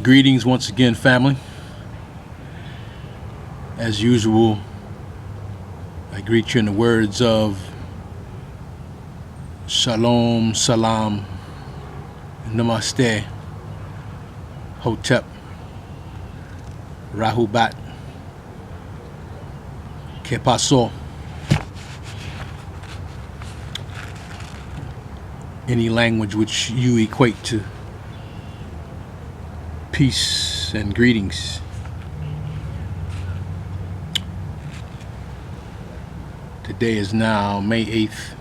Greetings once again, family. As usual, I greet you in the words of Shalom, Salam, Namaste, Hotep, Rahubat, Que Paso. Any language which you equate to peace and greetings. Today is now May 8th,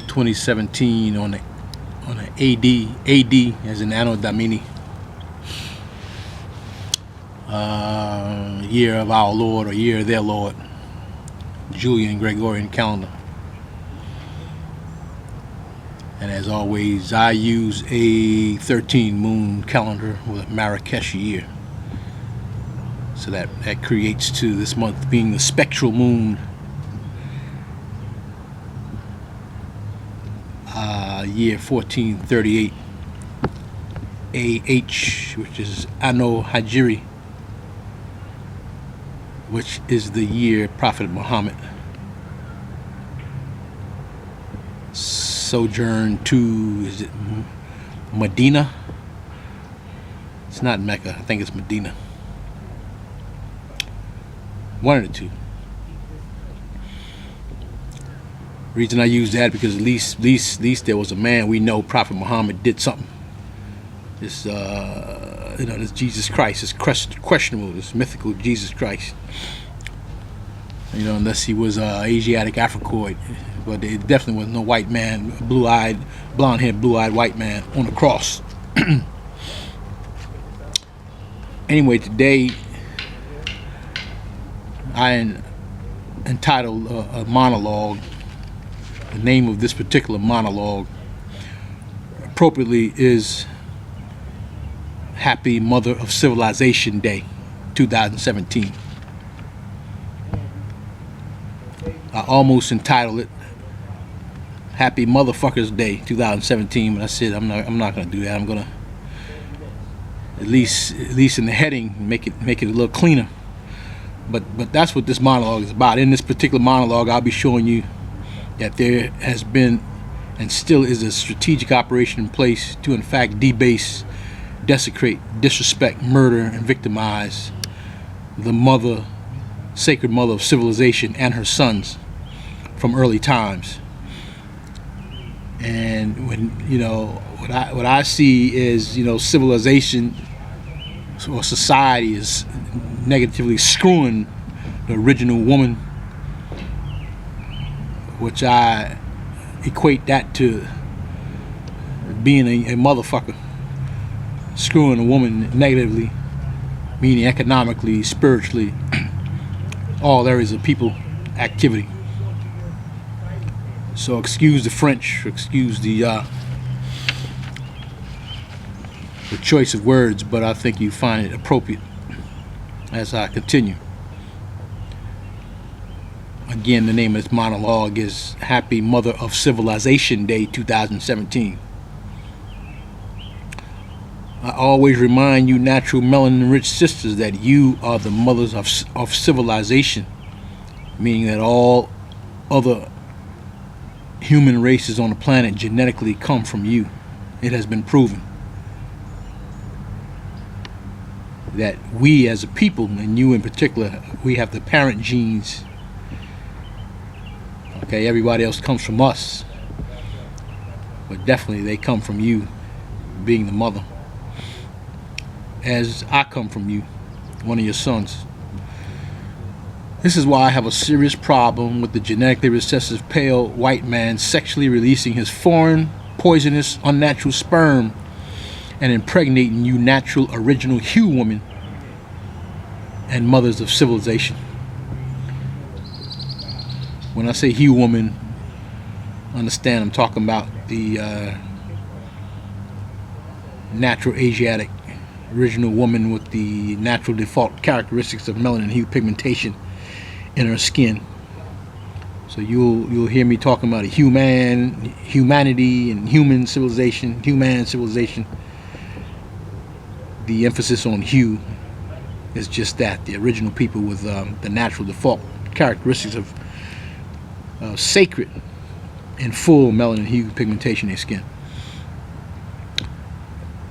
2017 on the AD as in Anno Domini, year of our Lord or year of their Lord, Julian Gregorian calendar. And as always, I use a 13 moon calendar with a Marrakesh year. So that creates to this month being the spectral moon, year 1438 AH, which is Anno Hajiri, which is the year Prophet Muhammad sojourned to, is it Medina? It's not Mecca, I think it's Medina. One of the two. Reason I use that because at least there was a man we know, Prophet Muhammad, did something. This this Jesus Christ is questionable. This mythical Jesus Christ. Unless he was Asiatic Africoid, but there definitely was no white man, blonde-haired, blue-eyed white man on the cross. Anyway, today I entitled a monologue. The name of this particular monologue appropriately is Happy Mother of Civilization Day 2017. I almost entitled it Happy Motherfuckers Day 2017, but I said I'm not gonna do that. I'm gonna at least in the heading make it a little cleaner. But that's what this monologue is about. In this particular monologue, I'll be showing you that there has been and still is a strategic operation in place to in fact debase, desecrate, disrespect, murder, and victimize the mother, sacred mother of civilization, and her sons from early times. And when what I see is civilization or society is negatively screwing the original woman, which I equate that to being a motherfucker, screwing a woman negatively, meaning economically, spiritually, all areas of people activity. So excuse the French, excuse the choice of words, but I think you find it appropriate as I continue. Again, the name of this monologue is Happy Mother of Civilization Day 2017. I always remind you natural melanin-rich sisters that you are the mothers of civilization, meaning that all other human races on the planet genetically come from you. It has been proven that we as a people, and you in particular, we have the parent genes. Okay, everybody else comes from us, but definitely they come from you, being the mother, as I come from you, one of your sons. This is why I have a serious problem with the genetically recessive pale white man sexually releasing his foreign, poisonous, unnatural sperm and impregnating you natural, original Hugh women and mothers of civilization. When I say Hugh woman, understand I'm talking about the natural Asiatic original woman with the natural default characteristics of melanin hue pigmentation in her skin. So you'll hear me talking about humanity and human civilization, the emphasis on hue is just that, the original people with the natural default characteristics of sacred and full melanin hue pigmentation in their skin.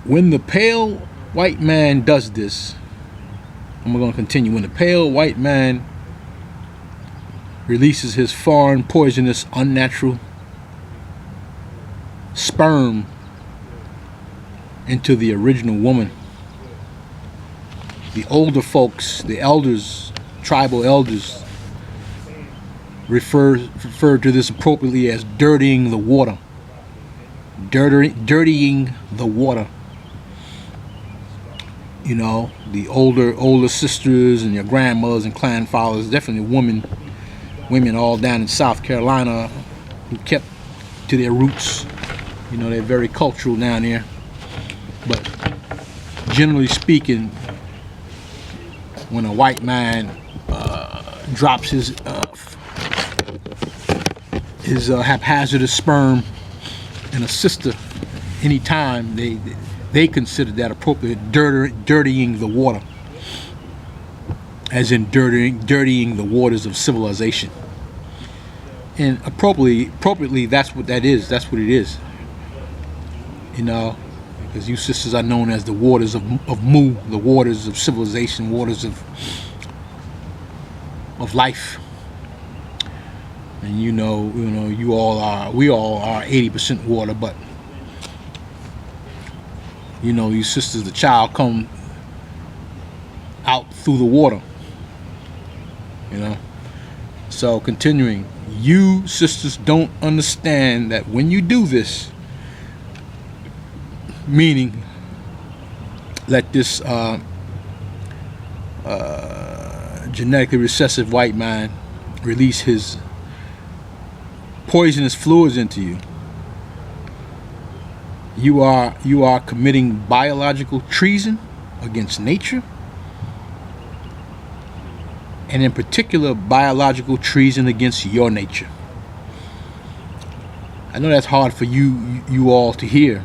When the pale white man does this, I'm going to continue. When the pale white man releases his foreign, poisonous, unnatural sperm into the original woman, the older folks, the elders, tribal elders, refer to this appropriately as dirtying the water. Dirtying the water. You know, the older sisters and your grandmothers and clan fathers, definitely women all down in South Carolina who kept to their roots. You know, they're very cultural down there. But generally speaking, when a white man drops his haphazardous sperm in a sister, anytime they consider that appropriate dirtying the water, as in dirtying the waters of civilization. And appropriately, that's what that is. That's what it is. You know, because you sisters are known as the waters of Mu, the waters of civilization, waters of life. And we all are 80% water, but you sisters, the child come out through the water. So continuing, you sisters don't understand that when you do this, meaning let this genetically recessive white man release his poisonous fluids into you, you are committing biological treason against nature, and in particular biological treason against your nature. I know that's hard for you all to hear,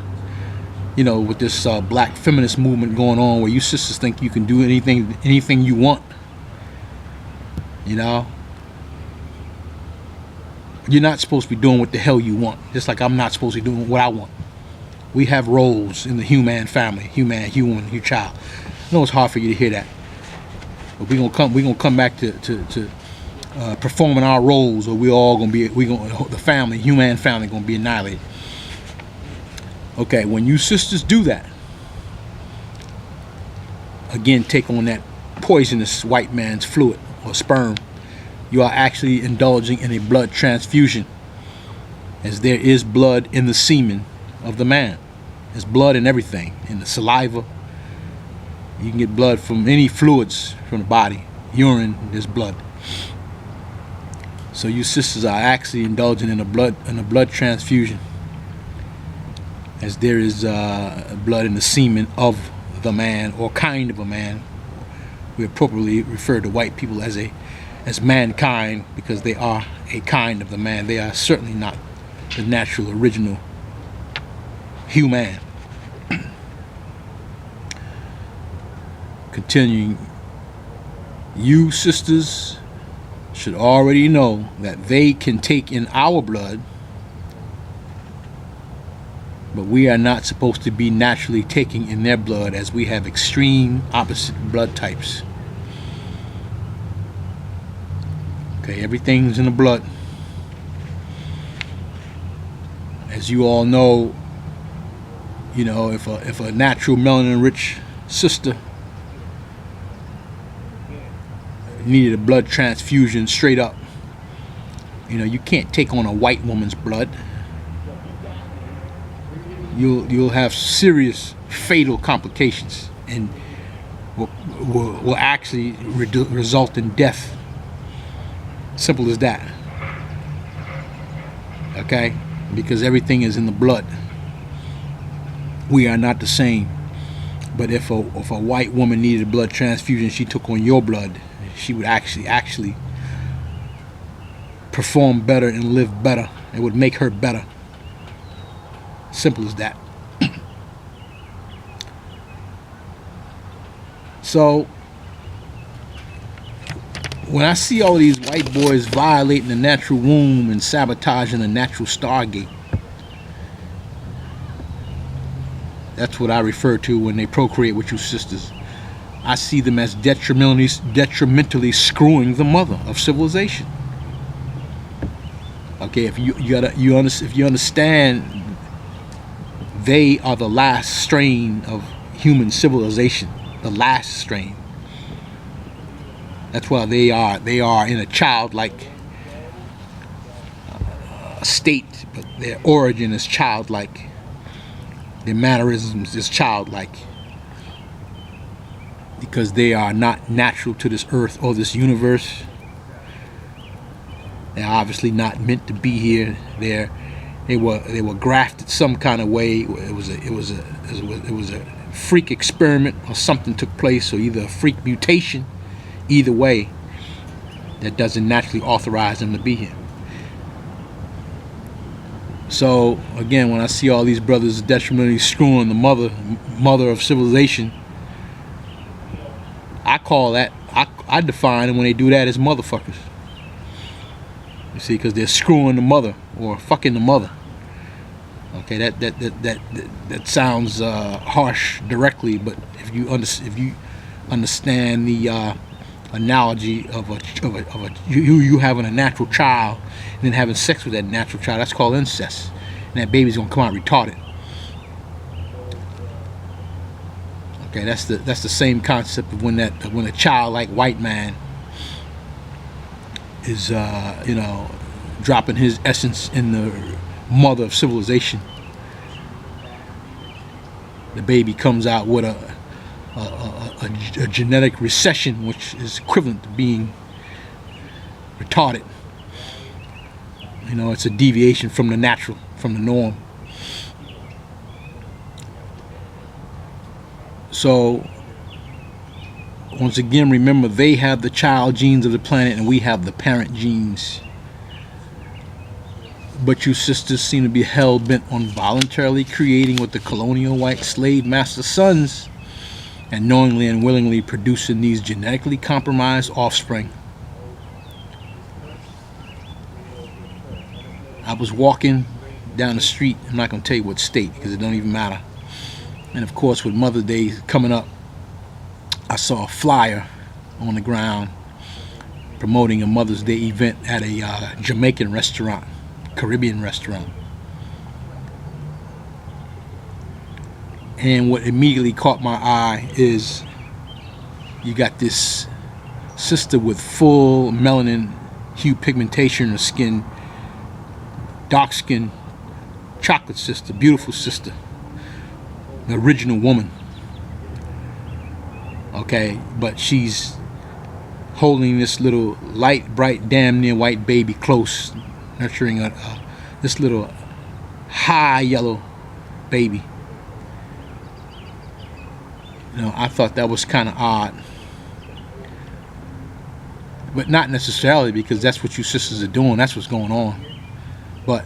with this black feminist movement going on, where you sisters think you can do anything you want. You're not supposed to be doing what the hell you want, just like I'm not supposed to be doing what I want. We have roles in the human family, human, child. I know it's hard for you to hear that, but we're gonna come back to performing our roles, or the family, human family, gonna be annihilated. Okay, when you sisters do that, again, take on that poisonous white man's fluid or sperm, you are actually indulging in a blood transfusion, as there is blood in the semen of the man. There's blood in everything, in the saliva. You can get blood from any fluids from the body. Urine, there's blood. So you sisters are actually indulging in a blood transfusion, as there is blood in the semen of the man, or kind of a man. We appropriately refer to white people as mankind, because they are a kind of the man. They are certainly not the natural, original human. Continuing, you sisters should already know that they can take in our blood, but we are not supposed to be naturally taking in their blood, as we have extreme opposite blood types. Okay, everything's in the blood. As you all know, if a natural melanin-rich sister needed a blood transfusion straight up, you can't take on a white woman's blood. You'll have serious fatal complications, and will actually result in death. Simple as that. Okay, because everything is in the blood. We are not the same. But if a white woman needed a blood transfusion, she took on your blood, she would actually perform better and live better. It would make her better. Simple as that. So when I see all these white boys violating the natural womb and sabotaging the natural stargate, that's what I refer to when they procreate with you sisters. I see them as detrimentally screwing the mother of civilization. Okay, if you understand, they are the last strain of human civilization, the last strain. That's why they are in a childlike state, but their origin is childlike. Their mannerisms is childlike, because they are not natural to this earth or this universe. They're obviously not meant to be here. They were grafted some kind of way. It was a freak experiment, or something took place, or either a freak mutation. Either way, that doesn't naturally authorize them to be here. So again, when I see all these brothers detrimentally screwing the mother of civilization, I call that, I define them when they do that as motherfuckers. You see, because they're screwing the mother or fucking the mother. Okay, that sounds harsh directly, but if you understand the analogy of you having a natural child and then having sex with that natural child, that's called incest, and that baby's gonna come out retarded. Okay, that's the same concept of when a child like white man is dropping his essence in the mother of civilization. The baby comes out with a genetic recession, which is equivalent to being retarded. It's a deviation from the natural, from the norm. So once again, remember, they have the child genes of the planet and we have the parent genes. But you sisters seem to be hell-bent on voluntarily creating with the colonial white slave master sons, and knowingly and willingly producing these genetically compromised offspring. I was walking down the street, I'm not going to tell you what state because it don't even matter, and of course with Mother's Day coming up, I saw a flyer on the ground promoting a Mother's Day event at a Jamaican restaurant, Caribbean restaurant. And what immediately caught my eye is you got this sister with full melanin hue pigmentation in her skin, dark skin, chocolate sister, beautiful sister, the original woman. Okay, but she's holding this little light, bright, damn near white baby close, nurturing this little high yellow baby. I thought that was kind of odd, but not necessarily, because that's what you sisters are doing. That's what's going on. But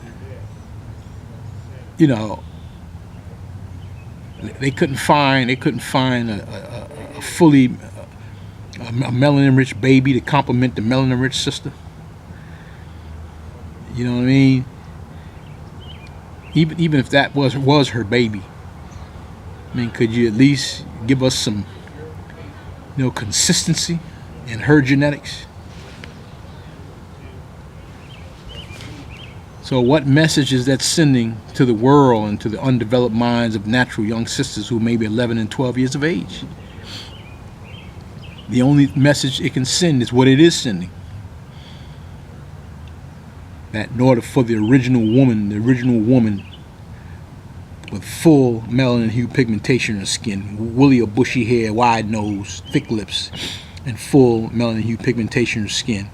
they couldn't find a fully a melanin-rich baby to complement the melanin-rich sister. You know what I mean? Even if that was her baby, I mean, could you at least give us some, consistency in her genetics? So what message is that sending to the world and to the undeveloped minds of natural young sisters who may be 11 and 12 years of age? The only message it can send is what it is sending. That in order for the original woman with full melanin hue pigmentation in her skin, woolly or bushy hair, wide nose, thick lips, and full melanin hue pigmentation in her skin,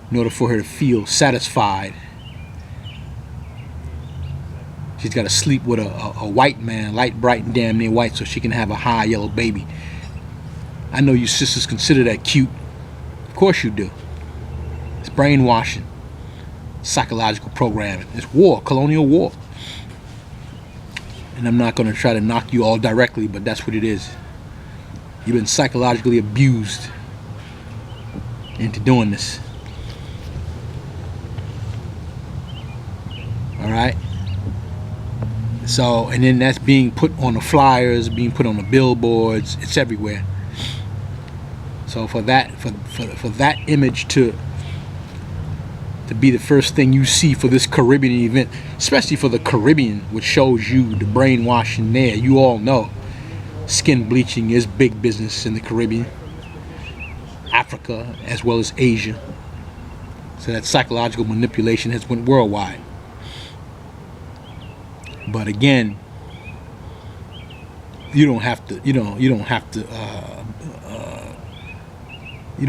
in order for her to feel satisfied, she's got to sleep with a white man, light, bright, and damn near white, so she can have a high yellow baby. I know you sisters consider that cute. Of course you do. It's brainwashing, psychological programming. It's war, colonial war. And I'm not going to try to knock you all directly, but that's what it is. You've been psychologically abused into doing this. All right. So, and then that's being put on the flyers, being put on the billboards. It's everywhere. So for that, for that image to be the first thing you see for this Caribbean event, especially for the Caribbean, which shows you the brainwashing there. You all know skin bleaching is big business in the Caribbean, Africa, as well as Asia. So that psychological manipulation has went worldwide. But again, you don't have to, you don't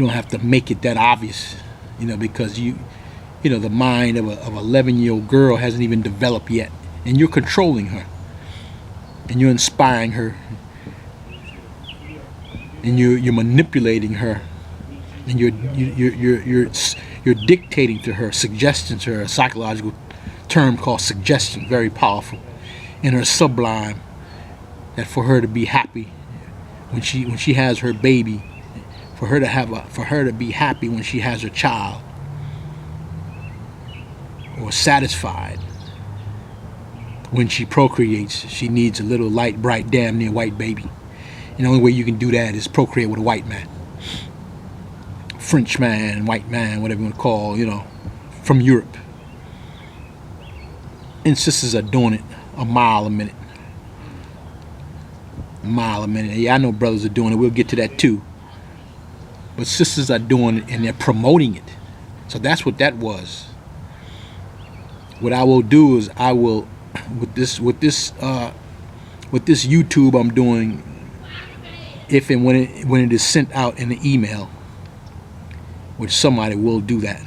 have to make it that obvious, because the mind of a 11-year-old girl hasn't even developed yet, and you're controlling her, and you're inspiring her, and you're manipulating her, and you're dictating to her, suggesting to her, a psychological term called suggestion, very powerful, in her sublime, that for her to be happy when she has her baby, for her to be happy when she has her child, or satisfied when she procreates, she needs a little light, bright, damn near white baby. And the only way you can do that is procreate with a white man, French man, white man, whatever you want to call, from Europe. And sisters are doing it a mile a minute. Yeah, I know brothers are doing it. We'll get to that too. But sisters are doing it, and they're promoting it. So that's what that was. What I will do is I will, with this YouTube I'm doing, if and when it is sent out in the email, which somebody will do that.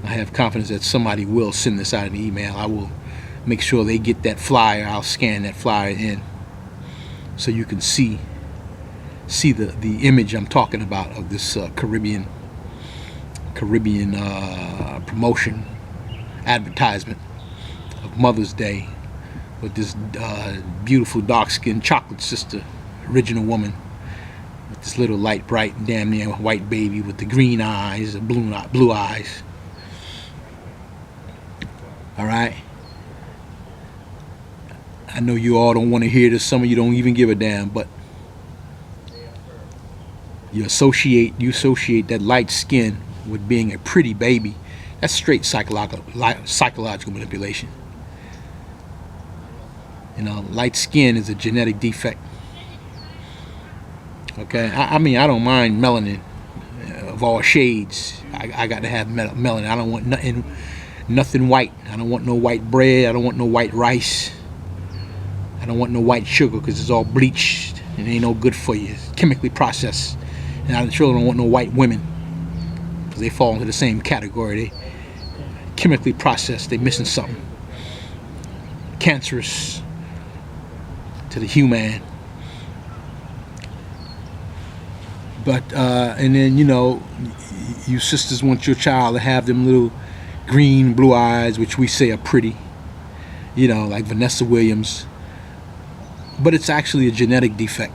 I have confidence that somebody will send this out in the email. I will make sure they get that flyer. I'll scan that flyer in so you can see the image I'm talking about of this Caribbean promotion advertisement of Mother's Day with this beautiful dark-skinned chocolate sister, original woman, with this little light, bright, damn near white baby with the green eyes, the blue eyes. All right. I know you all don't want to hear this. Some of you don't even give a damn, but you associate that light skin with being a pretty baby. That's straight psychological manipulation. Light skin is a genetic defect. Okay, I mean, I don't mind melanin of all shades. I got to have melanin. I don't want nothing white. I don't want no white bread. I don't want no white rice. I don't want no white sugar because it's all bleached and it ain't no good for you. It's chemically processed. And I sure don't want no white women because they fall into the same category. They chemically processed. They missing something. Cancerous to the human. But and then you sisters want your child to have them little green blue eyes, which we say are pretty, like Vanessa Williams, but it's actually a genetic defect.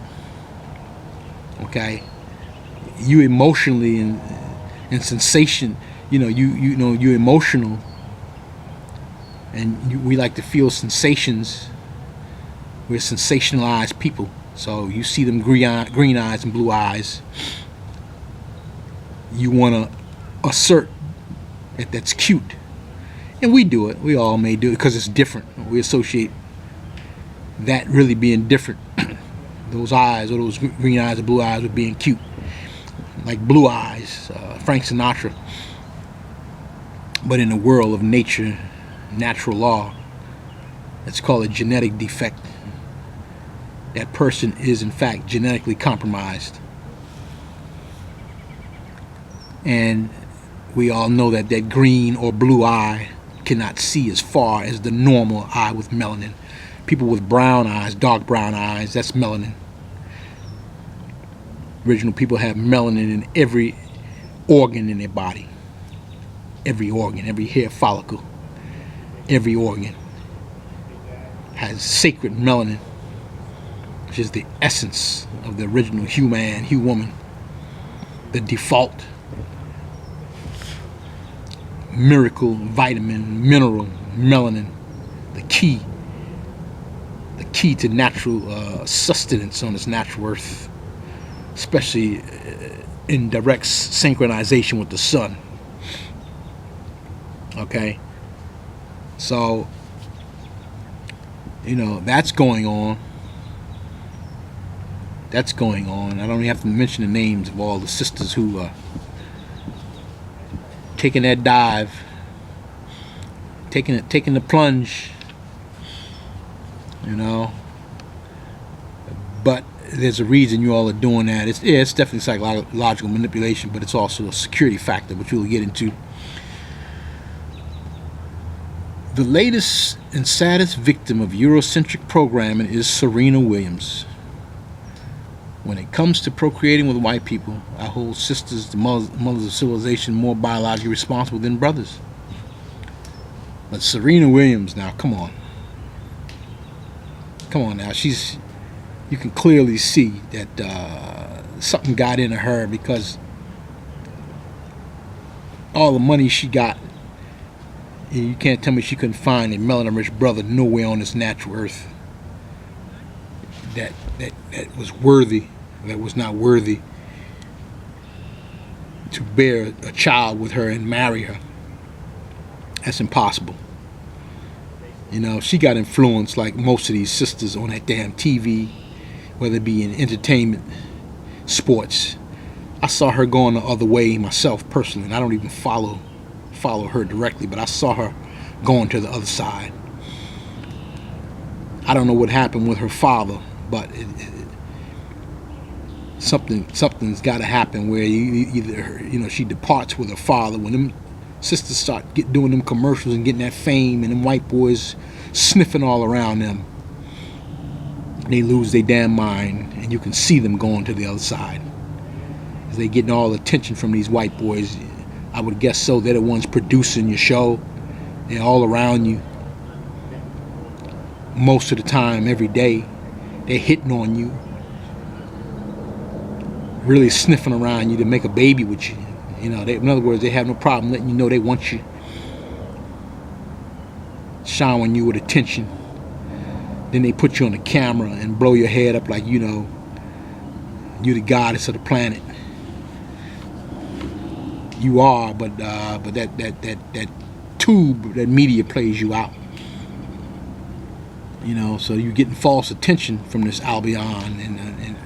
Okay, you emotionally and sensation, you're emotional, and we like to feel sensations. We're sensationalized people. So you see them green eyes and blue eyes. You want to assert that that's cute. And we do it. We all may do it because it's different. We associate that really being different. Those eyes, or those green eyes or blue eyes, with being cute. Like Blue Eyes, Frank Sinatra. But in the world of nature, natural law, it's called a genetic defect. That person is in fact genetically compromised. And we all know that green or blue eye cannot see as far as the normal eye with melanin. People with brown eyes, dark brown eyes, that's melanin. Original people have melanin in every organ in their body. Every organ, every hair follicle, every organ has sacred melanin which is the essence of the original human, the default miracle vitamin, mineral, melanin, the key to natural sustenance on this natural earth, especially in direct synchronization with the sun. Okay, so that's going on. I don't even have to mention the names of all the sisters who are taking that dive, taking the plunge, but there's a reason you all are doing that. It's definitely psychological manipulation, but it's also a security factor, which we'll get into. The latest and saddest victim of Eurocentric programming is Serena Williams. When it comes to procreating with white people, I hold sisters, the mothers of civilization, more biologically responsible than brothers. But Serena Williams, now, come on now, you can clearly see that something got into her, because all the money she got, you can't tell me she couldn't find a melanin-rich brother nowhere on this natural earth that was worthy, that was not worthy to bear a child with her and marry her. That's impossible. She got influenced like most of these sisters on that damn TV, whether it be in entertainment, sports. I saw her going the other way myself personally, and I don't even follow her directly, but I saw her going to the other side. I don't know what happened with her father, but something's got to happen where either she departs with her father. When them sisters start doing them commercials and getting that fame, and them white boys sniffing all around them, they lose their damn mind, and you can see them going to the other side. As they getting all the attention from these white boys, I would guess so. They're the ones producing your show. They're all around you most of the time, every day. They're hitting on you, really sniffing around you to make a baby with you. In other words, they have no problem letting you know they want you, showering you with attention. Then they put you on the camera and blow your head up like you're the goddess of the planet. You are, but that tube, that media plays you out. So you're getting false attention from this Albion, and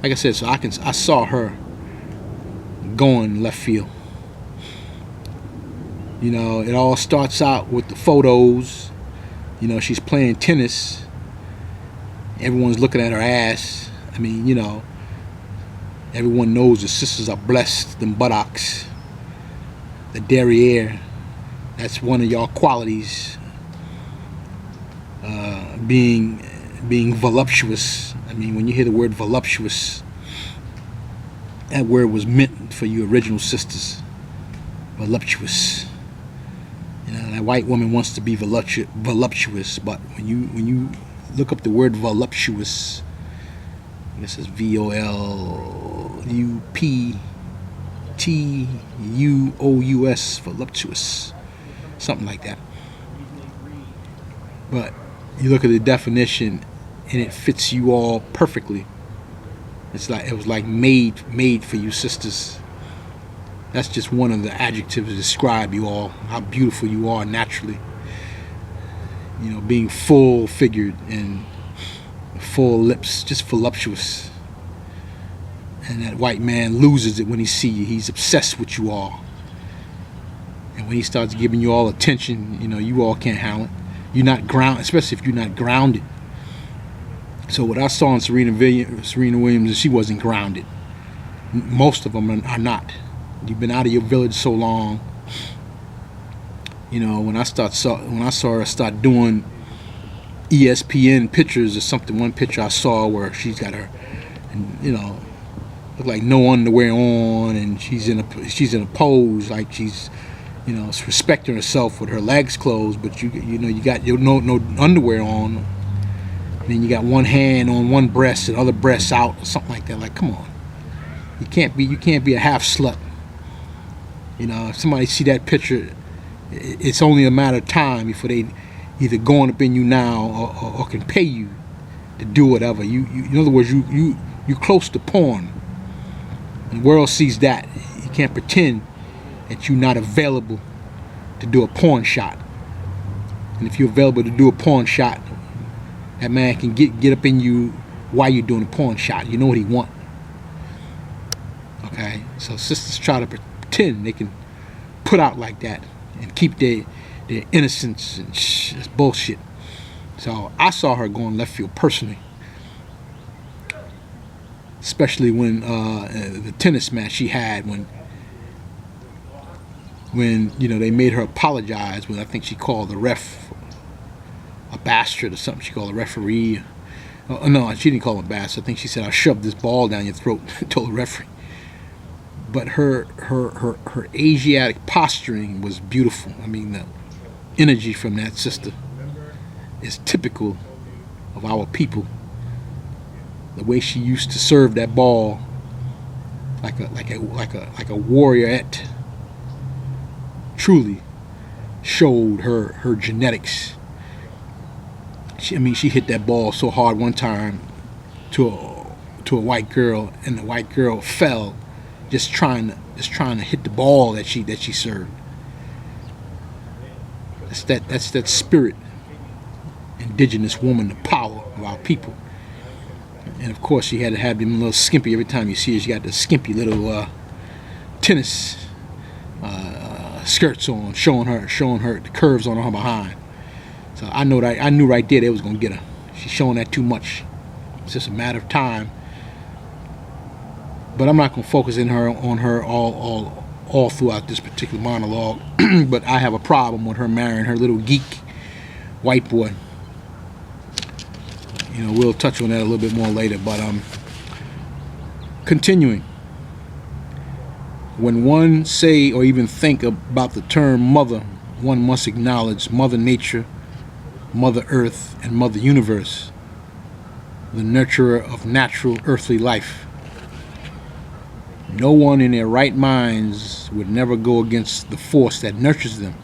like I said, so I saw her going left field. It all starts out with the photos. She's playing tennis. Everyone's looking at her ass. I mean, everyone knows the sisters are blessed. Them buttocks, the derriere. That's one of y'all qualities. Being voluptuous. I mean, when you hear the word voluptuous, that word was meant for you original sisters. Voluptuous. That white woman wants to be voluptuous, but when you look up the word voluptuous, I guess it's VOLUPTUOUS, voluptuous, something like that. But you look at the definition, and it fits you all perfectly. It was like made for you sisters. That's just one of the adjectives to describe you all, how beautiful you are naturally. Being full figured and full lips, just voluptuous. And that white man loses it when he sees you. He's obsessed with you all. And when he starts giving you all attention, you all can't handle it. You're not grounded, especially if you're not grounded. So what I saw in Serena Williams is she wasn't grounded. Most of them are not. You've been out of your village so long. When I saw her start doing ESPN pictures or something, one picture I saw where she's got her, look like no underwear on, and she's in a pose like she's, respecting herself with her legs closed, but you got no underwear on, then you got one hand on one breast and other breasts out, or something like that. Like, come on, you can't be a half slut. You know, if somebody see that picture, it's only a matter of time before they either going up in you now or can pay you to do whatever. You in other words, you close to porn. And the world sees that. You can't pretend that you're not available to do a porn shot. And if you're available to do a porn shot, that man can get up in you while you're doing a porn shot. You know what he want. Okay? So sisters try to pretend they can put out like that and keep their innocence, and it's bullshit. So I saw her going left field personally. Especially when the tennis match she had, when you know they made her apologize, when I think she called the ref a bastard or something. She called the referee. No, she didn't call him a bastard. I think she said, "I'll shove this ball down your throat," told the referee. But her Asiatic posturing was beautiful. I mean, the energy from that sister is typical of our people. The way she used to serve that ball, like a warriorette, truly showed her genetics. She hit that ball so hard one time to a white girl, and the white girl fell, just trying to hit the ball that she served. That's that spirit, indigenous woman, the power of our people. And of course, she had to have them little skimpy. Every time you see her, she got the skimpy little tennis skirts on, showing her the curves on her behind. So I knew right there they was gonna get her. She's showing that too much. It's just a matter of time. But I'm not gonna focus on her all throughout this particular monologue. But I have a problem with her marrying her little geek white boy. You know, we'll touch on that a little bit more later. But continuing. When one say or even think about the term mother, one must acknowledge Mother Nature, Mother Earth, and Mother Universe, the nurturer of natural earthly life. No one in their right minds would never go against the force that nurtures them.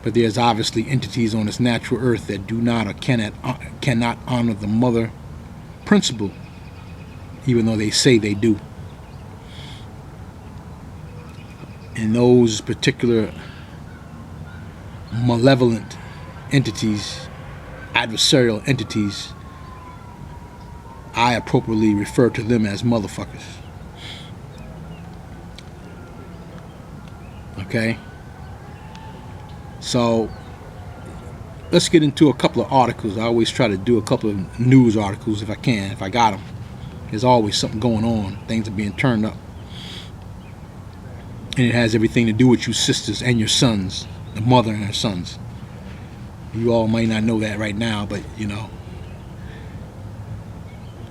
But there's obviously entities on this natural earth that do not or cannot honor the mother principle, even though they say they do. And those particular malevolent entities, adversarial entities, I appropriately refer to them as motherfuckers. Okay? So let's get into a couple of articles. I always try to do a couple of news articles if I can, if I got them. There's always something going on. Things are being turned up. And it has everything to do with you sisters and your sons, the mother and her sons. You all might not know that right now, but you know,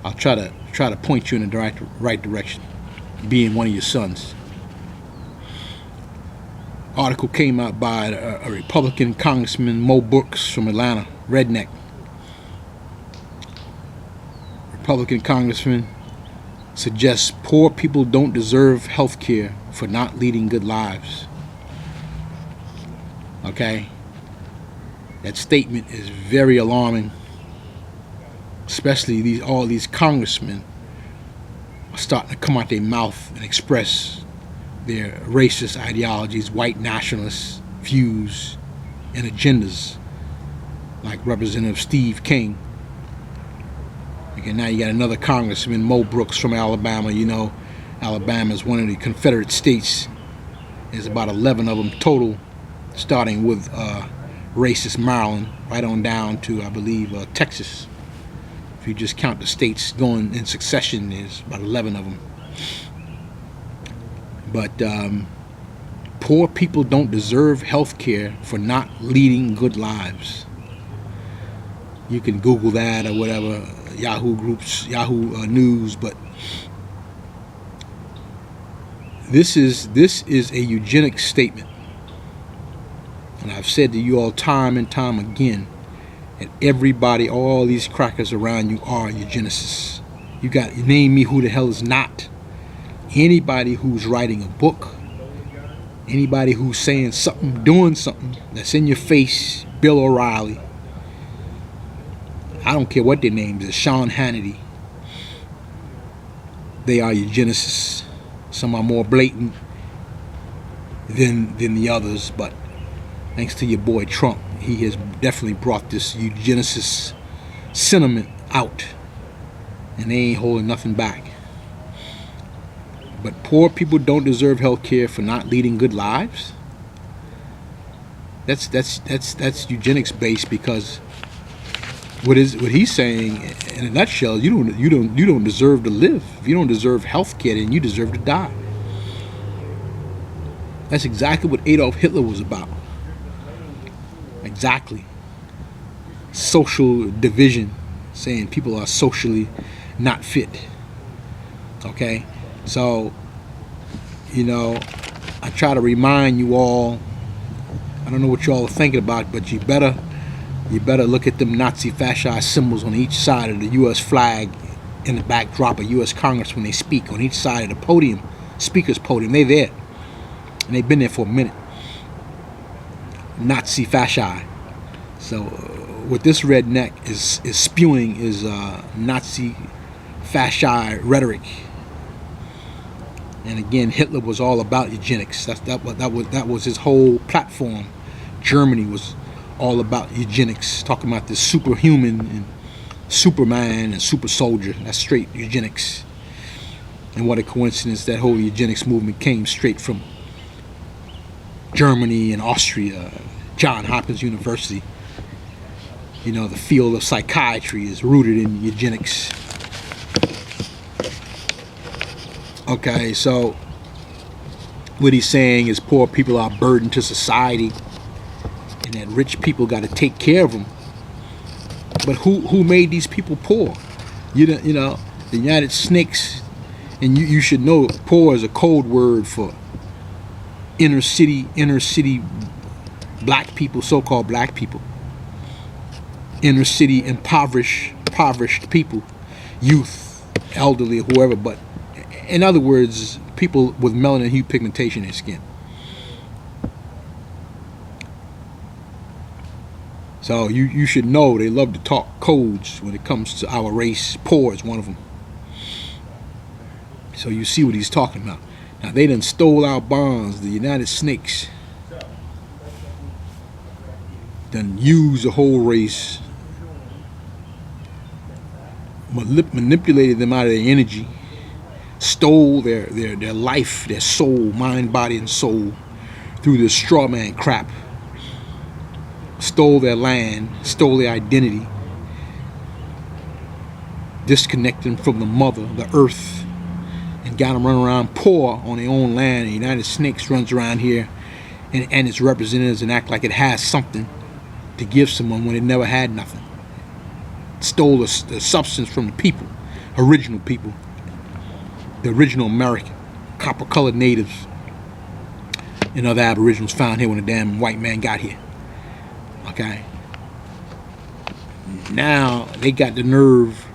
I'll try to point you in the right direction, being one of your sons. Article came out by a Republican Congressman, Mo Brooks from Atlanta, redneck. Republican Congressman suggests poor people don't deserve health care for not leading good lives. Okay? That statement is very alarming. Especially all these congressmen are starting to come out their mouth and express their racist ideologies, white nationalist views and agendas, like Representative Steve King. Okay, now you got another congressman, Mo Brooks from Alabama. You know, Alabama is one of the Confederate states. There's about 11 of them total, starting with racist Maryland, right on down to, I believe, Texas. If you just count the states going in succession, there's about 11 of them. But poor people don't deserve health care for not leading good lives. You can Google that or whatever, Yahoo groups, Yahoo News, but this is a eugenic statement. And I've said to you all time and time again, And everybody, all these crackers around you are eugenicists. You name me who the hell is not. Anybody who's writing a book, anybody who's saying something, doing something that's in your face, Bill O'Reilly, I don't care what their names is, Sean Hannity, they are eugenicists. Some are more blatant than the others, but thanks to your boy Trump, he has definitely brought this eugenicist sentiment out, and they ain't holding nothing back. But poor people don't deserve health care for not leading good lives. That's eugenics based, because what he's saying in a nutshell, you don't deserve to live. If you don't deserve health care, then you deserve to die. That's exactly what Adolf Hitler was about. Exactly. Social division, saying people are socially not fit. Okay? So, I try to remind you all, I don't know what you all are thinking about, but you better look at them Nazi fascist symbols on each side of the U.S. flag in the backdrop of U.S. Congress when they speak, on each side of the podium, speaker's podium. They're there. And they've been there for a minute. Nazi fascist. So what this redneck is spewing is Nazi fascist rhetoric. And again, Hitler was all about eugenics. That was his whole platform. Germany was all about eugenics, talking about this superhuman and Superman and super soldier. That's straight eugenics. And what a coincidence that whole eugenics movement came straight from Germany and Austria. Johns Hopkins University. The field of psychiatry is rooted in eugenics. Okay, so what he's saying is poor people are a burden to society, and that rich people got to take care of them. But who made these people poor? The United Snakes, and you should know poor is a code word for inner city black people, so-called black people. Inner city impoverished people, youth, elderly, whoever, but in other words, people with melanin hue pigmentation in their skin. So you should know they love to talk codes when it comes to our race. Poor is one of them. So you see what he's talking about. Now they done stole our bonds. The United Snakes done used the whole race, manipulated them out of their energy, stole their life, their soul, mind, body, and soul through this straw man crap. Stole their land, stole their identity, disconnected them from the mother, the earth, and got them running around poor on their own land. The United Snakes runs around here and its representatives and act like it has something to give someone when it never had nothing. Stole the substance from the people, original people, the original American, copper-colored natives, and other aboriginals found here when the damn white man got here. Okay. Now they got the nerve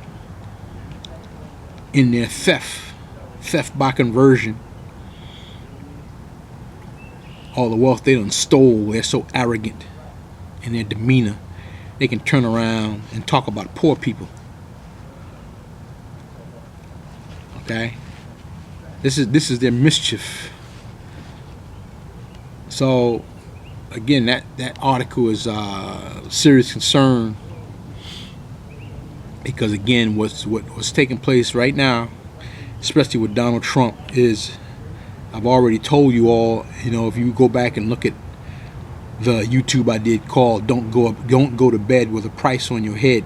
in their theft by conversion. All the wealth they done stole. They're so arrogant in their demeanor. They can turn around and talk about poor people. Okay. This is their mischief. So again, that article is serious concern, because again, what's taking place right now, especially with Donald Trump, is, I've already told you all, if you go back and look at the YouTube I did called "Don't Go to Bed with a Price on Your Head,"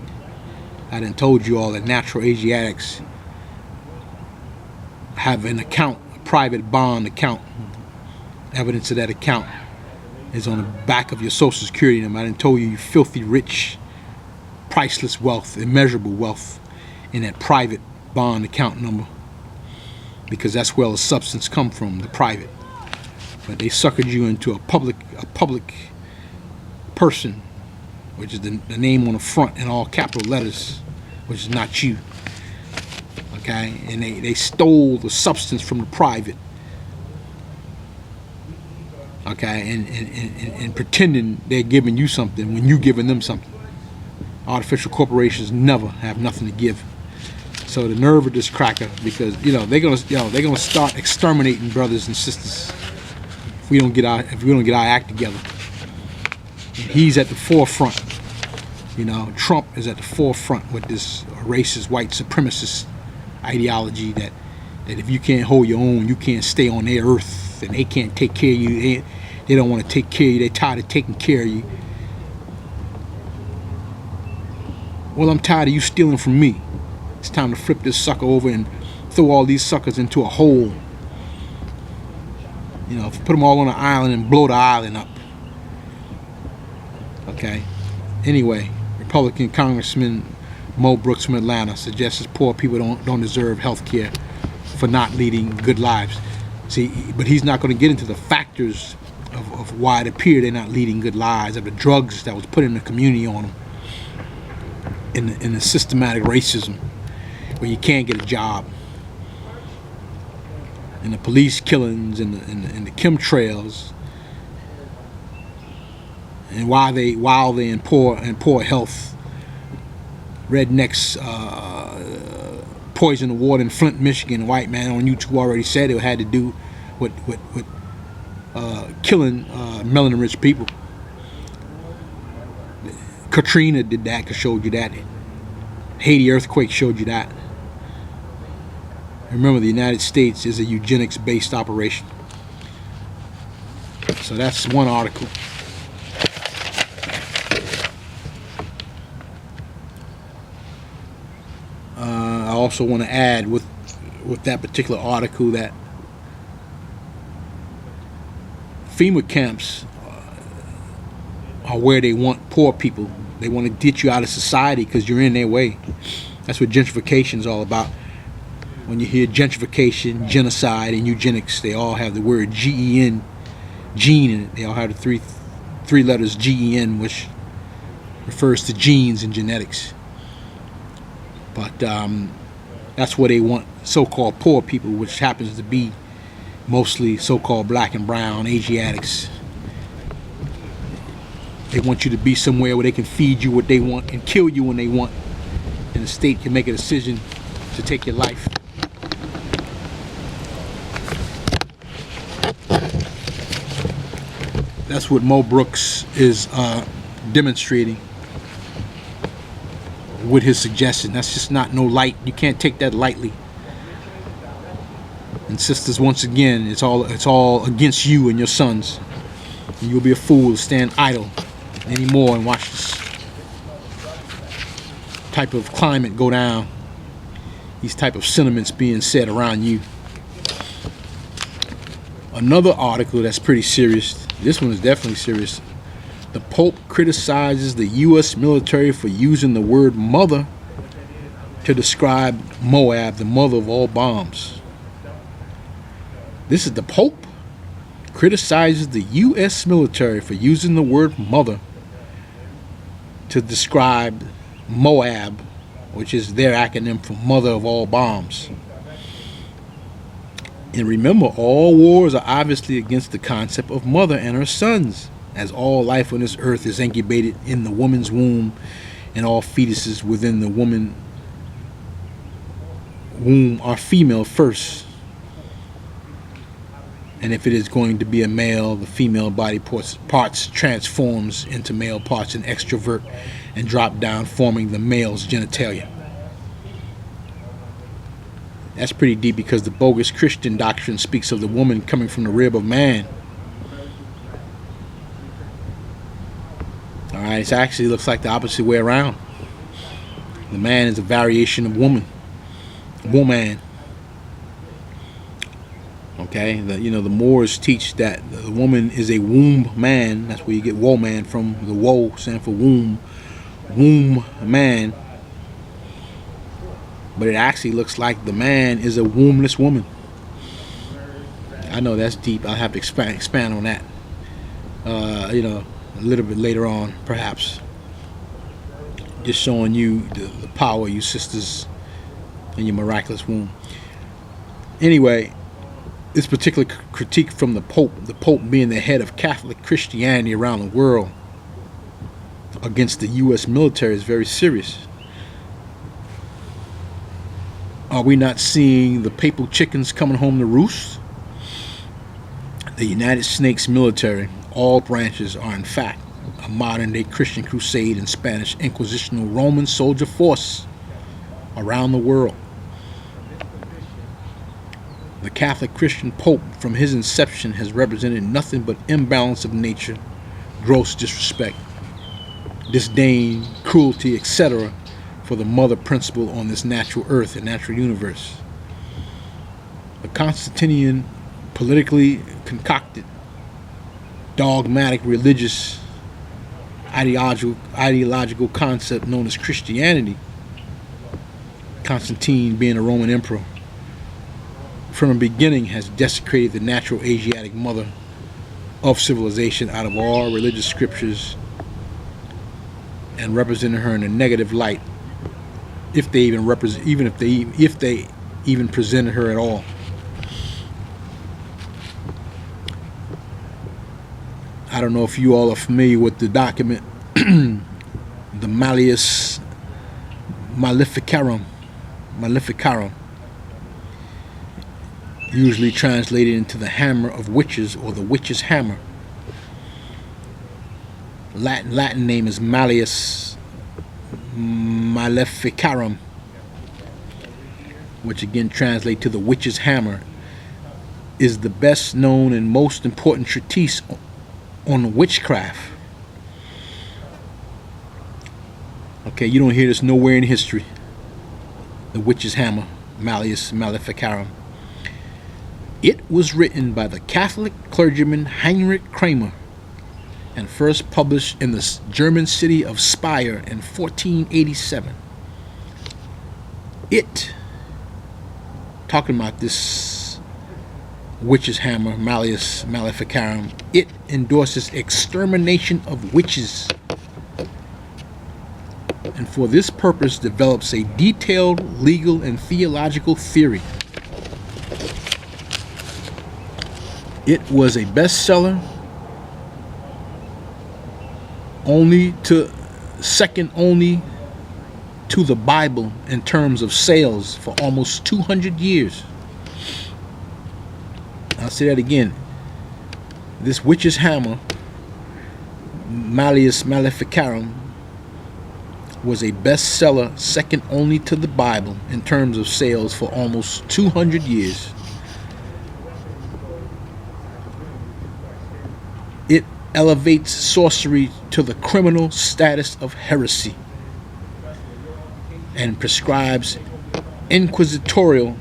I done told you all that natural Asiatics have an account, a private bond account. Evidence of that account is on the back of your social security number. I done told you filthy rich, priceless wealth, immeasurable wealth in that private bond account number, because that's where the substance come from, the private. But they suckered you into a public person which is the name on the front in all capital letters, which is not you. Okay, and they stole the substance from the private. Okay, and pretending they're giving you something when you giving them something. Artificial corporations never have nothing to give. So the nerve of this cracker, because they're gonna start exterminating brothers and sisters if we don't get our act together. And he's at the forefront. Trump is at the forefront with this racist white supremacist ideology that if you can't hold your own, you can't stay on their earth, and they can't take care of you. They don't want to take care of you. They're tired of taking care of you. Well, I'm tired of you stealing from me. It's time to flip this sucker over and throw all these suckers into a hole. Put them all on an island and blow the island up. Okay. Anyway, Republican Congressman Mo Brooks from Atlanta suggests poor people don't deserve health care for not leading good lives. See, but he's not going to get into the factors of why it appears they're not leading good lives, of the drugs that was put in the community on them, in the systematic racism, where you can't get a job, and the police killings, and the chemtrails, and while they in poor health, rednecks poison the water in Flint, Michigan. White man on YouTube already said it had to do with killing melanin-rich people. Katrina did that, showed you that. Haiti earthquake showed you that. Remember, the United States is a eugenics-based operation. So that's one article. I also want to add with that particular article that FEMA camps are where they want poor people. They want to get you out of society because you're in their way. That's what gentrification is all about. When you hear gentrification, genocide, and eugenics, they all have the word GEN, gene, in it. They all have the three letters GEN, which refers to genes and genetics. But that's where they want so-called poor people, which happens to be mostly so-called black and brown Asiatics. They want you to be somewhere where they can feed you what they want and kill you when they want, and the state can make a decision to take your life. That's what Mo Brooks is demonstrating with his suggestion. That's just not no light. You can't take that lightly. And sisters, once again, it's all against you and your sons. And you'll be a fool to stand idle anymore and watch this type of climate go down. These type of sentiments being said around you. Another article that's pretty serious. This one is definitely serious. The Pope criticizes the U.S. military for using the word mother to describe Moab, the mother of all bombs. This is the Pope criticizes the U.S. military for using the word mother to describe Moab, which is their acronym for mother of all bombs. And remember, all wars are obviously against the concept of mother and her sons, as all life on this earth is incubated in the woman's womb, and all fetuses within the woman womb are female first. And if it is going to be a male, the female body parts transforms into male parts and extrovert and drop down, forming the male's genitalia. That's pretty deep, because the bogus Christian doctrine speaks of the woman coming from the rib of man. Alright, it actually looks like the opposite way around. The man is a variation of woman. Woman. Okay, the Moors teach that the woman is a womb man. That's where you get woman from. The woe stands for womb. Womb man. But it actually looks like the man is a wombless woman. I know that's deep. I'll have to expand on that. A little bit later on, perhaps. Just showing you the power of you sisters in your miraculous womb. Anyway, this particular critique from the Pope being the head of Catholic Christianity around the world against the U.S. military, is very serious. Are we not seeing the papal chickens coming home to roost? The United States military, all branches, are in fact a modern-day Christian crusade and Spanish Inquisitional Roman soldier force around the world. The Catholic Christian Pope, from his inception, has represented nothing but imbalance of nature, gross disrespect, disdain, cruelty, etc. for the mother principle on this natural earth and natural universe. The Constantinian, politically concocted, dogmatic, religious, ideological concept known as Christianity, Constantine being a Roman emperor, from the beginning has desecrated the natural Asiatic mother of civilization out of all religious scriptures and represented her in a negative light, if they even presented her at all. I don't know if you all are familiar with the document, the Malleus Maleficarum, usually translated into the hammer of witches or the witch's hammer. Latin name is Malleus Maleficarum, which again translates to the witch's hammer, is the best known and most important treatise on witchcraft. Okay, you don't hear this nowhere in history. The witch's hammer, Malleus Maleficarum. It was written by the Catholic clergyman Heinrich Kramer and first published in the German city of Speyer in 1487. It, talking about this witch's hammer, Malleus Maleficarum, it endorses extermination of witches, and for this purpose develops a detailed legal and theological theory. It was a bestseller, second only to the Bible in terms of sales for almost 200 years. I'll say that again. This witch's hammer, Malleus Maleficarum, was a bestseller second only to the Bible in terms of sales for almost 200 years. It elevates sorcery to the criminal status of heresy and prescribes inquisitorial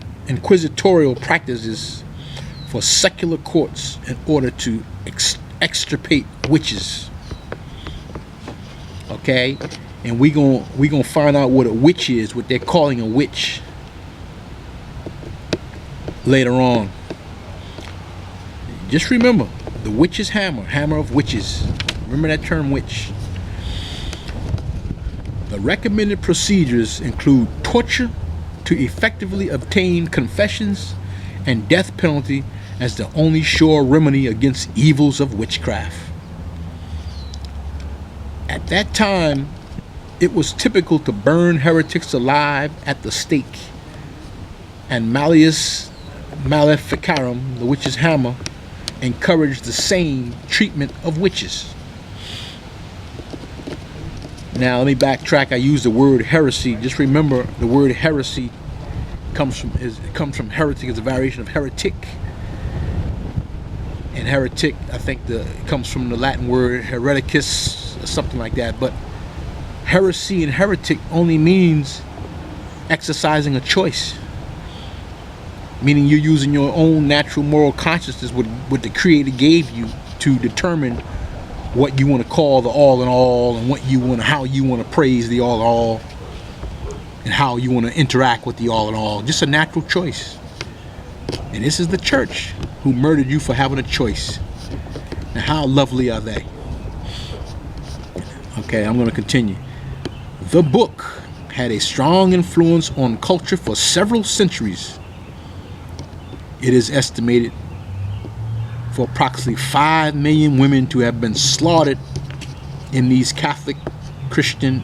practices for secular courts in order to extirpate witches. Okay, and we gonna find out what a witch is, what they're calling a witch, later on. Just remember, the witch's hammer, hammer of witches. Remember that term, witch. The recommended procedures include torture to effectively obtain confessions and death penalty as the only sure remedy against evils of witchcraft. At that time, it was typical to burn heretics alive at the stake, and Malleus Maleficarum, the witch's hammer, encouraged the same treatment of witches. Now let me backtrack. I used the word heresy. Just remember, the word heresy comes from heretic. It's a variation of heretic, and heretic, I think, comes from the Latin word hereticus or something like that. But heresy and heretic only means exercising a choice, meaning you're using your own natural moral consciousness, what the Creator gave you, to determine what you want to call the all in all, and how you want to praise the all in all, and how you want to interact with the all in all. Just a natural choice. And this is the church who murdered you for having a choice. Now, how lovely are they? Okay, I'm going to continue. The book had a strong influence on culture for several centuries. It is estimated for approximately 5 million women to have been slaughtered in these Catholic Christian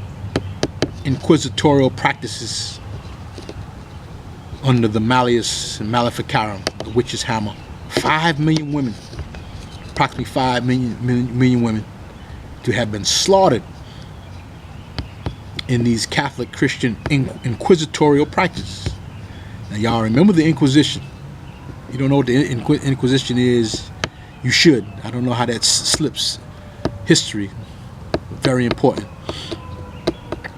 inquisitorial practices under the Malleus Maleficarum, the witch's hammer. 5 million women, approximately 5 million women, to have been slaughtered in these Catholic Christian inquisitorial practices. Now, y'all remember the Inquisition. You don't know what the Inquisition is, you should. I don't know how that slips history. Very important.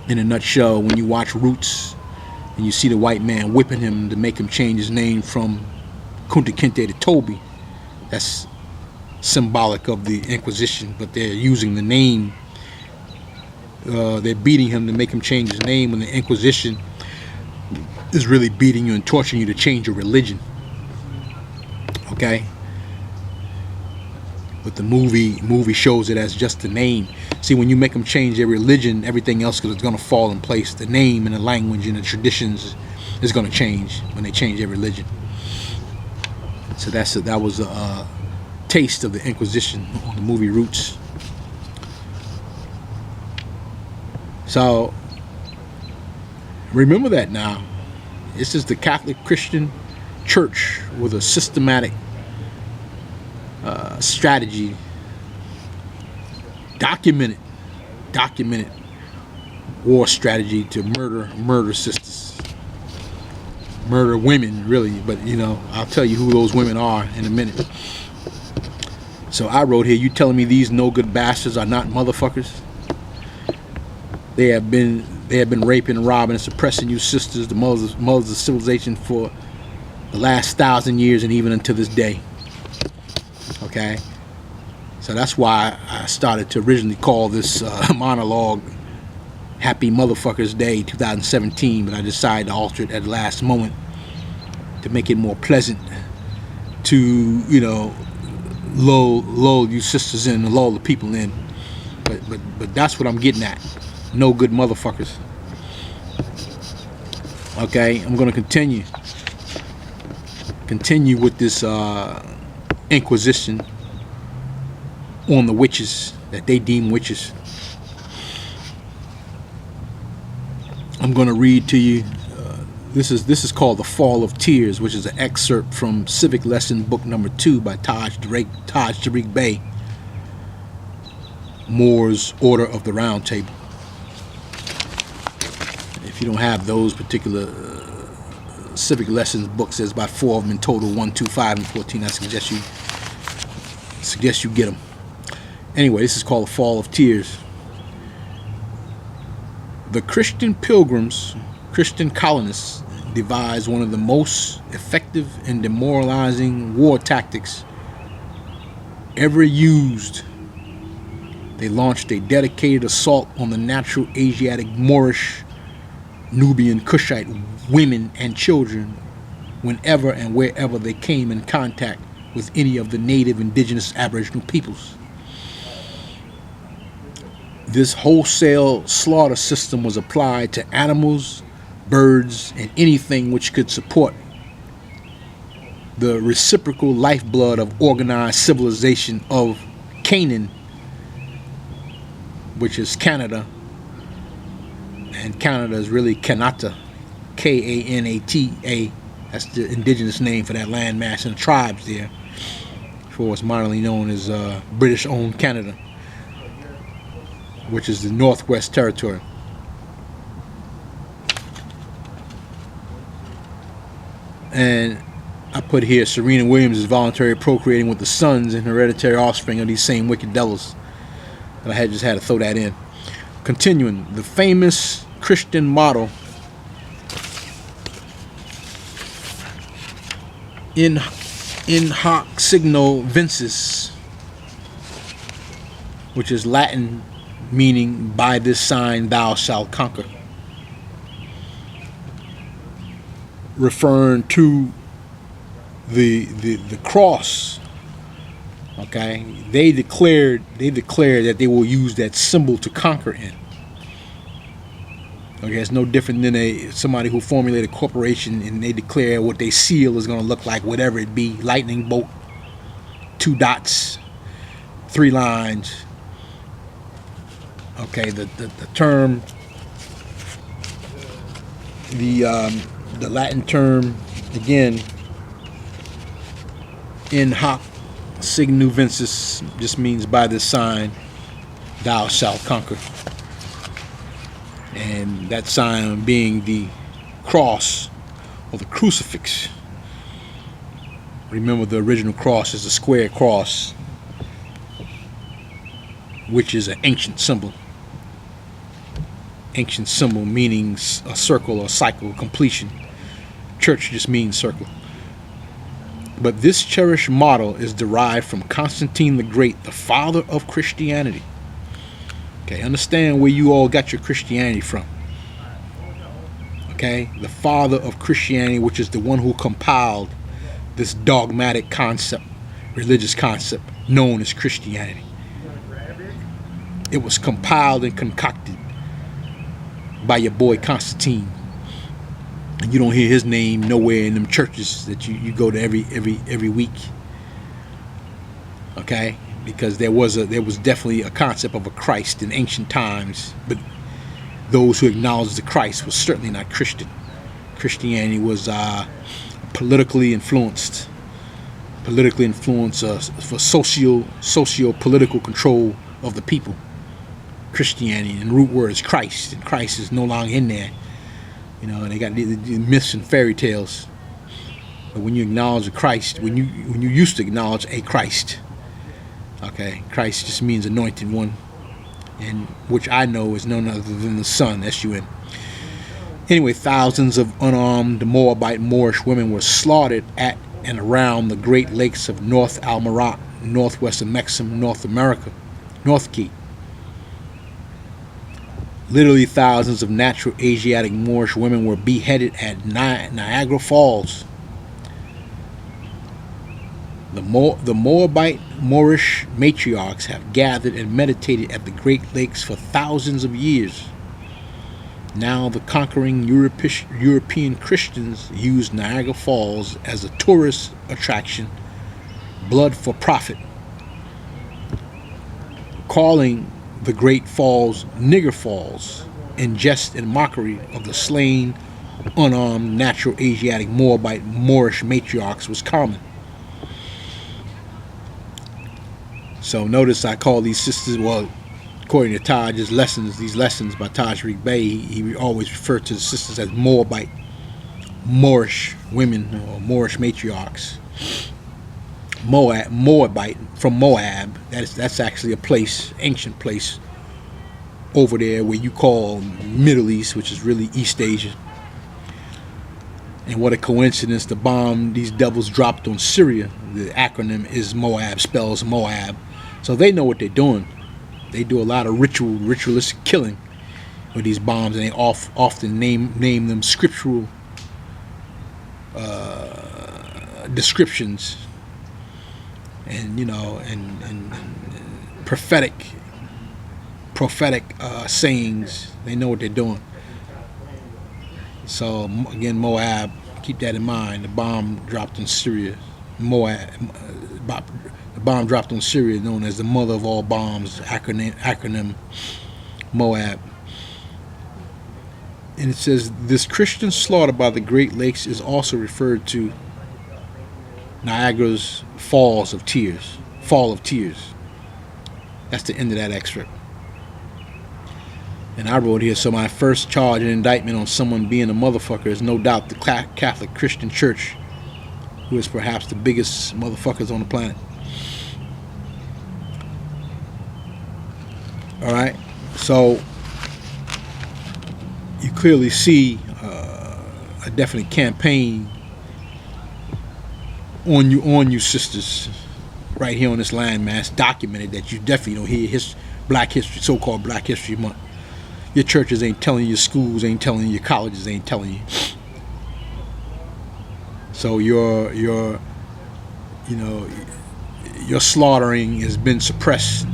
In a nutshell, when you watch Roots and you see the white man whipping him to make him change his name from Kunta Kinte to Toby, that's symbolic of the Inquisition, but they're using the name. They're beating him to make him change his name, when the Inquisition is really beating you and torturing you to change your religion. Okay? But the movie shows it as just the name. See, when you make them change their religion, everything else is going to fall in place. The name and the language and the traditions is going to change when they change their religion. So that was a taste of the Inquisition on the movie Roots. So remember that now. This is the Catholic Christian Church with a systematic strategy, documented war strategy to murder sisters, murder women, really. But I'll tell you who those women are in a minute. So I wrote here, you telling me these no good bastards are not motherfuckers? They have been raping, robbing, and suppressing you sisters, the mothers of civilization, for the last 1,000 years and even until this day. Okay, so that's why I started to originally call this monologue Happy Motherfuckers Day 2017, but I decided to alter it at the last moment to make it more pleasant to lull you sisters in and lull the people in. But that's what I'm getting at. No good motherfuckers. Okay, I'm gonna continue with this Inquisition on the witches that they deem witches. I'm going to read to you. This is called The Fall of Tears, which is an excerpt from Civic Lesson Book Number 2 by Taj Tariq Bey, Moore's Order of the Round Table. If you don't have those particular Civic Lessons books, there's about 4 of them in total, 1, 2, 5, and 14. I suggest you get them. Anyway, this is called The Fall of Tears. The Christian pilgrims, Christian colonists, devised one of the most effective and demoralizing war tactics ever used. They launched a dedicated assault on the natural Asiatic, Moorish, Nubian, Kushite women and children whenever and wherever they came in contact with any of the native indigenous Aboriginal peoples. This wholesale slaughter system was applied to animals, birds, and anything which could support the reciprocal lifeblood of organized civilization of Canaan, which is Canada, and Canada is really Kanata, Kanata. That's the indigenous name for that landmass and the tribes there, for what's modernly known as British-owned Canada, which is the Northwest Territory. And I put here, Serena Williams is voluntarily procreating with the sons and hereditary offspring of these same wicked devils. And I just had to throw that in. Continuing, the famous Christian motto, in hoc signo vinces, which is Latin meaning by this sign thou shalt conquer, referring to the cross. Okay, they declared that they will use that symbol to conquer in. Okay, it's no different than somebody who formulated a corporation and they declare what they seal is going to look like, whatever it be: lightning bolt, 2 dots, 3 lines. Okay, the term, the Latin term, again, in hoc signo vinces, just means by this sign thou shalt conquer. And that sign being the cross or the crucifix. Remember, the original cross is a square cross, which is an ancient symbol. Ancient symbol meaning a circle or cycle, completion. Church just means circle. But this cherished model is derived from Constantine the Great, the father of Christianity. Okay, understand where you all got your Christianity from. Okay, the father of Christianity, which is the one who compiled this dogmatic concept, religious concept known as Christianity. It was compiled and concocted by your boy Constantine. And you don't hear his name nowhere in them churches that you go to every week. Okay? Because there was definitely a concept of a Christ in ancient times, but those who acknowledged the Christ was certainly not Christian. Christianity was politically influenced for socio-political control of the people. Christianity, and the root word is Christ, and Christ is no longer in there. You know, they got the myths and fairy tales. But when you acknowledge a Christ, when you used to acknowledge a Christ, okay, Christ just means anointed one, and which I know is none other than the Son, S-U-N. Anyway, thousands of unarmed Moabite Moorish women were slaughtered at and around the Great Lakes of North Al-Marat, northwest of Maxim, North America, North Key. Literally thousands of natural Asiatic Moorish women were beheaded at Niagara Falls. The Moabite Moorish matriarchs have gathered and meditated at the Great Lakes for thousands of years. Now the conquering European Christians use Niagara Falls as a tourist attraction, blood for profit, calling the Great Falls Nigger Falls in jest and mockery of the slain, unarmed, natural Asiatic Moabite Moorish matriarchs was common. So notice I call these sisters, well, according to Taj's lessons, these lessons by Tajriq Bey, he always referred to the sisters as Moabite, Moorish women or Moorish matriarchs. Moabite, from Moab, that's actually a place, ancient place over there where you call Middle East, which is really East Asia. And what a coincidence, the bomb these devils dropped on Syria, the acronym is Moab, spells Moab. So they know what they're doing. They do a lot of ritualistic killing with these bombs, and they often name them scriptural descriptions, and you know, and prophetic sayings. They know what they're doing. So again, Moab, keep that in mind. The bomb dropped in Syria. The bomb dropped on Syria, known as the mother of all bombs, acronym Moab. And it says, this Christian slaughter by the Great Lakes is also referred to Niagara's Fall of Tears. That's the end of that excerpt. And I wrote here, so my first charge and indictment on someone being a motherfucker is no doubt the Catholic Christian Church, who is perhaps the biggest motherfuckers on the planet. Alright, so you clearly see a definite campaign on you sisters right here on this landmass, documented, that you definitely don't hear Black History, so-called Black History Month. Your churches ain't telling you, your schools ain't telling you, your colleges ain't telling you. So your slaughtering has been suppressed.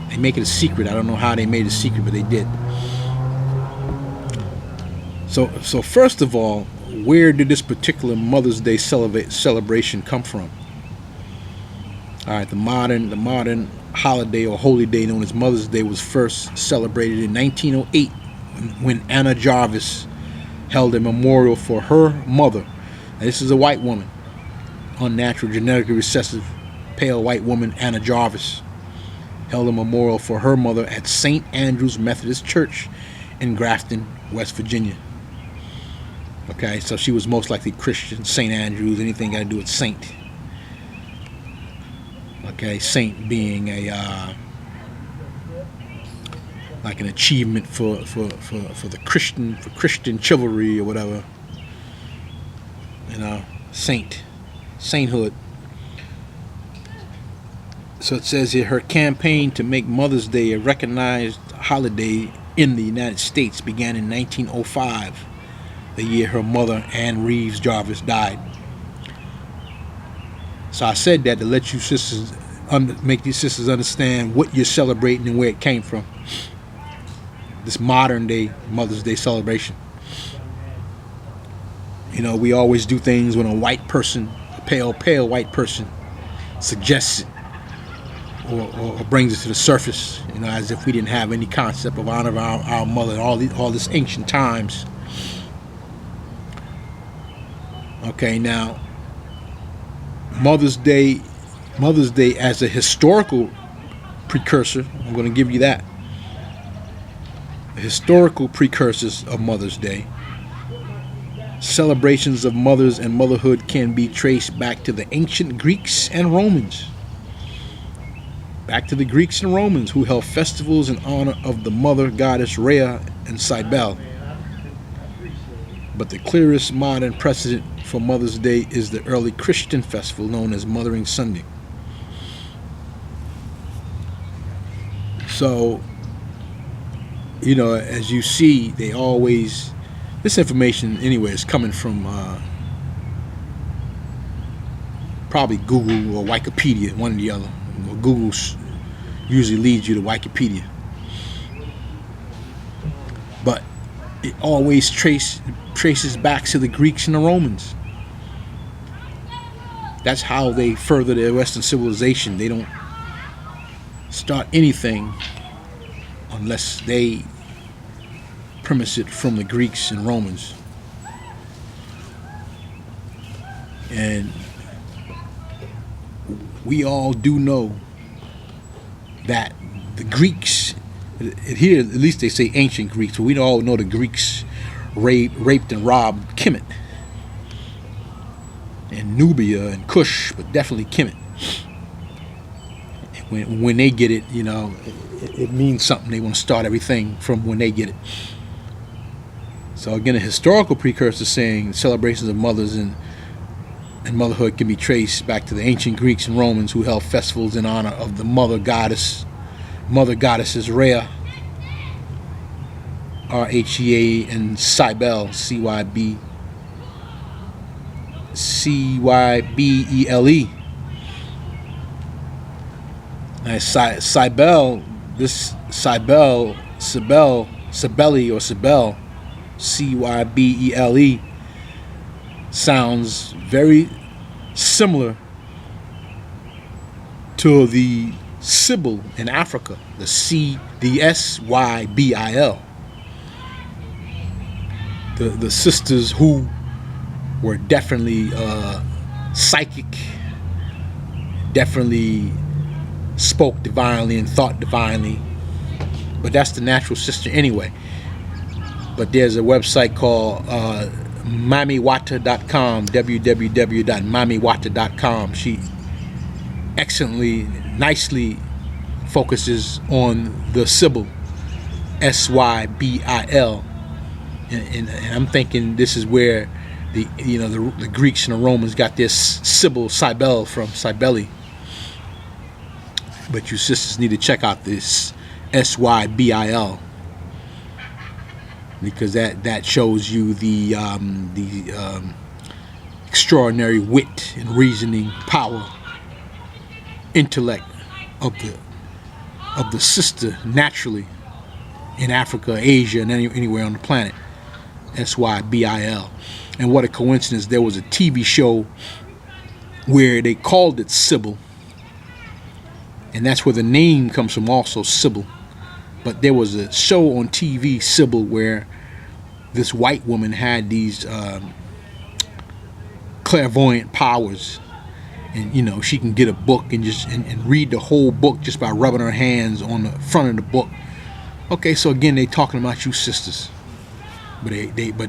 They make it a secret. I don't know how they made it a secret, but they did. So first of all, where did this particular Mother's Day celebration come from? All right, the modern holiday or holy day known as Mother's Day was first celebrated in 1908 when Anna Jarvis held a memorial for her mother. Now, this is a white woman, unnatural, genetically recessive, pale white woman, Anna Jarvis, held a memorial for her mother at St. Andrew's Methodist Church in Grafton, West Virginia. Okay, so she was most likely Christian. St. Andrews, anything got to do with saint. Okay, saint being a like an achievement for the Christian chivalry or whatever. You know, sainthood. So it says here, her campaign to make Mother's Day a recognized holiday in the United States began in 1905, the year her mother, Ann Reeves Jarvis, died. So I said that to let you sisters, make these sisters understand what you're celebrating and where it came from. This modern day Mother's Day celebration. You know, we always do things when a white person, a pale white person, suggests it or brings it to the surface, you know, as if we didn't have any concept of honor of our mother all this ancient times. Okay, now Mother's Day as a historical precursor, I'm going to give you that. Historical precursors of Mother's Day. Celebrations of mothers and motherhood can be traced back to the ancient Greeks and Romans. Back to the Greeks and Romans, who held festivals in honor of the mother goddess Rhea and Cybele. But the clearest modern precedent for Mother's Day is the early Christian festival known as Mothering Sunday. So, you know, as you see, they always, this information anyway is coming from probably Google or Wikipedia, one or the other. Google usually leads you to Wikipedia, but it always traces back to the Greeks and the Romans. That's how they further their Western civilization. They don't start anything unless they premise it from the Greeks and Romans. And we all do know that the Greeks, here at least they say ancient Greeks, but we all know the Greeks raped and robbed Kemet and Nubia and Kush, but definitely Kemet. When they get it, you know, it means something. They want to start everything from when they get it. So again, a historical precursor saying celebrations of mothers and motherhood can be traced back to the ancient Greeks and Romans, who held festivals in honor of the mother goddesses Rhea, Rhea, and Cybele, Cybele. Now, Cybele, this Cybele, Cybele, sounds very similar to the Sibyl in Africa, the Sybil. The sisters who were definitely psychic, definitely spoke divinely and thought divinely, but that's the natural sister anyway. But there's a website called MamiWata.com, www.mamiwata.com. She excellently, nicely focuses on the Sibyl, Sybil, and I'm thinking this is where the Greeks and the Romans got this Cybele from, Cybele. But you sisters need to check out this Sybil, because that shows you the extraordinary wit and reasoning power, intellect of the sister naturally in Africa, Asia, and anywhere on the planet. Sybil. And what a coincidence, there was a TV show where they called it Sybil, and that's where the name comes from, also Sybil. But there was a show on TV, Sybil, where this white woman had these clairvoyant powers, and you know, she can get a book and just and read the whole book just by rubbing her hands on the front of the book. Okay, so again, they talking about you sisters, but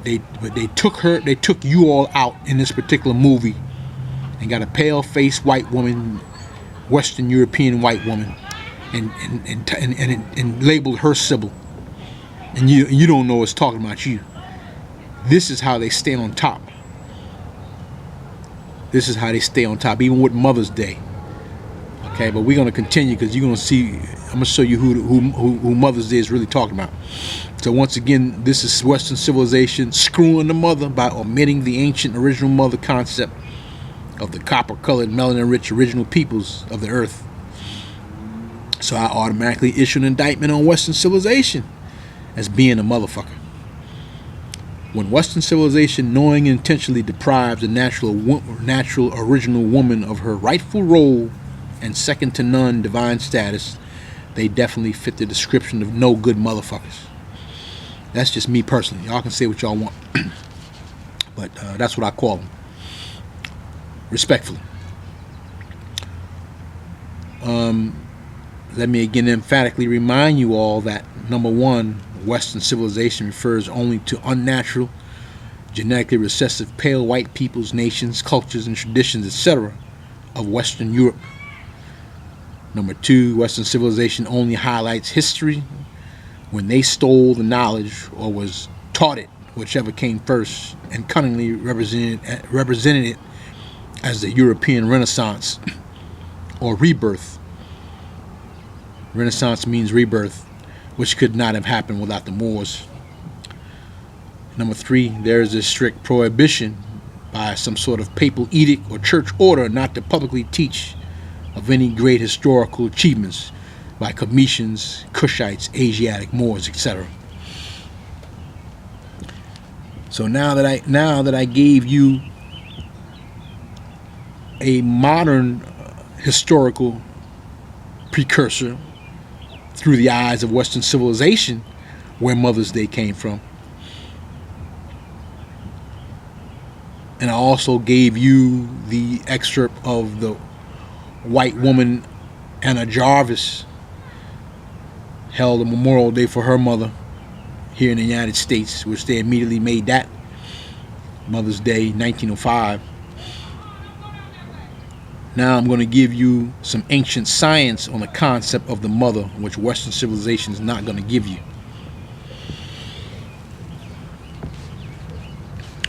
they took you all out in this particular movie and got a pale-faced white woman, Western European white woman, and labeled her Sybil, and you don't know it's talking about you. This is how they stay on top. This is how they stay on top, even with Mother's Day. Okay, but we're gonna continue because you're gonna see. I'm gonna show you who Mother's Day is really talking about. So once again, this is Western civilization screwing the mother by omitting the ancient original mother concept of the copper-colored, melanin-rich original peoples of the earth. So I automatically issue an indictment on Western civilization as being a motherfucker. When Western civilization knowing and intentionally deprives the natural original woman of her rightful role and second to none divine status, they definitely fit the description of no good motherfuckers. That's just me personally. Y'all can say what y'all want, but that's what I call them. Respectfully. Let me again emphatically remind you all that, number one, Western civilization refers only to unnatural, genetically recessive, pale white peoples, nations, cultures, and traditions, etc. of Western Europe. Number two, Western civilization only highlights history when they stole the knowledge or was taught it, whichever came first, and cunningly represented it as the European Renaissance or rebirth. Renaissance means rebirth, which could not have happened without the Moors. Number three, there is a strict prohibition by some sort of papal edict or church order not to publicly teach of any great historical achievements by Cometians, Cushites, Asiatic Moors, etc. So now that I gave you a modern historical precursor through the eyes of Western civilization, where Mother's Day came from, and I also gave you the excerpt of the white woman Anna Jarvis held a Memorial Day for her mother here in the United States, which they immediately made that Mother's Day 1905. Now I'm going to give you some ancient science on the concept of the mother, which Western civilization is not going to give you.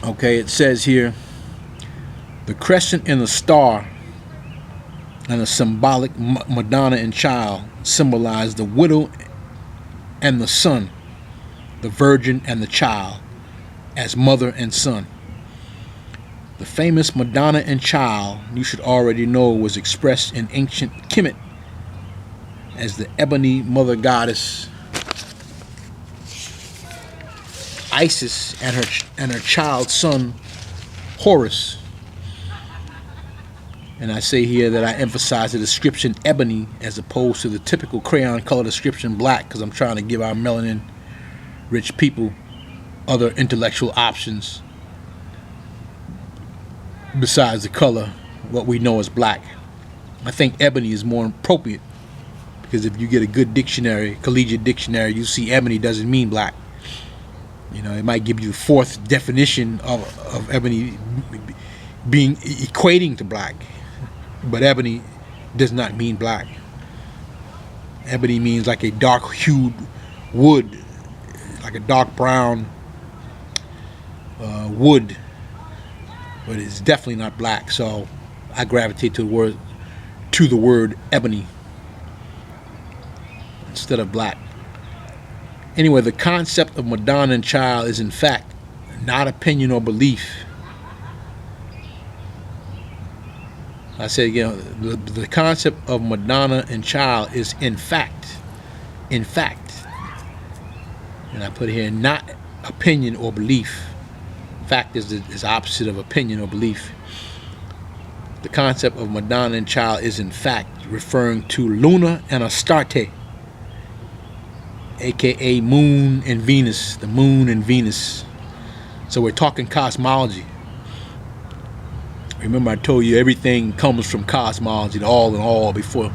Okay, it says here, the crescent and the star and the symbolic Madonna and child symbolize the widow and the son, the virgin and the child, as mother and son. The famous Madonna and child, you should already know, was expressed in ancient Kemet as the ebony mother goddess Isis and her child son Horus. And I say here that I emphasize the description ebony as opposed to the typical crayon color description black, because I'm trying to give our melanin rich people other intellectual options besides the color, what we know as black. I think ebony is more appropriate, because if you get a good dictionary, collegiate dictionary, you see ebony doesn't mean black. You know, it might give you the fourth definition of ebony being equating to black, but ebony does not mean black. Ebony means like a dark hued wood, like a dark brown wood, but it's definitely not black. So I gravitate to the word ebony instead of black. Anyway, the concept of Madonna and child is in fact not opinion or belief. I said again, the concept of Madonna and child is in fact, and I put here not opinion or belief. Fact is opposite of opinion or belief. The concept of Madonna and child is in fact referring to Luna and Astarte, aka Moon and Venus, the Moon and Venus. So we're talking cosmology. Remember I told you everything comes from cosmology, the all in all. Before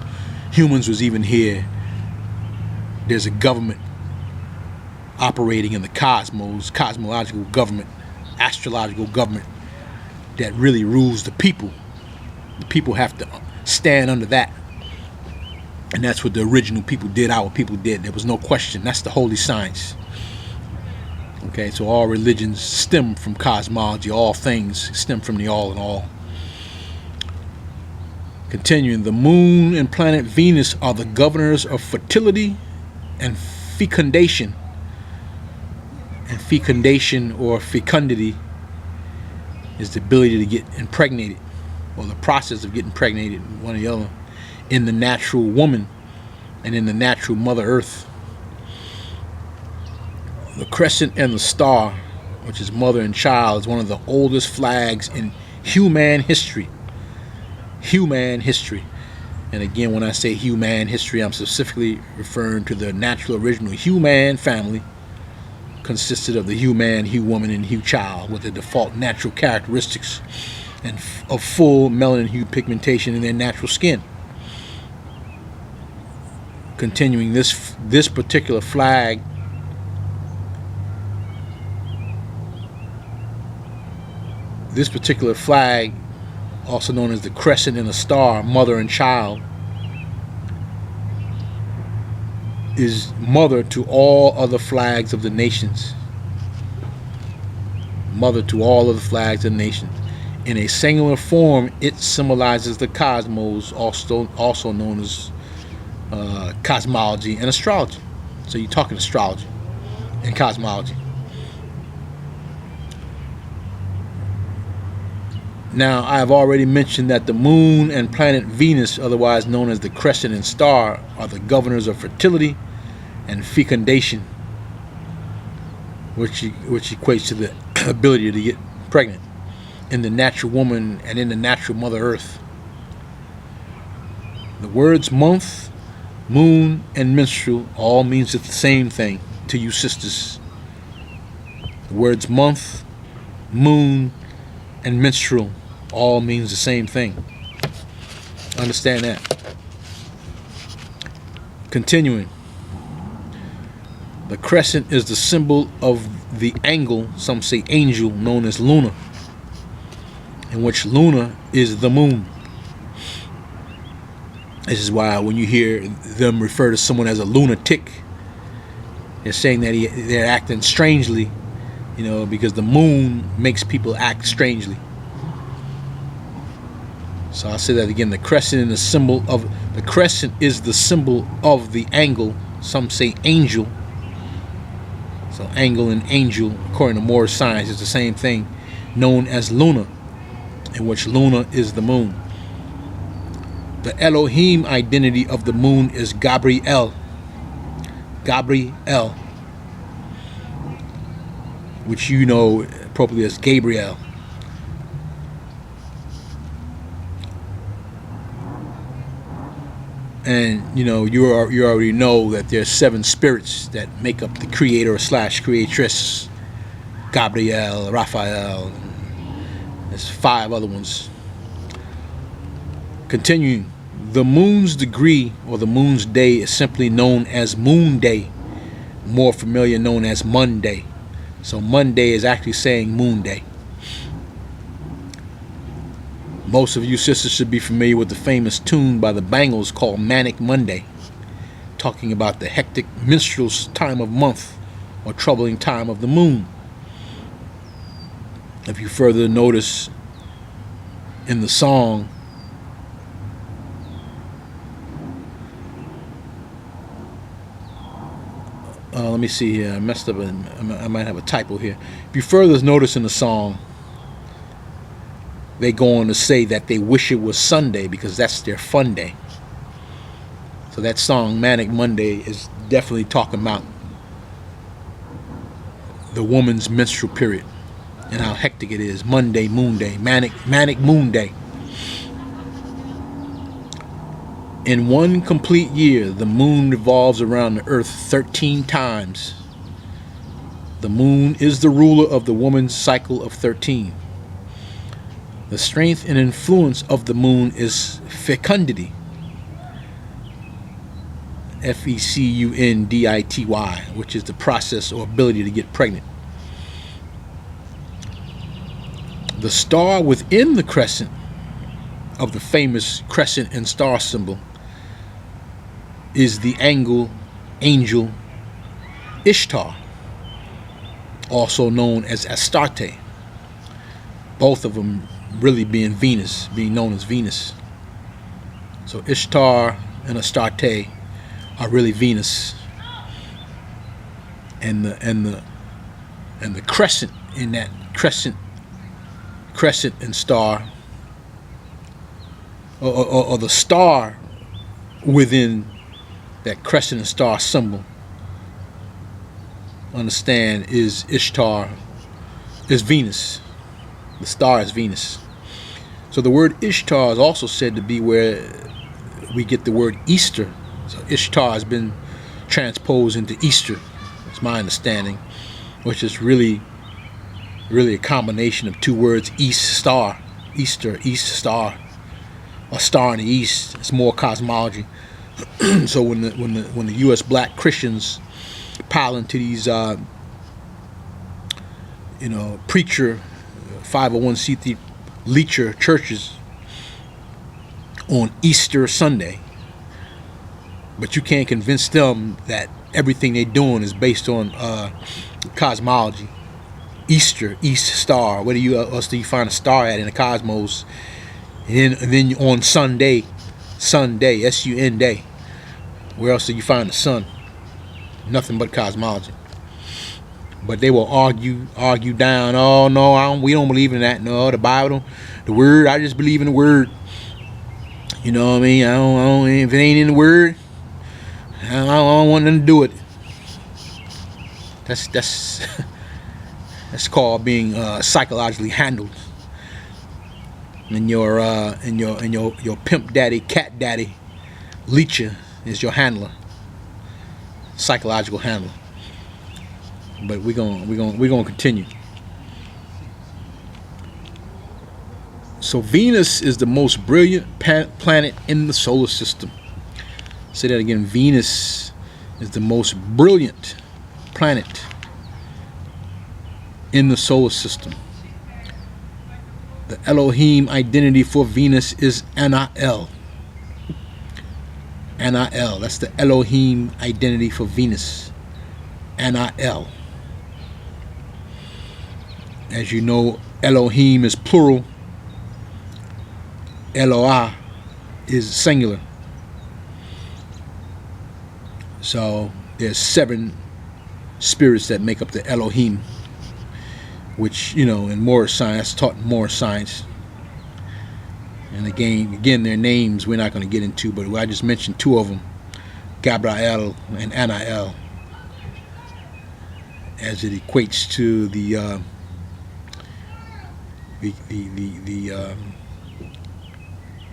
humans was even here, there's a government operating in the cosmos, cosmological government, astrological government that really rules the people. The people have to stand under that. And that's what the original people did, our people did. There was no question. That's the holy science. Okay, so all religions stem from cosmology. All things stem from the all in all. Continuing, the moon and planet Venus are the governors of fertility and fecundation. And fecundation or fecundity is the ability to get impregnated, or the process of getting impregnated, one or the other, in the natural woman and in the natural Mother Earth. The crescent and the star, which is mother and child, is one of the oldest flags in human history. Human history. And again, when I say human history, I'm specifically referring to the natural original human family, consisted of the Hugh man, Hugh woman, and Hugh child, with the default natural characteristics and of full melanin hue pigmentation in their natural skin. Continuing, this particular flag also known as the crescent and the star, mother and child, is mother to all other flags of the nations. Mother to all other flags of the nations. In a singular form, it symbolizes the cosmos, also known as cosmology and astrology. So you're talking astrology and cosmology. Now, I have already mentioned that the moon and planet Venus, otherwise known as the crescent and star, are the governors of fertility and fecundation, which equates to the ability to get pregnant in the natural woman and in the natural Mother Earth. The words month, moon, and menstrual all means the same thing to you sisters. The words month, moon, and menstrual all means the same thing. Understand that. Continuing, the crescent is the symbol of the angle, some say angel, known as Luna, in which Luna is the moon. This is why when you hear them refer to someone as a lunatic, they're saying that they're acting strangely, because the moon makes people act strangely. So I'll say that again. The crescent is the symbol of the angle. Some say angel. So angle and angel, according to Moorish science, is the same thing, known as Luna, in which Luna is the moon. The Elohim identity of the moon is Gabriel. Gabriel, which you know appropriately as Gabriel. And you already know that there's 7 spirits that make up the creator / creatress. Gabriel, Raphael, there's 5 other ones. Continuing, the moon's degree or the moon's day is simply known as moon day, more familiar known as Monday. So Monday is actually saying moon day. Most of you sisters should be familiar with the famous tune by the Bangles called Manic Monday, talking about the hectic menstrual time of month or troubling time of the moon. If you further notice in the song, let me see here, I messed up, I might have a typo here. If you further notice in the song, they go on to say that they wish it was Sunday because that's their fun day. So that song, Manic Monday, is definitely talking about the woman's menstrual period and how hectic it is. Monday, moon day, manic moon day. In one complete year, the moon revolves around the earth 13 times. The moon is the ruler of the woman's cycle of 13. The strength and influence of the moon is fecundity. Fecundity, which is the process or ability to get pregnant. The star within the crescent of the famous crescent and star symbol is the angel Ishtar, also known as Astarte. Both of them really being Venus, being known as Venus. So Ishtar and Astarte are really Venus, and the crescent in that crescent and star, or the star within that crescent and star symbol, understand, is Ishtar, is Venus. The star is Venus. So the word Ishtar is also said to be where we get the word Easter. So Ishtar has been transposed into Easter, that's my understanding, which is really a combination of two words: East star, Easter, East star, a star in the east. It's more cosmology. So when the U.S. black Christians pile into these preacher 501c3 leecher churches on Easter Sunday, but you can't convince them that everything they're doing is based on cosmology. Easter, East star. Where else do you find a star at in the cosmos? And then on Sunday, S-U-N day, where else do you find the sun? Nothing but cosmology. But they will argue down. Oh no, we don't believe in that. No, the Bible, the Word. I just believe in the Word. You know what I mean? I don't. If it ain't in the Word, I don't want nothing to do with it. That's called being psychologically handled. And your pimp daddy, cat daddy, leecher is your handler, psychological handler. But we're gonna continue. So Venus is the most brilliant planet in the solar system. Say that again. Venus is the most brilliant planet in the solar system. The Elohim identity for Venus is Ana'el. Ana'el. That's the Elohim identity for Venus. Ana'el. As you know, Elohim is plural. Eloah is singular. So there's 7 spirits that make up the Elohim, which, in Moorish science, taught in Moorish science. And again, their names we're not going to get into, but I just mentioned 2 of them, Gabriel and Ana'el, as it equates to the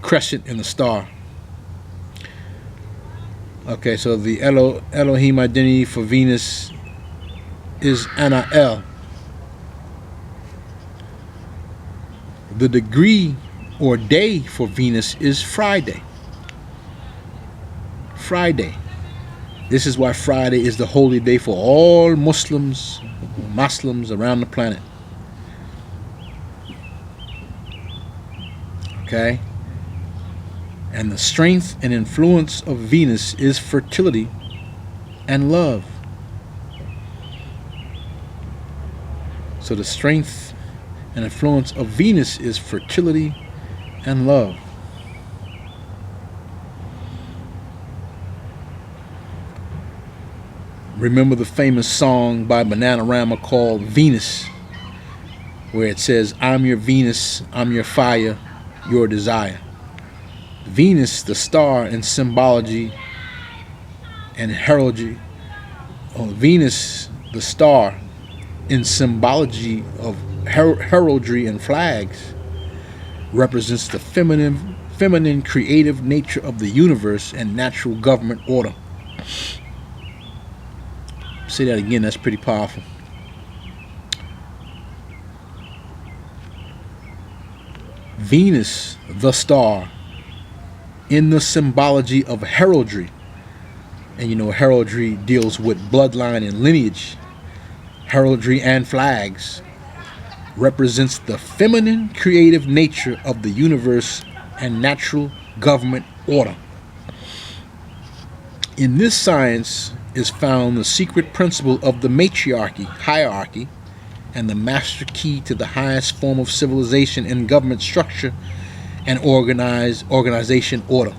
crescent and the star. Okay, so the Elohim identity for Venus is Ana'el. The degree or day for Venus is Friday. Friday. This is why Friday is the holy day for all Muslims around the planet. Okay? And the strength and influence of Venus is fertility and love. So the strength and influence of Venus is fertility and love. Remember the famous song by Bananarama called Venus, where it says, I'm your Venus, I'm your fire, your desire. Venus, the star in symbology and heraldry. Venus, the star, in symbology of heraldry and flags, represents the feminine creative nature of the universe and natural government order. Say that again, that's pretty powerful. Venus, the star, in the symbology of heraldry, and you know heraldry deals with bloodline and lineage, heraldry and flags, represents the feminine creative nature of the universe and natural government order. In this science is found the secret principle of the matriarchy, hierarchy, and the master key to the highest form of civilization and government structure and organization order.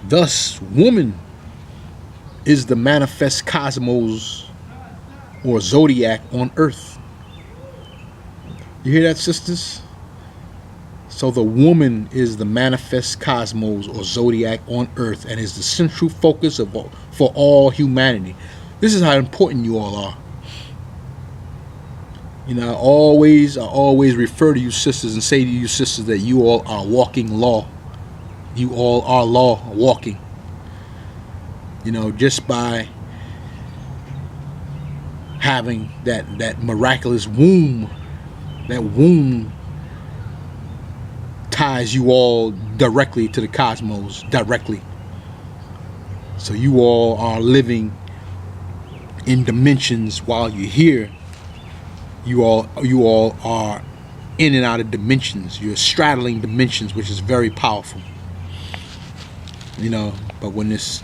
Thus, woman is the manifest cosmos or zodiac on earth. You hear that, sisters? So the woman is the manifest cosmos or zodiac on earth and is the central focus for all humanity. This is how important you all are. You know, I always refer to you sisters and say to you sisters that you all are walking law. You all are law walking. You know, just by having that miraculous womb, that womb ties you all directly to the cosmos, directly. So you all are living in dimensions while you're here. You all are in and out of dimensions. You're straddling dimensions, which is very powerful. You know, but when this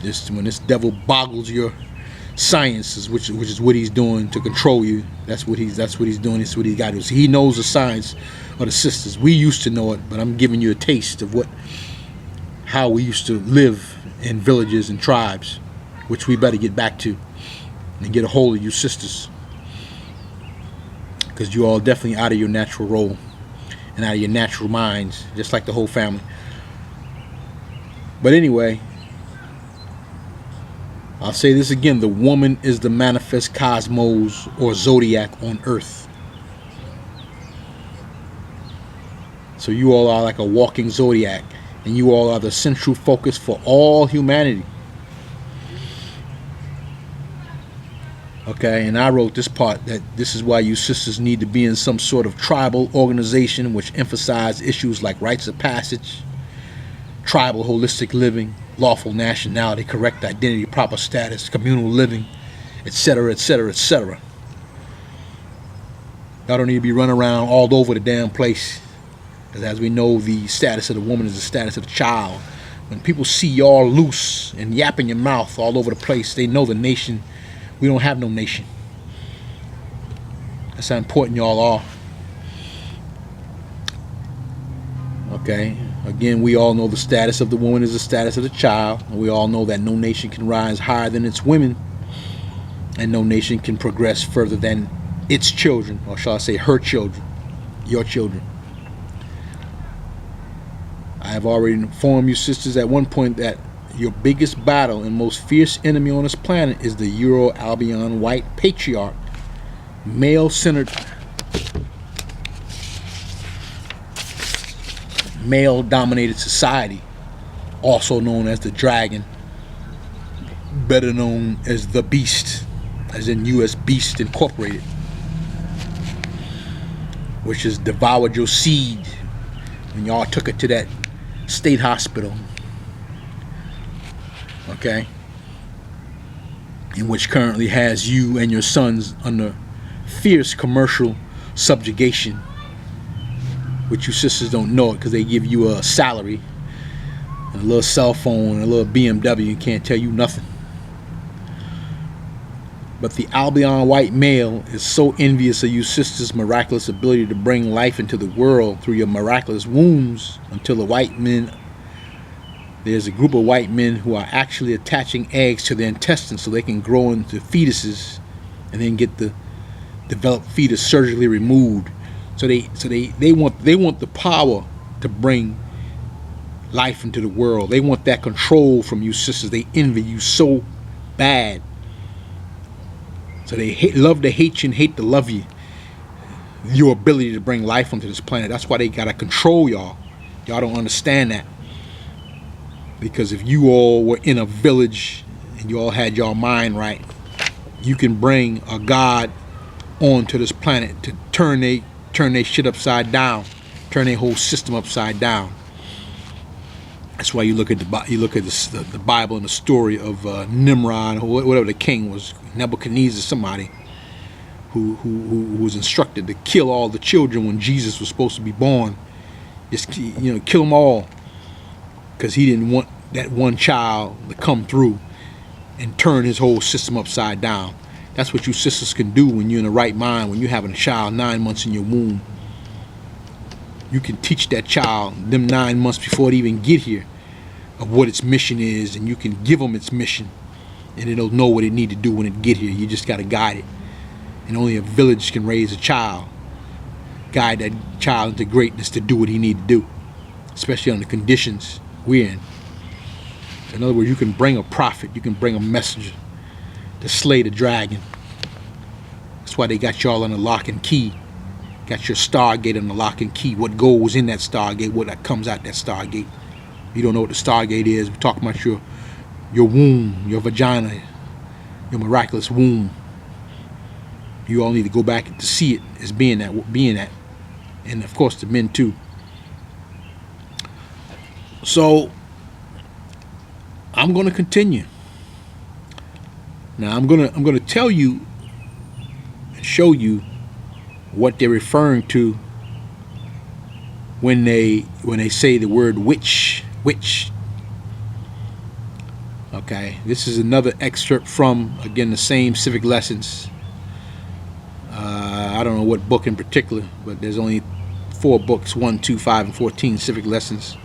devil boggles your sciences, which is what he's doing to control you, that's what he's doing. That's what he's got to do. So he knows the science of the sisters. We used to know it, but I'm giving you a taste of how we used to live in villages and tribes, which we better get back to and get a hold of you sisters, because you all definitely out of your natural role and out of your natural minds, just like the whole family. But anyway, I'll say this again: the woman is the manifest cosmos or zodiac on earth. So you all are like a walking zodiac, and you all are the central focus for all humanity. Okay, and I wrote this part that this is why you sisters need to be in some sort of tribal organization which emphasize issues like rites of passage, tribal holistic living, lawful nationality, correct identity, proper status, communal living, etc., etc., etc. Y'all don't need to be running around all over the damn place. As we know, the status of the woman is the status of the child. When people see y'all loose and yapping your mouth all over the place, they know the nation. We don't have no nation. That's how important y'all are. Okay. Again, we all know the status of the woman is the status of the child. And we all know that no nation can rise higher than its women. And no nation can progress further than its children. Or shall I say her children. Your children. I have already informed you sisters at one point that your biggest battle and most fierce enemy on this planet is the Euro-Albion white patriarch, male-centered, male-dominated society, also known as the dragon, better known as the beast, as in U.S. Beast Incorporated, which has devoured your seed when y'all took it to that state hospital. Okay, in which currently has you and your sons under fierce commercial subjugation, which you sisters don't know it because they give you a salary and a little cell phone and a little BMW and can't tell you nothing. But the Albion white male is so envious of you sisters' miraculous ability to bring life into the world through your miraculous wombs until the white men, there's a group of white men who are actually attaching eggs to their intestines so they can grow into fetuses and then get the developed fetus surgically removed. So they want the power to bring life into the world. They want that control from you sisters. They envy you so bad. So they love to hate you and hate to love you. Your ability to bring life onto this planet. That's why they gotta control y'all. Y'all don't understand that. Because if you all were in a village and you all had your mind right, you can bring a God onto this planet to turn they shit upside down, turn their whole system upside down. That's why you look at the Bible and the story of Nimrod, or whatever the king was, Nebuchadnezzar, somebody who was instructed to kill all the children when Jesus was supposed to be born. Just kill them all, because he didn't want that one child to come through and turn his whole system upside down. That's what you sisters can do when you're in the right mind, when you're having a child 9 months in your womb. You can teach that child them 9 months before it even get here of what its mission is, and you can give them its mission, and it'll know what it need to do when it get here. You just got to guide it. And only a village can raise a child, guide that child into greatness to do what he need to do, especially under the conditions we're in. In other words, you can bring a prophet, you can bring a messenger to slay the dragon. That's why they got y'all on the lock and key. Got your Stargate on the lock and key. What goes in that Stargate, what comes out that Stargate. You don't know what the Stargate is. We're talking about your womb, your vagina, your miraculous womb. You all need to go back to see it as being that, and of course the men too. So I'm going to continue. Now I'm going to tell you and show you what they're referring to when they say the word witch. Okay, this is another excerpt from, again, the same Civic Lessons. I don't know what book in particular, but there's only 4 books, 1, 2, 5, and 14 Civic Lessons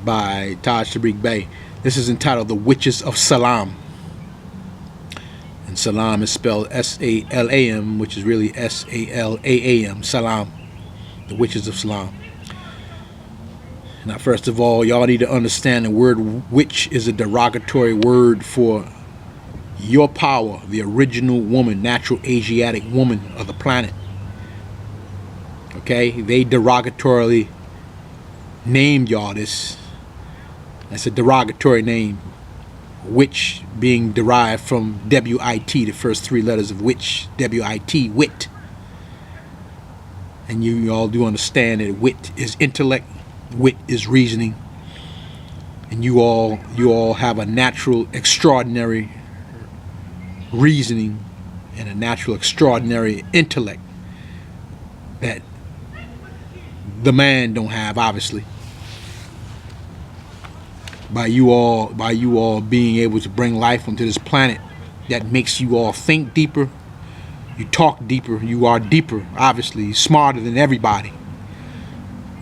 by Taj Tariq Bey. This is entitled The Witches of Salam. And Salam is spelled S-A-L-A-M, which is really S-A-L-A-A-M, Salam, the Witches of Salam. Now, first of all, y'all need to understand the word witch is a derogatory word for your power, the original woman, natural Asiatic woman of the planet. Okay, they derogatorily named y'all this. That's a derogatory name. Witch being derived from W-I-T, the first 3 letters of witch, W-I-T, wit. And you all do understand that wit is intellect, wit is reasoning, and you all have a natural extraordinary reasoning and a natural extraordinary intellect that the man don't have, obviously. By you all being able to bring life onto this planet, that makes you all think deeper, you talk deeper, you are deeper, obviously smarter than everybody,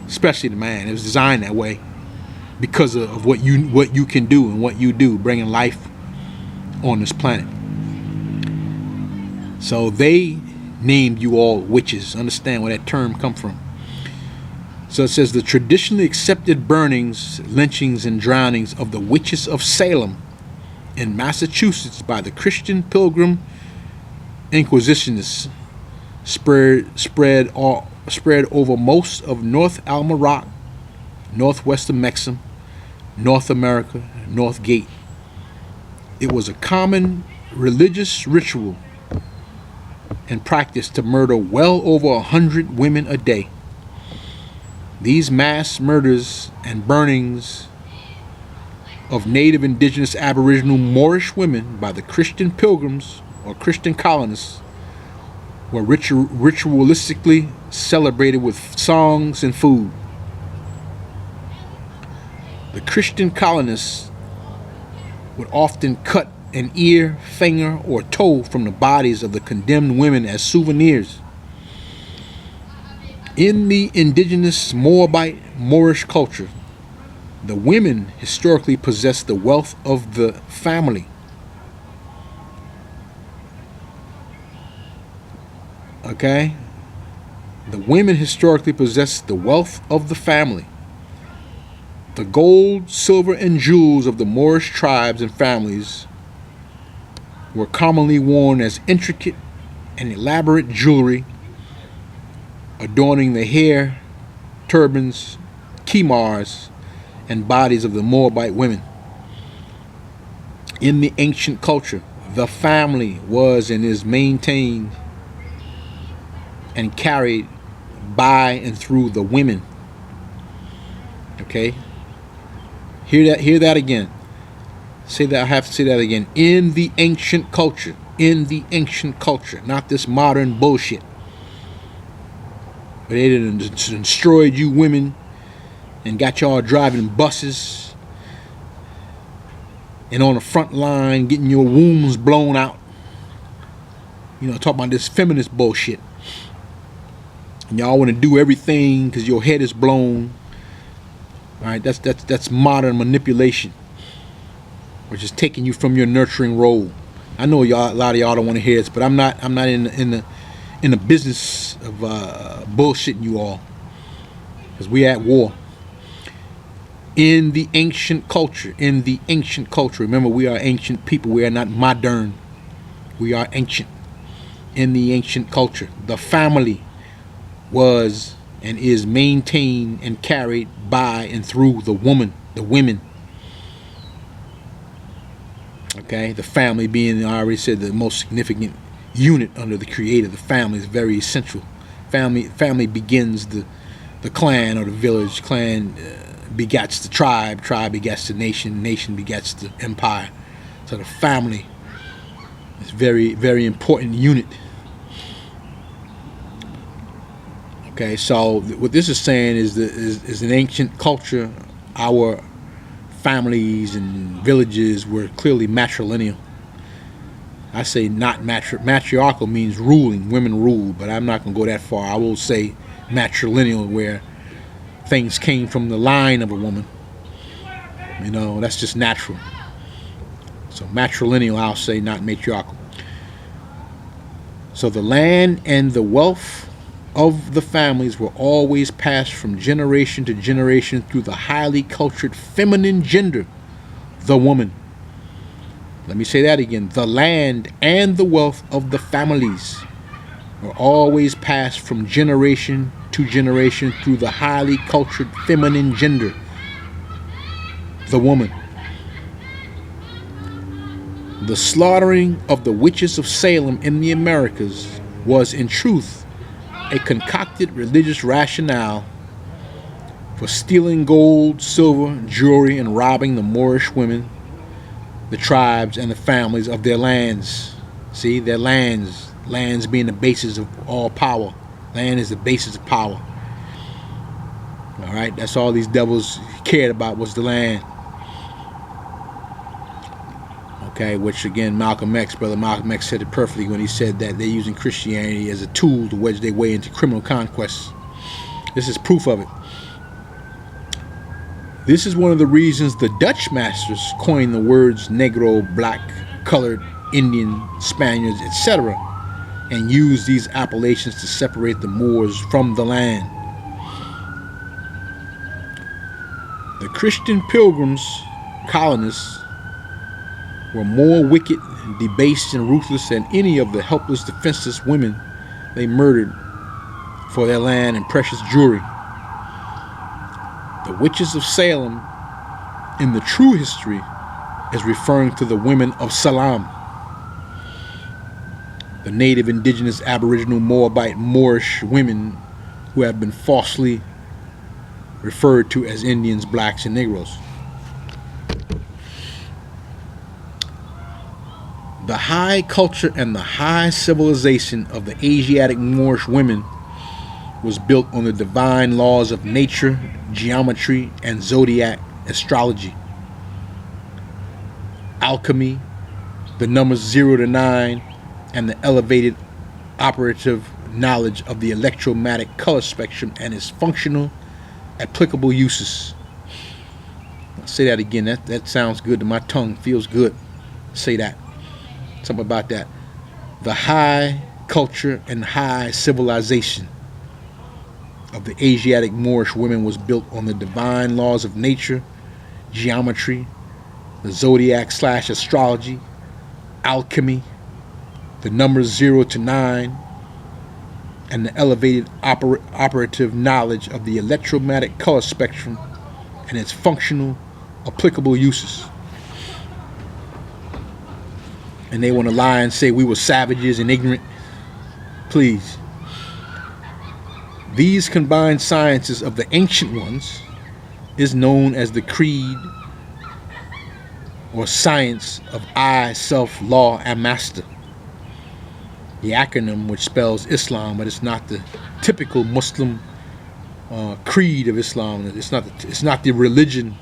especially the man. It was designed that way because of what you can do and what you do, bringing life on this planet. So they named you all witches. Understand where that term come from. So it says the traditionally accepted burnings, lynchings, and drownings of the witches of Salem in Massachusetts by the Christian Pilgrim Inquisitionists spread over most of North Alma Rock, northwestern Mexico, North America, North Gate. It was a common religious ritual and practice to murder well over 100 women a day. These mass murders and burnings of native, indigenous, aboriginal, Moorish women by the Christian pilgrims or Christian colonists were ritualistically celebrated with songs and food. The Christian colonists would often cut an ear, finger, or toe from the bodies of the condemned women as souvenirs. In the indigenous Moabite Moorish culture, the women historically possessed the wealth of the family. Okay? The women historically possessed the wealth of the family. The gold, silver, and jewels of the Moorish tribes and families were commonly worn as intricate and elaborate jewelry adorning the hair, turbans, khimars, and bodies of the Moabite women. In the ancient culture, the family was and is maintained and carried by and through the women. Okay? Hear that again. Say that, I have to say that again. In the ancient culture, not this modern bullshit. But they done destroyed you women and got y'all driving buses and on the front line getting your wombs blown out. You know, talking about this feminist bullshit. And y'all want to do everything because your head is blown. All right, that's modern manipulation, which is taking you from your nurturing role. I know y'all, a lot of y'all don't want to hear this, but I'm not in the business of bullshitting you all, because we at war. In the ancient culture, remember, we are ancient people. We are not modern. We are ancient. In the ancient culture, the family was and is maintained and carried by and through the women. Okay, the family being, I already said, the most significant unit under the Creator. The family is very essential. Family begins the clan or the village. Clan begets the tribe. Tribe begets the nation. Nation begets the empire. So the family is very, very important unit. Okay, so what this is saying is an ancient culture, our families and villages were clearly matrilineal. I say not matriarchal means ruling, women rule, but I'm not going to go that far. I will say matrilineal, where things came from the line of a woman. You know, that's just natural. So matrilineal, I'll say, not matriarchal. So the land and the wealth of the families were always passed from generation to generation through the highly cultured feminine gender, the woman. Let me say that again. The land and the wealth of the families were always passed from generation to generation through the highly cultured feminine gender, the woman. The slaughtering of the witches of Salem in the Americas was, in truth, a concocted religious rationale for stealing gold, silver, jewelry, and robbing the Moorish women, the tribes, and the families of their lands. See, their lands being the basis of all power. Land is the basis of power. All right, that's all these devils cared about, was the land. Okay, which again, Brother Malcolm X said it perfectly when he said that they're using Christianity as a tool to wedge their way into criminal conquests. This is proof of it. This is one of the reasons the Dutch masters coined the words Negro, black, colored, Indian, Spaniards, etc., and used these appellations to separate the Moors from the land. The Christian pilgrims, colonists, were more wicked, debased, and ruthless than any of the helpless, defenseless women they murdered for their land and precious jewelry. The witches of Salem, in the true history, is referring to the women of Salam, the native, indigenous, aboriginal, Moabite, Moorish women who have been falsely referred to as Indians, blacks, and Negroes. The high culture and the high civilization of the Asiatic Moorish women was built on the divine laws of nature, geometry, and zodiac astrology, alchemy, the numbers 0 to 9, and the elevated operative knowledge of the electromagnetic color spectrum and its functional applicable uses. I'll say that again. That sounds good to my tongue. Feels good. Say that. Something about that. The high culture and high civilization of the Asiatic Moorish women was built on the divine laws of nature, geometry, the zodiac / astrology, alchemy, the numbers 0 to 9, and the elevated operative knowledge of the electromagnetic color spectrum and its functional, applicable uses. And they want to lie and say we were savages and ignorant. Please. These combined sciences of the ancient ones is known as the creed or science of I, self, law, and master. The acronym which spells Islam, but it's not the typical Muslim creed of Islam. It's not the religion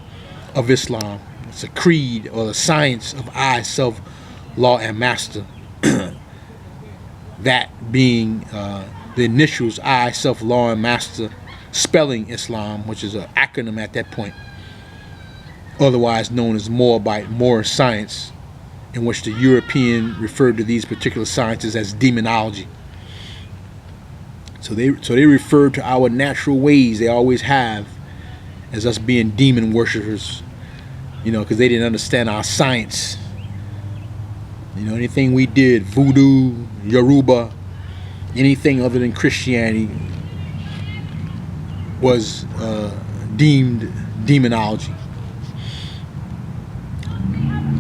of Islam. It's a creed or the science of I, self, law, and master. That being the initials I, self, law, and master, spelling Islam, which is an acronym at that point, otherwise known as Moorish science, in which the European referred to these particular sciences as demonology. So they referred to our natural ways, they always have, as us being demon worshippers, because they didn't understand our science. Anything we did, voodoo, Yoruba, anything other than Christianity was deemed demonology.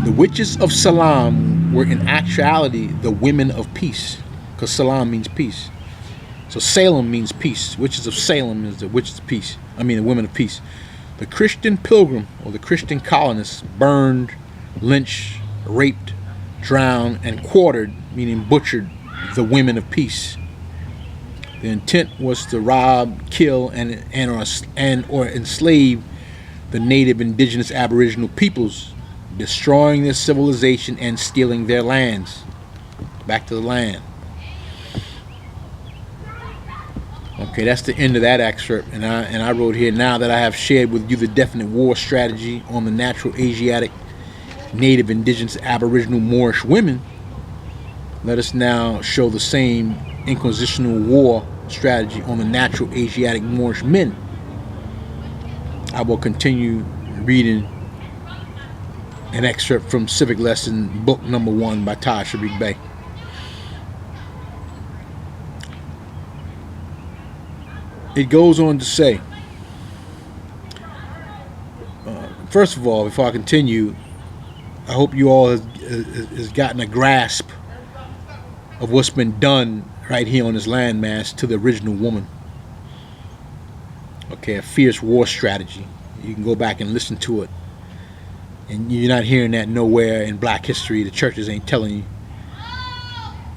The witches of Salam were in actuality the women of peace, because Salam means peace. So Salem means peace. Witches of Salem is the witches of peace. The women of peace. The Christian pilgrim or the Christian colonists burned, lynched, raped, drowned, and quartered, meaning butchered, the women of peace. The intent was to rob, kill, and or enslave the native indigenous aboriginal peoples, destroying their civilization and stealing their lands. Back to the land. Okay, that's the end of that excerpt, and I wrote here, now that I have shared with you the definite war strategy on the natural Asiatic, native, indigenous, aboriginal, Moorish women, let us now show the same inquisitional war strategy on the natural Asiatic Moorish men. I will continue reading an excerpt from Civic Lesson, book number 1 by Taj Sharik Bey. It goes on to say, first of all, before I continue, I hope you all has gotten a grasp of what's been done right here on this landmass to the original woman. Okay, a fierce war strategy. You can go back and listen to it. And you're not hearing that nowhere in black history. The churches ain't telling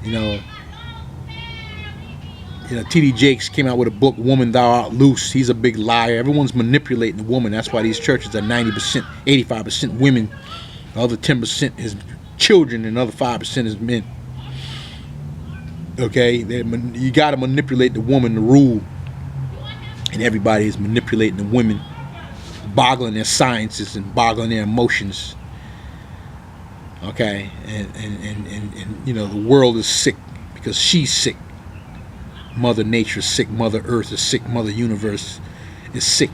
you. T.D. Jakes came out with a book, Woman Thou Art Loose. He's a big liar. Everyone's manipulating the woman. That's why these churches are 90%, 85% women. The other 10% is children, and the other 5% is men. Okay? You got to manipulate the woman to rule. And everybody is manipulating the women, boggling their sciences and boggling their emotions. Okay? And the world is sick because she's sick. Mother Nature is sick. Mother Earth is sick. Mother Universe is sick.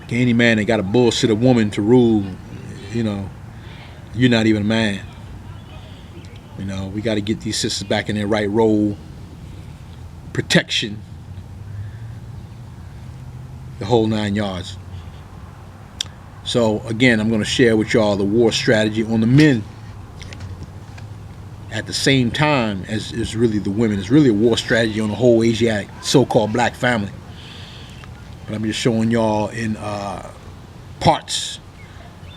Okay, any man that got a bullshit a woman to rule, you're not even a man. We got to get these sisters back in their right role. Protection. The whole 9 yards. So again, I'm going to share with y'all the war strategy on the men at the same time as is really the women. It's really a war strategy on the whole Asiatic so-called black family. But I'm just showing y'all in parts,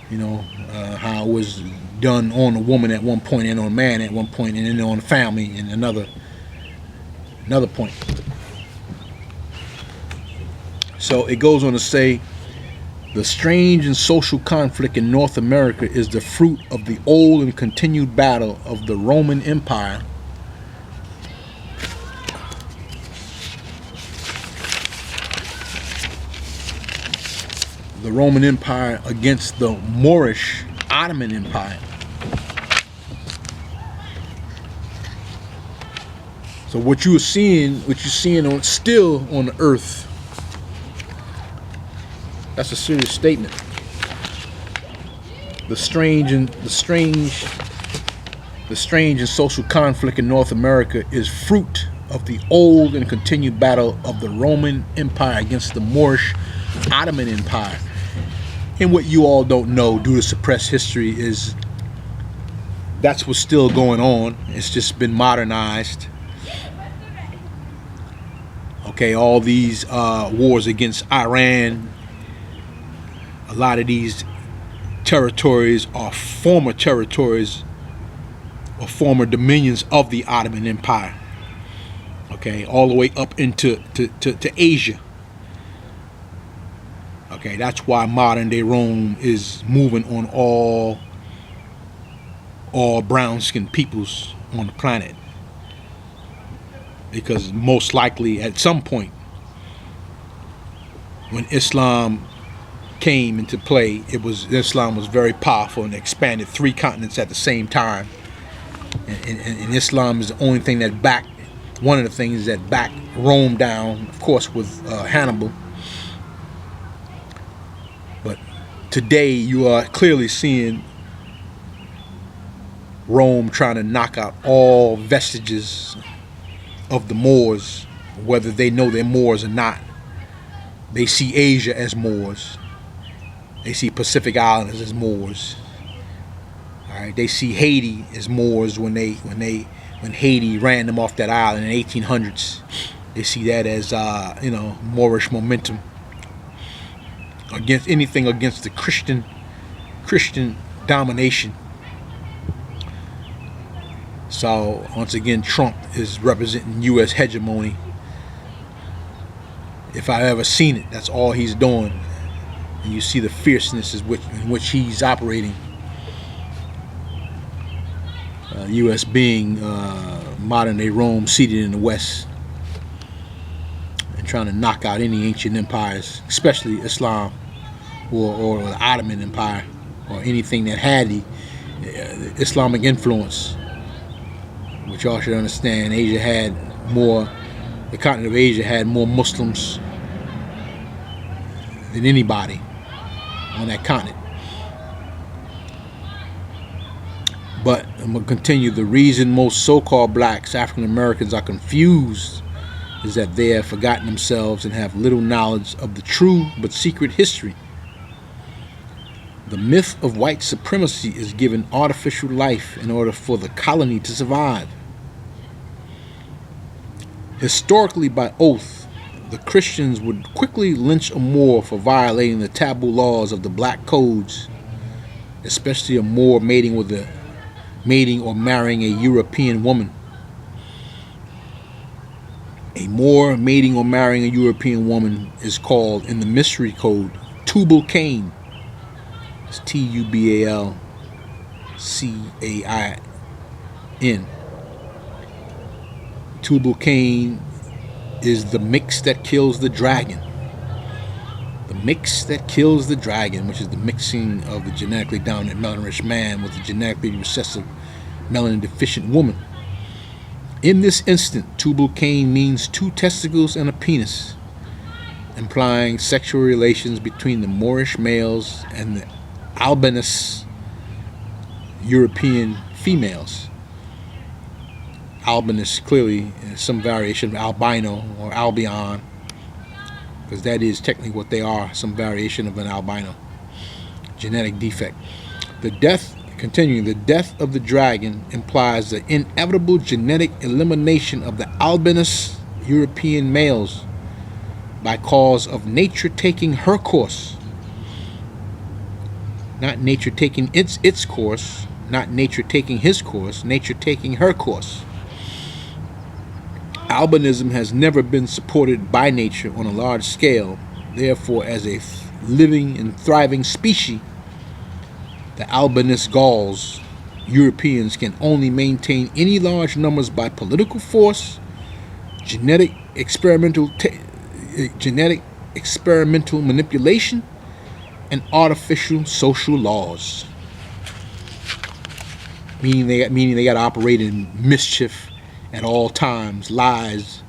how it was done on a woman at one point and on a man at one point, and then on the family in another point. So it goes on to say, the strange and social conflict in North America is the fruit of the old and continued battle of the Roman Empire against the Moorish Ottoman Empire. So what you're seeing still on the earth, that's a serious statement. The strange and social conflict in North America is fruit of the old and continued battle of the Roman Empire against the Moorish Ottoman Empire. And what you all don't know due to suppressed history is that's what's still going on. It's just been modernized. Okay, all these wars against Iran, a lot of these territories are former territories or former dominions of the Ottoman Empire. Okay, all the way up into to Asia. Okay, that's why modern day Rome is moving on all brown-skinned peoples on the planet. Because most likely at some point when Islam came into play, Islam was very powerful and expanded 3 continents at the same time. And Islam is the only thing that backed, one of the things that backed Rome down, of course, with Hannibal. But today you are clearly seeing Rome trying to knock out all vestiges of the Moors, whether they know they're Moors or not. They see Asia as Moors. They see Pacific Islanders as Moors. All right, they see Haiti as Moors when Haiti ran them off that island in the 1800s. They see that as Moorish momentum against anything against the Christian domination. So once again, Trump is representing U.S. hegemony. If I've ever seen it, that's all he's doing. And you see the fierceness in which he's operating. U.S. being modern day Rome seated in the West and trying to knock out any ancient empires, especially Islam or the Ottoman Empire or anything that had the Islamic influence. Which y'all should understand, the continent of Asia had more Muslims than anybody on that continent. But I'm going to continue. The reason most so-called blacks, African Americans, are confused is that they have forgotten themselves and have little knowledge of the true but secret history. The myth of white supremacy is given artificial life in order for the colony to survive. Historically, by oath, the Christians would quickly lynch a Moor for violating the taboo laws of the black codes, especially a Moor mating or marrying a European woman. A Moor mating or marrying a European woman is called, in the mystery code, Tubal Cain. It's Tubalcain. Tubal Cain is the mix that kills the dragon. The mix that kills the dragon, which is the mixing of the genetically dominant melanin-rich man with the genetically recessive melanin-deficient woman. In this instant, Tubal Cain means 2 testicles and a penis, implying sexual relations between the Moorish males and the albinous European females. Albinous clearly is some variation of albino or albion, because that is technically what they are, some variation of an albino genetic defect. The death of the dragon implies the inevitable genetic elimination of the albinous European males by cause of nature taking her course. Not nature taking its course, not nature taking his course, nature taking her course. Albinism has never been supported by nature on a large scale. Therefore, as a living and thriving species, the albinous Gauls, Europeans, can only maintain any large numbers by political force, genetic experimental manipulation, and artificial social laws. Meaning they got to operate in mischief at all times, lies,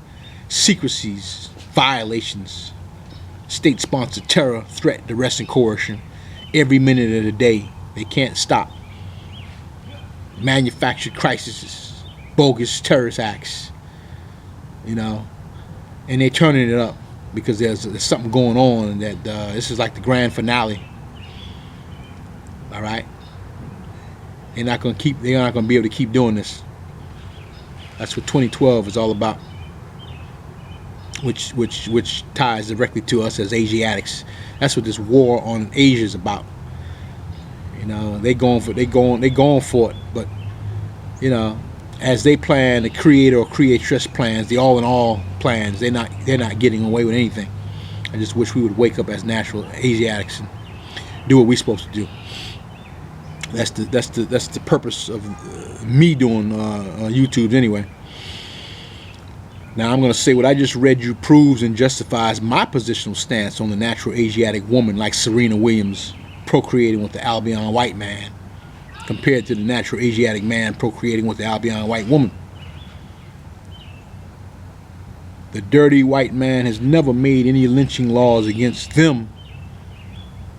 secrecies, violations, state-sponsored terror, threat, duress, and coercion every minute of the day, They can't stop manufactured crises, bogus terrorist acts, you know, and they're turning it up because there's something going on that this is like the grand finale. All right, they're not going to be able to keep doing this. That's what 2012 is all about, which ties directly to us as Asiatics. That's what this war on Asia is about. You know, they going for it, but you know, as they plan, the creator or creatress plans, the all-in-all plans, they're not getting away with anything. I just wish we would wake up as natural Asiatics and do what we're supposed to do. That's the purpose of me doing YouTube anyway. Now I'm going to say what I just read you proves and justifies my positional stance on the natural Asiatic woman, like Serena Williams procreating with the Albion white man, compared to the natural Asiatic man procreating with the Albion white woman. The dirty white man has never made any lynching laws against them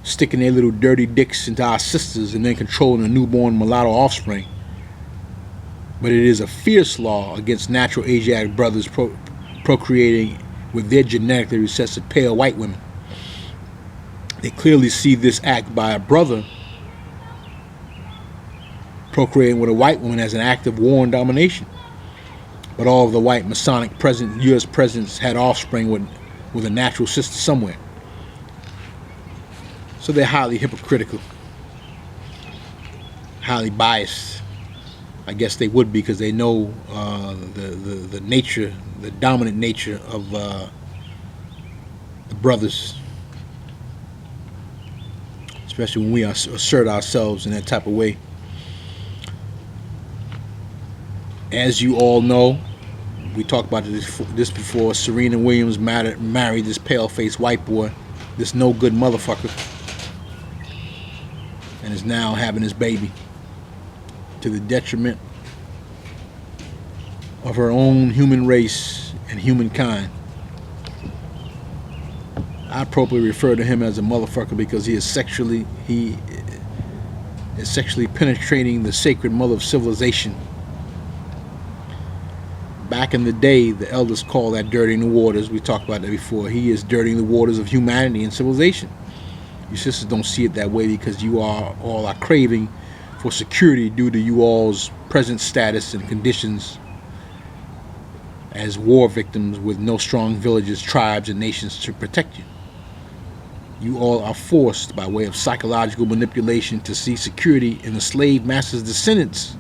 sticking their little dirty dicks into our sisters and then controlling the newborn mulatto offspring. But it is a fierce law against natural Asiatic brothers procreating with their genetically recessive pale white women. They clearly see this act by a brother procreating with a white woman as an act of war and domination. But all of the white Masonic U.S. presidents had offspring with a natural sister somewhere. So they're highly hypocritical, highly biased. I guess they would be, because they know the nature, the dominant nature of the brothers, especially when we assert ourselves in that type of way. As you all know, we talked about this before, Serena Williams married this pale-faced white boy, this no-good motherfucker, and is now having this baby to the detriment of her own human race and humankind. I appropriately refer to him as a motherfucker because he is sexually penetrating the sacred mother of civilization. Back in the day, the elders called that dirtying the waters. We talked about that before. He is dirtying the waters of humanity and civilization. You sisters don't see it that way because you all are craving for security due to you all's present status and conditions as war victims with no strong villages, tribes, and nations to protect you. You all are forced by way of psychological manipulation to seek security in the slave master's descendants,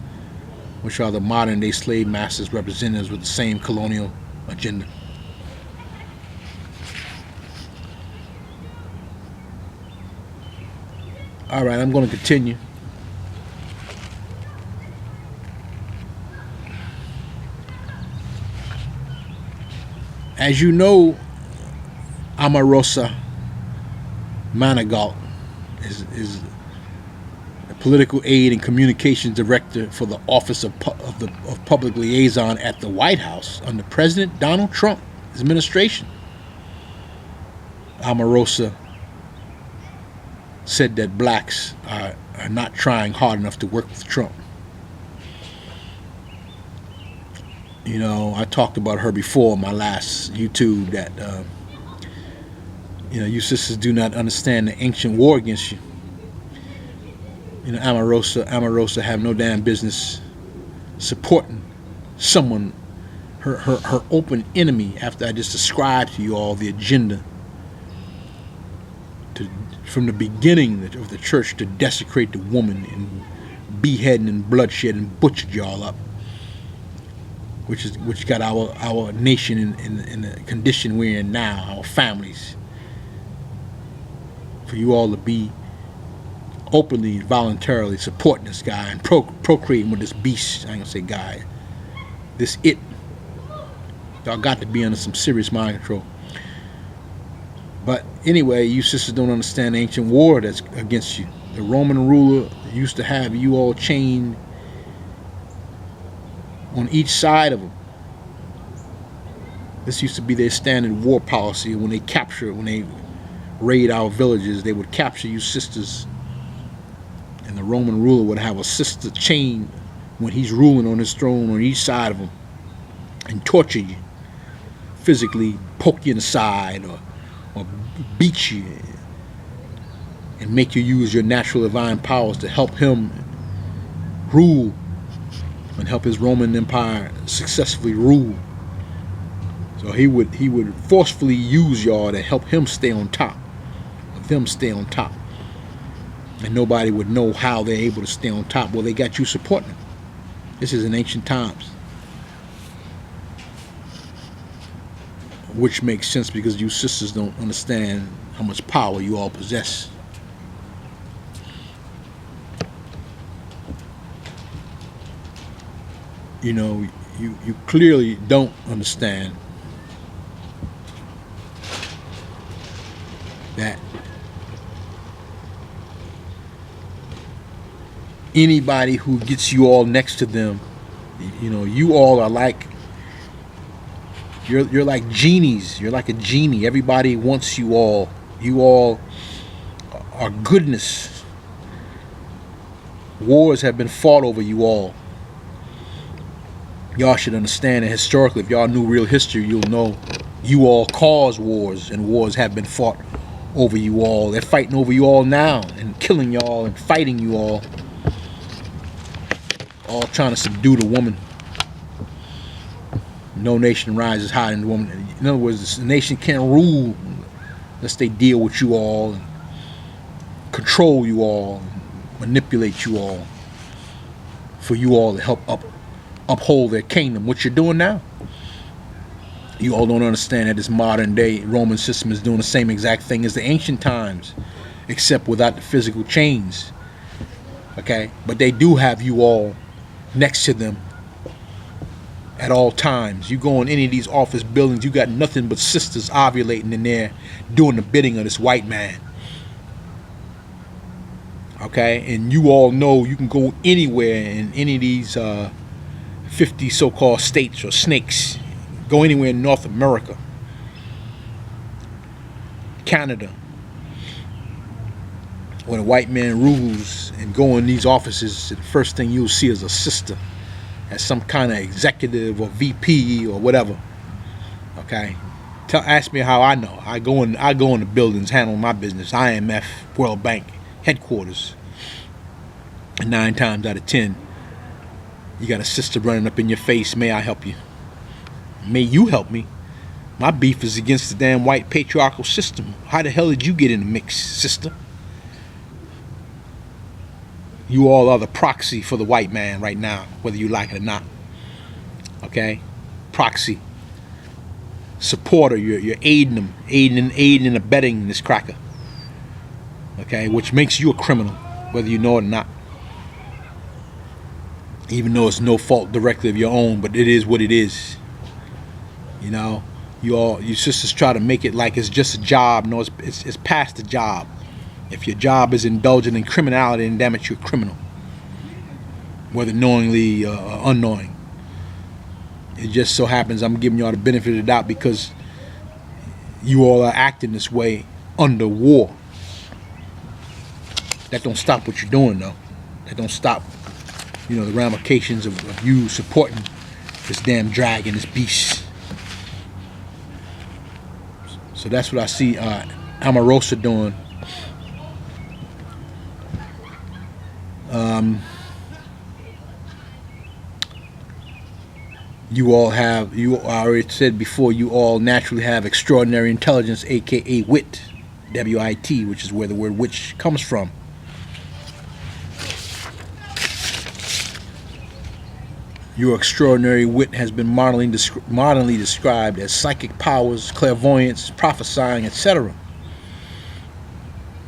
which are the modern day slave masters representatives with the same colonial agenda. Alright, I'm going to continue. As you know, Omarosa Manigault is a political aide and communications director for the Office of Public Liaison at the White House under President Donald Trump's administration. Omarosa said that blacks are not trying hard enough to work with Trump. You know, I talked about her before in my last YouTube that, you know, you sisters do not understand the ancient war against you. You know, Omarosa have no damn business supporting someone, her open enemy, after I just described to you all the agenda from the beginning of the church to desecrate the woman and beheading and bloodshed and butchered y'all up. Which got our nation in the condition we're in now, our families. For you all to be openly, voluntarily supporting this guy and procreating with this beast, I ain't gonna say guy, this it. Y'all got to be under some serious mind control. But anyway, you sisters don't understand the ancient war that's against you. The Roman ruler used to have you all chained on each side of them. This used to be their standard war policy. When they raid our villages, they would capture you sisters and And the Roman ruler would have a sister chain when he's ruling on his throne on each side of him and torture you, physically poke you in the side or beat you and make you use your natural divine powers to help him rule and help his Roman Empire successfully rule. So he would forcefully use y'all to help him stay on top, of them stay on top. And nobody would know how they're able to stay on top. Well, they got you supporting them. This is in ancient times. Which makes sense because you sisters don't understand how much power you all possess. You know, you clearly don't understand that anybody who gets you all next to them, you know, you all are like, you're like genies. You're like a genie. Everybody wants you all. You all are goodness. Wars have been fought over you all. Y'all should understand that historically, if y'all knew real history, you'll know you all cause wars, and wars have been fought over you all. They're fighting over you all now and killing y'all and fighting you all trying to subdue the woman. No nation rises higher than the woman. In other words, the nation can't rule unless they deal with you all and control you all, manipulate you all, for you all to help uphold their kingdom, which you're doing now. You all don't understand that this modern day Roman system is doing the same exact thing as the ancient times, except without the physical chains. Okay? But they do have you all next to them at all times. You go in any of these office buildings, you got nothing but sisters ovulating in there doing the bidding of this white man. Okay? And you all know you can go anywhere in any of these 50 so-called states or snakes. Go anywhere in North America, Canada, when a white man rules, and go in these offices, the first thing you'll see is a sister as some kind of executive or VP or whatever. Okay, ask me how I know. I go in the buildings, handle my business. IMF, World Bank, headquarters. And 9 times out of 10, you got a sister running up in your face. May I help you? May you help me? My beef is against the damn white patriarchal system. How the hell did you get in the mix, sister? You all are the proxy for the white man right now, whether you like it or not. Okay? Proxy. Supporter. You're aiding them. Aiding and abetting this cracker. Okay? Which makes you a criminal, whether you know it or not. Even though it's no fault directly of your own, but it is what it is. You know, you sisters try to make it like it's just a job. No, it's past the job. If your job is indulging in criminality, then damn it, you're a criminal, whether knowingly or unknowing. It just so happens I'm giving y'all the benefit of the doubt because you all are acting this way under war. That don't stop what you're doing, though. That don't stop, you know, the ramifications of you supporting this damn dragon, this beast. So that's what I see Omarosa doing. I already said before, you all naturally have extraordinary intelligence, aka wit, W-I-T, which is where the word witch comes from. Your extraordinary wit has been modernly described as psychic powers, clairvoyance, prophesying, etc.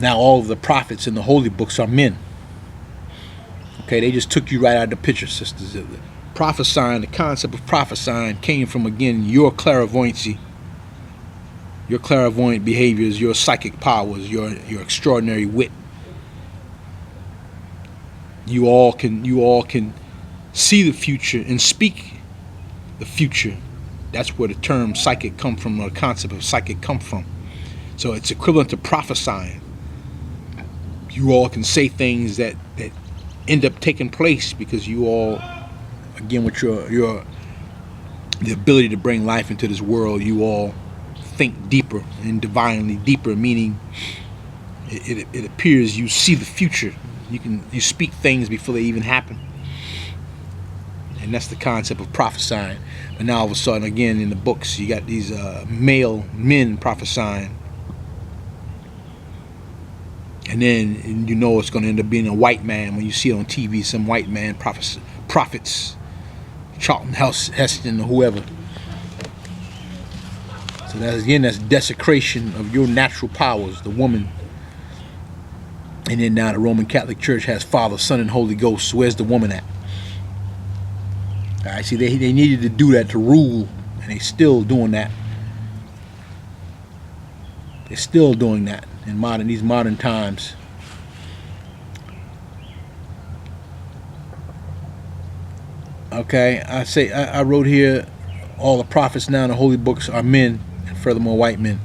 Now all of the prophets in the holy books are men. Okay, they just took you right out of the picture, sisters. Prophesying, the concept of prophesying came from, again, your clairvoyancy, your clairvoyant behaviors, your psychic powers, your extraordinary wit. You all can see the future and speak the future. That's where the term psychic come from, or the concept of psychic come from. So it's equivalent to prophesying. you all can say things that end up taking place because you all, again, with your the ability to bring life into this world, you all think deeper and divinely deeper, meaning it appears you see the future. You speak things before they even happen. And that's the concept of prophesying. But now all of a sudden, again, in the books, you got these male men prophesying. And then you know it's going to end up being a white man when you see it on TV, some white man prophets, Charlton Heston or whoever. So that's desecration of your natural powers, the woman. And then now the Roman Catholic Church has Father, Son, and Holy Ghost. Where's the woman at? All right, see, they needed to do that to rule, and they still doing that. They're still doing that in these modern times. Okay, I wrote here, all the prophets now in the holy books are men, and furthermore white men.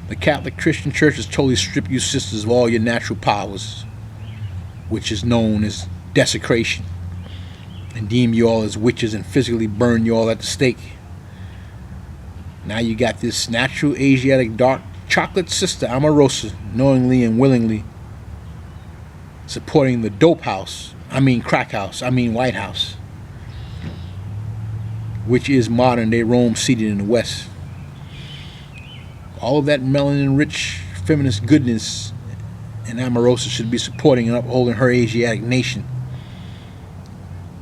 The Catholic Christian Church has totally stripped you sisters of all your natural powers, which is known as desecration, and deem you all as witches and physically burn you all at the stake. Now you got this natural Asiatic dark chocolate sister Omarosa knowingly and willingly supporting the dope house, crack house, White House, which is modern day Rome seated in the West. All of that melanin-rich feminist goodness, and Omarosa should be supporting and upholding her Asiatic nation,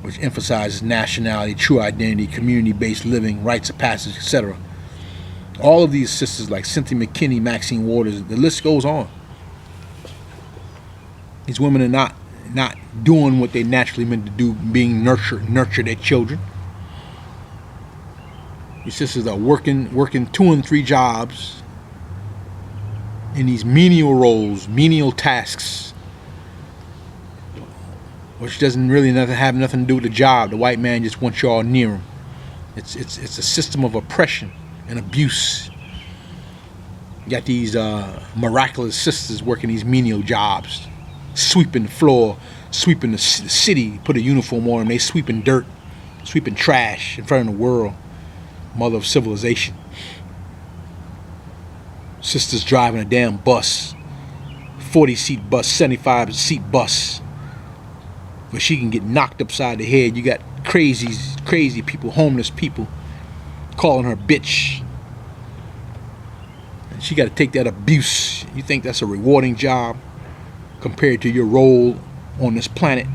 which emphasizes nationality, true identity, community-based living, rites of passage, etc. All of these sisters like Cynthia McKinney, Maxine Waters, the list goes on. These women are not doing what they naturally meant to do, being nurture their children. These sisters are working 2 and 3 jobs in these menial roles, menial tasks, which doesn't really have nothing to do with the job. The white man just wants y'all near him. It's a system of oppression and abuse. You got these miraculous sisters working these menial jobs, sweeping the floor, sweeping the city, put a uniform on them, they sweeping dirt, sweeping trash in front of the world, mother of civilization. Sisters driving a damn bus, 40-seat bus, 75-seat bus, where she can get knocked upside the head. You got crazy people, homeless people, calling her bitch. And she got to take that abuse. You think that's a rewarding job compared to your role on this planet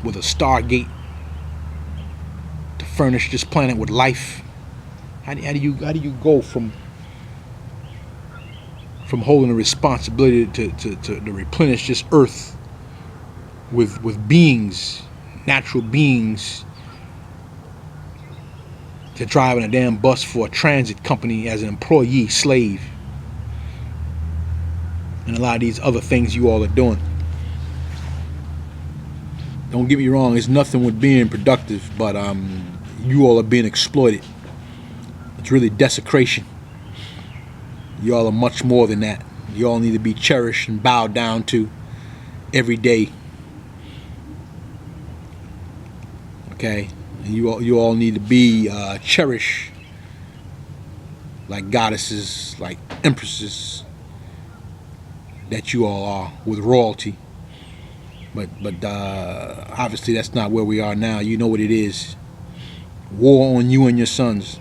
with a Stargate to furnish this planet with life? How do you go from holding a responsibility to replenish this earth with beings, natural beings, to driving a damn bus for a transit company as an employee, slave, and a lot of these other things you all are doing? Don't get me wrong, there's nothing with being productive, but you all are being exploited. It's really desecration. Y'all are much more than that. Y'all need to be cherished and bowed down to every day. Okay? And you all need to be cherished like goddesses, like empresses that you all are, with royalty. But obviously that's not where we are now. You know what it is. War on you and your sons.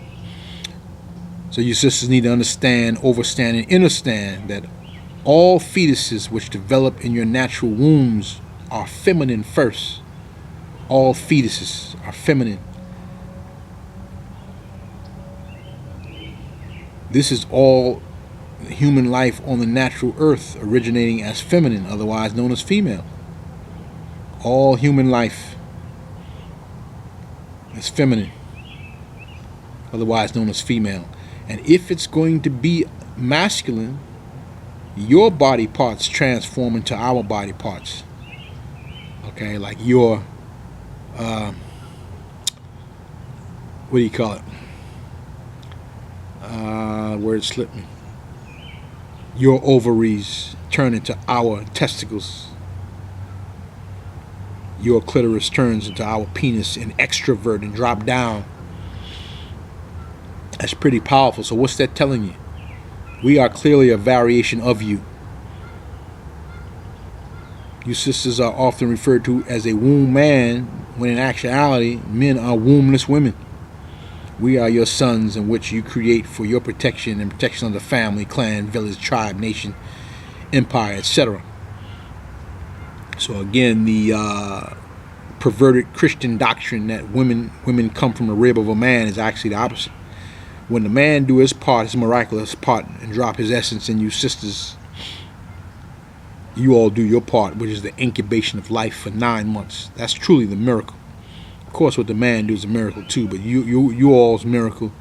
So you sisters need to understand, overstand, and understand that all fetuses which develop in your natural wombs are feminine first. All fetuses are feminine. This is all human life on the natural earth originating as feminine, otherwise known as female. All human life is feminine, otherwise known as female. And if it's going to be masculine, your body parts transform into our body parts. Okay, like your, what do you call it? Word slipped me. Your ovaries turn into our testicles. your clitoris turns into our penis and extrovert and drop down. That's pretty powerful. So what's that telling you? We are clearly a variation of you. You sisters are often referred to as a womb man, when in actuality, men are wombless women. We are your sons, in which you create for your protection and protection of the family, clan, village, tribe, nation, empire, etc. So again, the perverted Christian doctrine that women come from the rib of a man is actually the opposite. When the man do his part, his miraculous part, and drop his essence in you sisters, you all do your part, which is the incubation of life for 9 months. That's truly the miracle. Of course, what the man does is a miracle too, but you all's miracle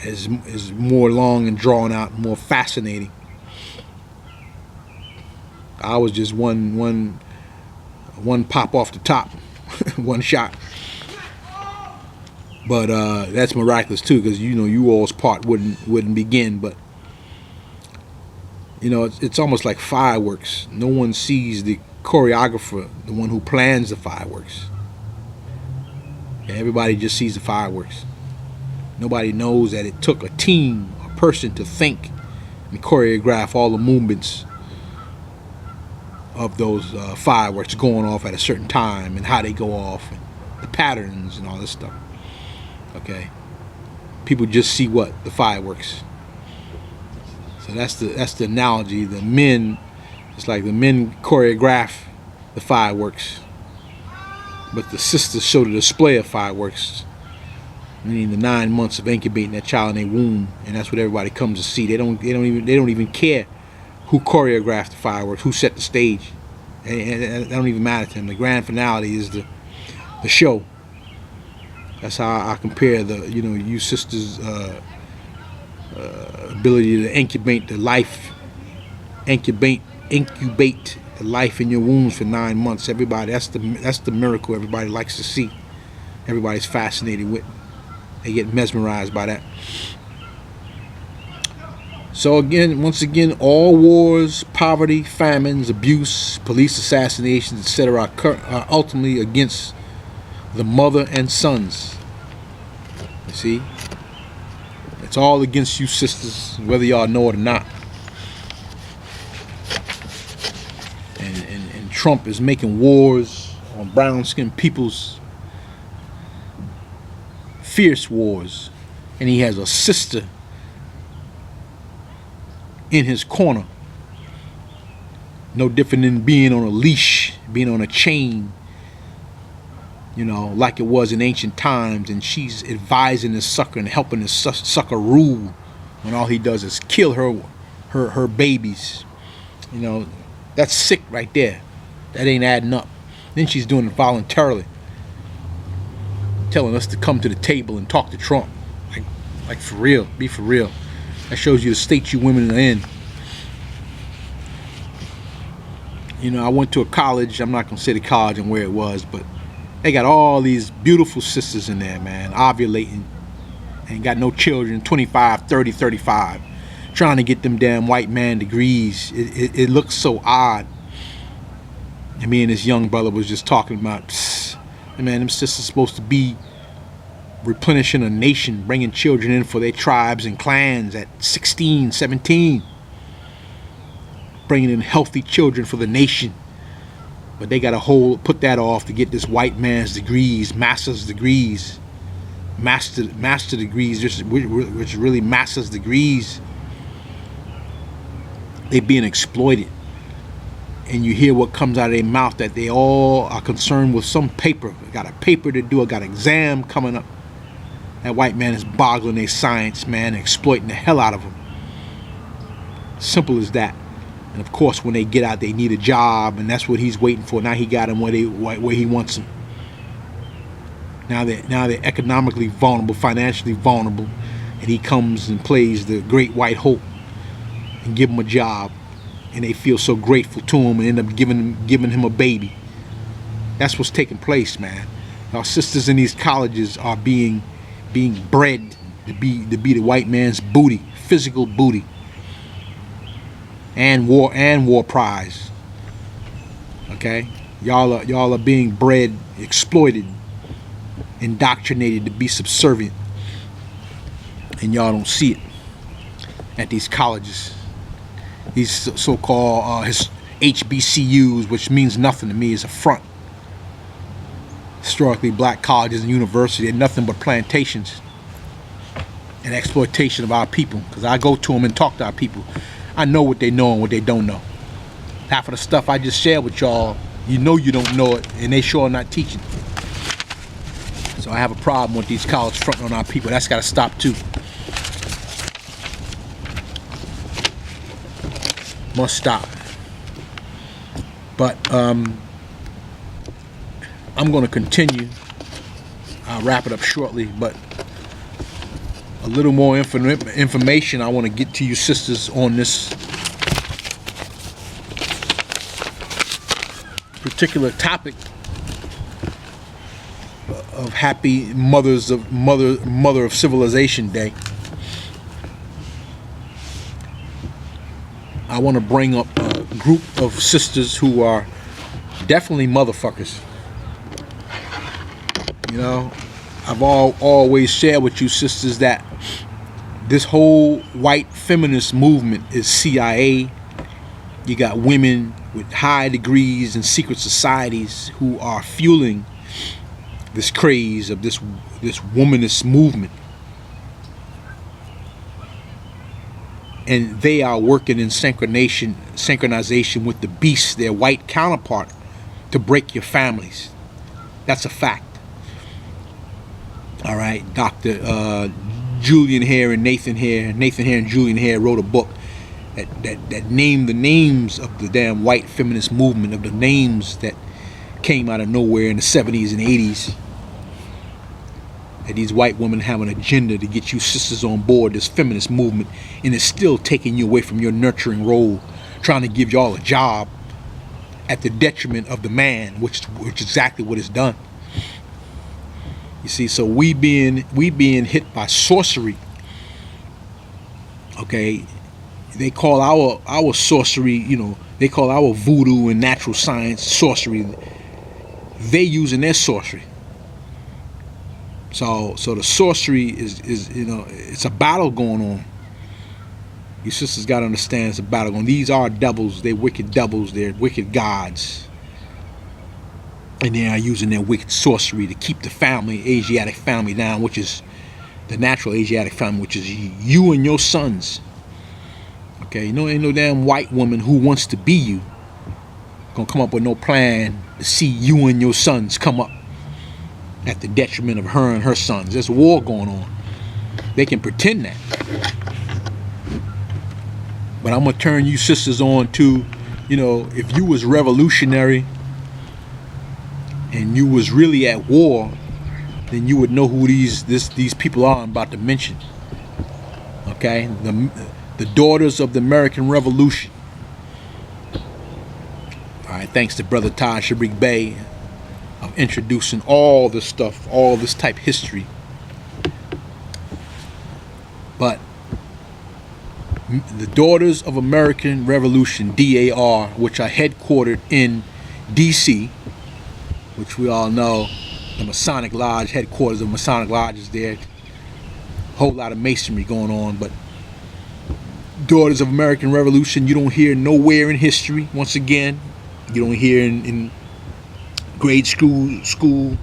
is more long and drawn out, more fascinating. I was just one pop off the top, one shot. But that's miraculous too, because you all's part wouldn't begin. But it's almost like fireworks. No one sees the choreographer, the one who plans the fireworks. Everybody just sees the fireworks. Nobody knows that it took a team, a person, to think and choreograph all the movements of those fireworks going off at a certain time, and how they go off, and the patterns and all this stuff. Okay, people just see what? The fireworks. So that's the analogy. The men, it's like the men choreograph the fireworks, but the sisters show the display of fireworks, meaning the 9 months of incubating that child in their womb, and that's what everybody comes to see. They don't even care who choreographed the fireworks, who set the stage. That don't even matter to them. The grand finale is the show. That's how I compare you sisters' ability to incubate the life, incubate the life in your wombs for 9 months. Everybody, that's the miracle everybody likes to see. Everybody's fascinated with. They get mesmerized by that. So once again, all wars, poverty, famines, abuse, police assassinations, etc. are ultimately against the mother and sons. You see? It's all against you sisters, whether y'all know it or not. And Trump is making wars on brown-skinned peoples. Fierce wars. And he has a sister in his corner. No different than being on a leash, being on a chain, like it was in ancient times, and she's advising the sucker and helping the sucker rule, when all he does is kill her babies. That's sick right there. That ain't adding up. Then she's doing it voluntarily, telling us to come to the table and talk to Trump. Like for real, be for real. That shows you the state you women are in. I went to a college. I'm not going to say the college and where it was, but they got all these beautiful sisters in there, man, ovulating. Ain't got no children, 25, 30, 35. Trying to get them damn white man degrees. It looks so odd. And me and this young brother was just talking about, man, them sisters supposed to be replenishing a nation, bringing children in for their tribes and clans at 16, 17. Bringing in healthy children for the nation. But they got to put that off to get this white man's degrees, master's degrees. Master degrees, which really master's degrees. They being exploited. And you hear what comes out of their mouth, that they all are concerned with some paper. They got a paper to do, I got an exam coming up. That white man is boggling their science, man, and exploiting the hell out of them. Simple as that. And of course, when they get out, they need a job, and that's what he's waiting for. Now he got them where he wants them. Now they're economically vulnerable, financially vulnerable, and he comes and plays the great white hope and give them a job, and they feel so grateful to him and end up giving him a baby. That's what's taking place, man. Our sisters in these colleges are being bred to be the white man's booty, physical booty, and war prize. Okay, Y'all are being bred, exploited, indoctrinated to be subservient, and y'all don't see it at these colleges, these so-called HBCUs, which means nothing to me. Is a front. Historically black colleges and universities are nothing but plantations and exploitation of our people. Because I go to them and talk to our people, I know what they know and what they don't know. Half of the stuff I just shared with y'all, you know you don't know it, and they sure are not teaching. So I have a problem with these colleges fronting on our people. That's got to stop too. Must stop. But I'm going to continue. I'll wrap it up shortly, but a little more information I want to get to you sisters on this particular topic of Happy Mother of Civilization Day. I want to bring up a group of sisters who are definitely motherfuckers. You know, I've always shared with you sisters that this whole white feminist movement is CIA. You got women with high degrees in secret societies who are fueling this craze of this womanist movement. And they are working in synchronization with the beast, their white counterpart, to break your families. That's a fact. All right, Dr. Julian Hare and Nathan Hare and Julian Hare wrote a book that named the names of the damn white feminist movement, of the names that came out of nowhere in the 70s and 80s. That these white women have an agenda to get you sisters on board this feminist movement, and it's still taking you away from your nurturing role, trying to give y'all a job at the detriment of the man, which is exactly what it's done. You see, so we being hit by sorcery. Okay, they call our sorcery, you know, they call our voodoo and natural science sorcery. They using their sorcery. So the sorcery is you know, it's a battle going on. You sisters got to understand it's a battle going on. These are devils. They're wicked devils. They're wicked gods. And they are using their wicked sorcery to keep the family, Asiatic family down, which is the natural Asiatic family, which is you and your sons. Okay, you know, ain't no damn white woman who wants to be you gonna come up with no plan to see you and your sons come up at the detriment of her and her sons. There's a war going on. They can pretend that. But I'm gonna turn you sisters on to, you know, if you was revolutionary and you was really at war, then you would know who these people are I'm about to mention. Okay, the daughters of the American Revolution. All right, thanks to Brother Todd Shabriq Bey of introducing all this stuff, all this type history. But the Daughters of American Revolution, DAR, which are headquartered in DC, which we all know, the Masonic Lodge, headquarters of Masonic Lodge is there. Whole lot of masonry going on, but Daughters of American Revolution, you don't hear nowhere in history. Once again, you don't hear in grade school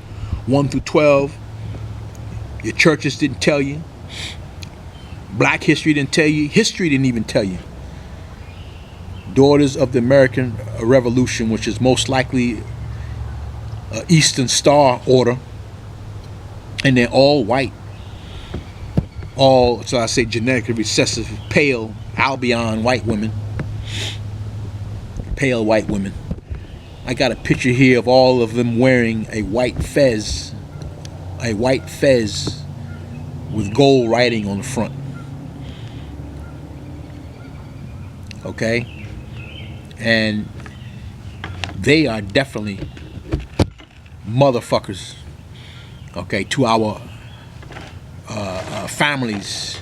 1 through 12. Your churches didn't tell you. Black history didn't tell you. History didn't even tell you. Daughters of the American Revolution, which is most likely Eastern Star Order, and they're all white. All, so I say, genetically recessive, pale, albion white women. Pale white women. I got a picture here of all of them wearing a white fez with gold writing on the front. Okay? And they are definitely motherfuckers. Okay, to our families.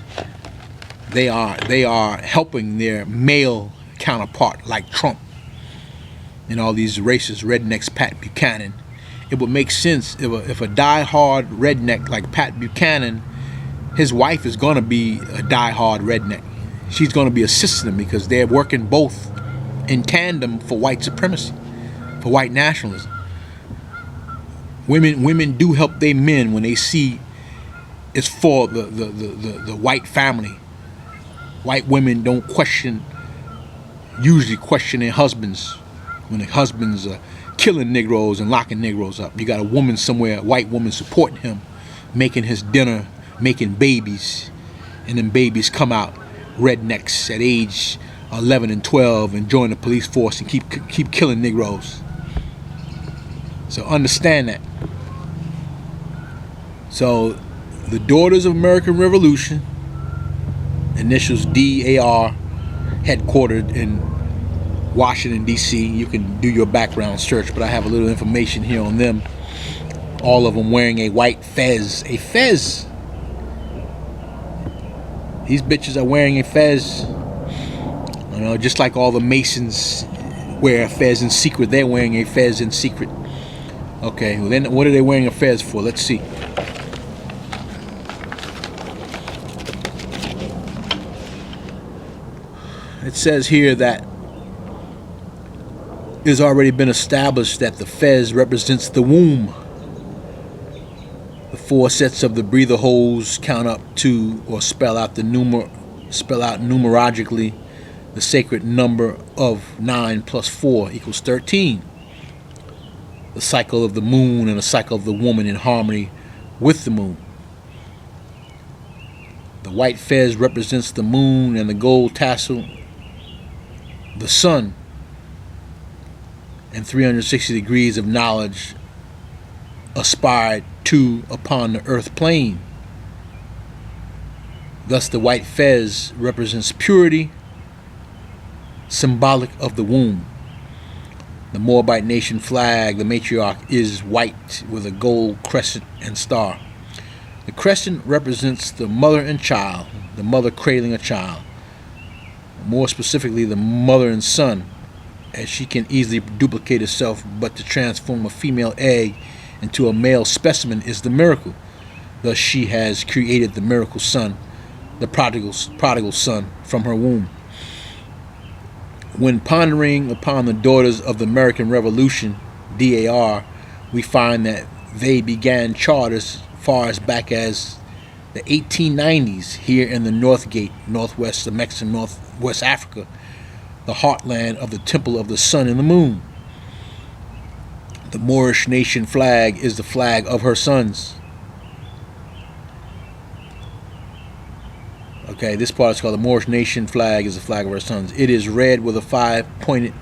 They are helping their male counterpart, like Trump. and all these racist rednecks, Pat Buchanan. It would make sense if a die-hard redneck like Pat Buchanan, his wife is going to be a die-hard redneck. She's going to be assisting him because they're working both in tandem for white supremacy, for white nationalism. Women do help their men when they see it's for the white family. White women don't usually question their husbands when the husbands are killing Negroes and locking Negroes up. You got a woman somewhere, a white woman supporting him, making his dinner, making babies, and then babies come out rednecks at age 11 and 12 and join the police force and keep killing Negroes. So understand that. So the Daughters of American Revolution, initials DAR, headquartered in Washington, D.C. You can do your background search, but I have a little information here on them. All of them wearing a white fez. A fez. These bitches are wearing a fez. You know, just like all the Masons wear a fez in secret, they're wearing a fez in secret. Okay, well then what are they wearing a fez for? Let's see. It says here that it has already been established that the fez represents the womb. The four sets of the breather holes count up to or spell out numerologically the sacred number of 9 plus 4 equals 13. The cycle of the moon and the cycle of the woman in harmony with the moon. The white fez represents the moon and the gold tassel the sun, and 360 degrees of knowledge aspired to upon the earth plane. Thus the white fez represents purity, symbolic of the womb. The Moabite nation flag, the matriarch, is white with a gold crescent and star. The crescent represents the mother and child, the mother cradling a child. More specifically, the mother and son, as she can easily duplicate herself, but to transform a female egg into a male specimen is the miracle. Thus she has created the miracle son, the prodigal son from her womb. When pondering upon the Daughters of the American Revolution, DAR, we find that they began charters far as back as the 1890s here in the Northgate, northwest of Mexico, northwest Africa, the heartland of the Temple of the Sun and the Moon. The Moorish nation flag is the flag of her sons. Okay, this part is called the Moorish nation flag is the flag of her sons. It is red with a 5-pointed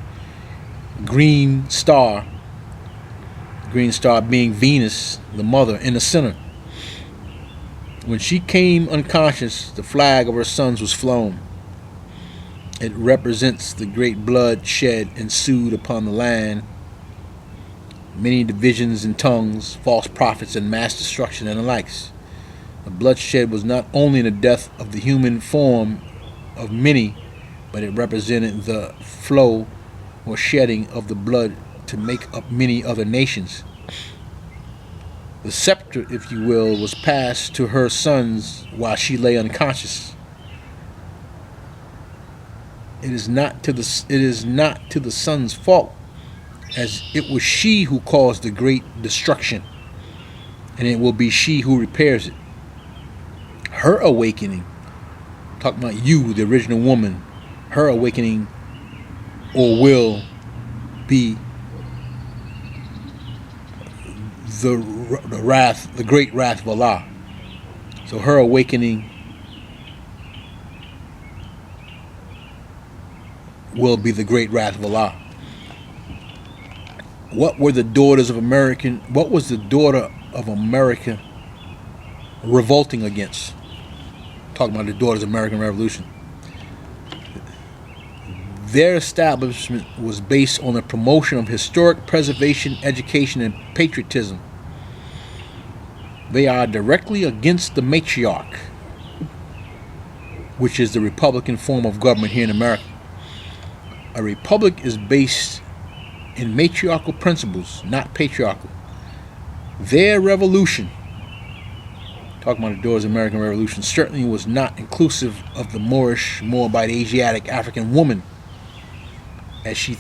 green star. The green star being Venus, the mother, in the center. When she came unconscious, the flag of her sons was flown. It represents the great blood shed ensued upon the land, many divisions and tongues, false prophets, and mass destruction and the likes. The bloodshed was not only the death of the human form of many, but it represented the flow or shedding of the blood to make up many other nations. The scepter, if you will, was passed to her sons while she lay unconscious. It is not to the son's fault, as it was she who caused the great destruction, and it will be she who repairs it. Her awakening, talking about you, the original woman, her awakening or will be the wrath, the great wrath of Allah. So her awakening will be the great wrath of Allah. What was the daughter of America revolting against? Talking about the Daughters of the American Revolution. Their establishment was based on the promotion of historic preservation, education, and patriotism. They are directly against the matriarch, which is the Republican form of government here in America. A republic is based in matriarchal principles, not patriarchal. Their revolution, talking about the Daughters of the American Revolution, certainly was not inclusive of the Moorish, Moabite, Asiatic, African woman, as she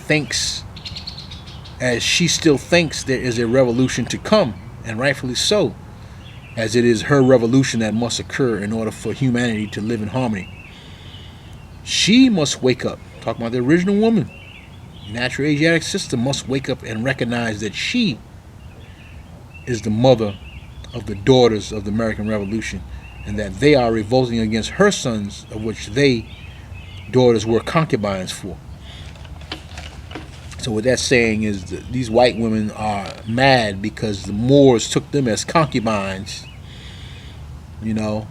still thinks there is a revolution to come, and rightfully so, as it is her revolution that must occur in order for humanity to live in harmony. She must wake up, talking about the original woman, natural Asiatic sister, must wake up and recognize that she is the mother of the daughters of the American Revolution, and that they are revolting against her sons, of which they, daughters, were concubines for. So what that's saying is that these white women are mad because the Moors took them as concubines. You know,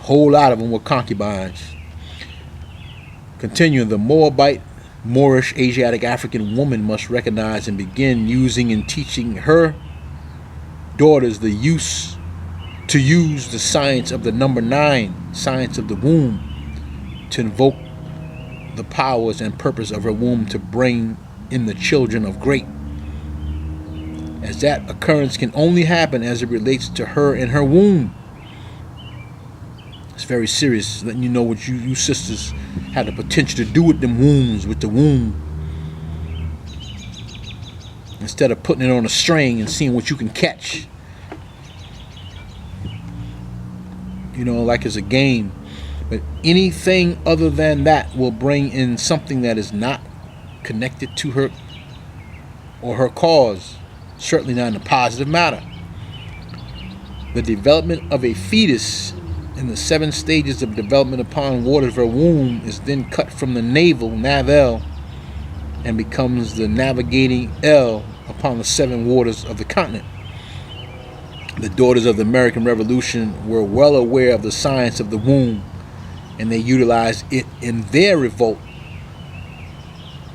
a whole lot of them were concubines. Continuing, the Moabite, Moorish, Asiatic, African woman must recognize and begin using and teaching her daughters to use the science of the number 9, science of the womb, to invoke the powers and purpose of her womb to bring in the children of great, as that occurrence can only happen as it relates to her and her womb. It's very serious, letting you know what you sisters have the potential to do with them wombs, with the womb, instead of putting it on a string and seeing what you can catch, you know, like it's a game. But anything other than that will bring in something that is not connected to her or her cause, certainly not in a positive manner. The development of a fetus in the 7 stages of development upon waters of her womb is then cut from the navel, and becomes the navigating L upon the 7 waters of the continent. The daughters of the American Revolution were well aware of the science of the womb, and they utilized it in their revolt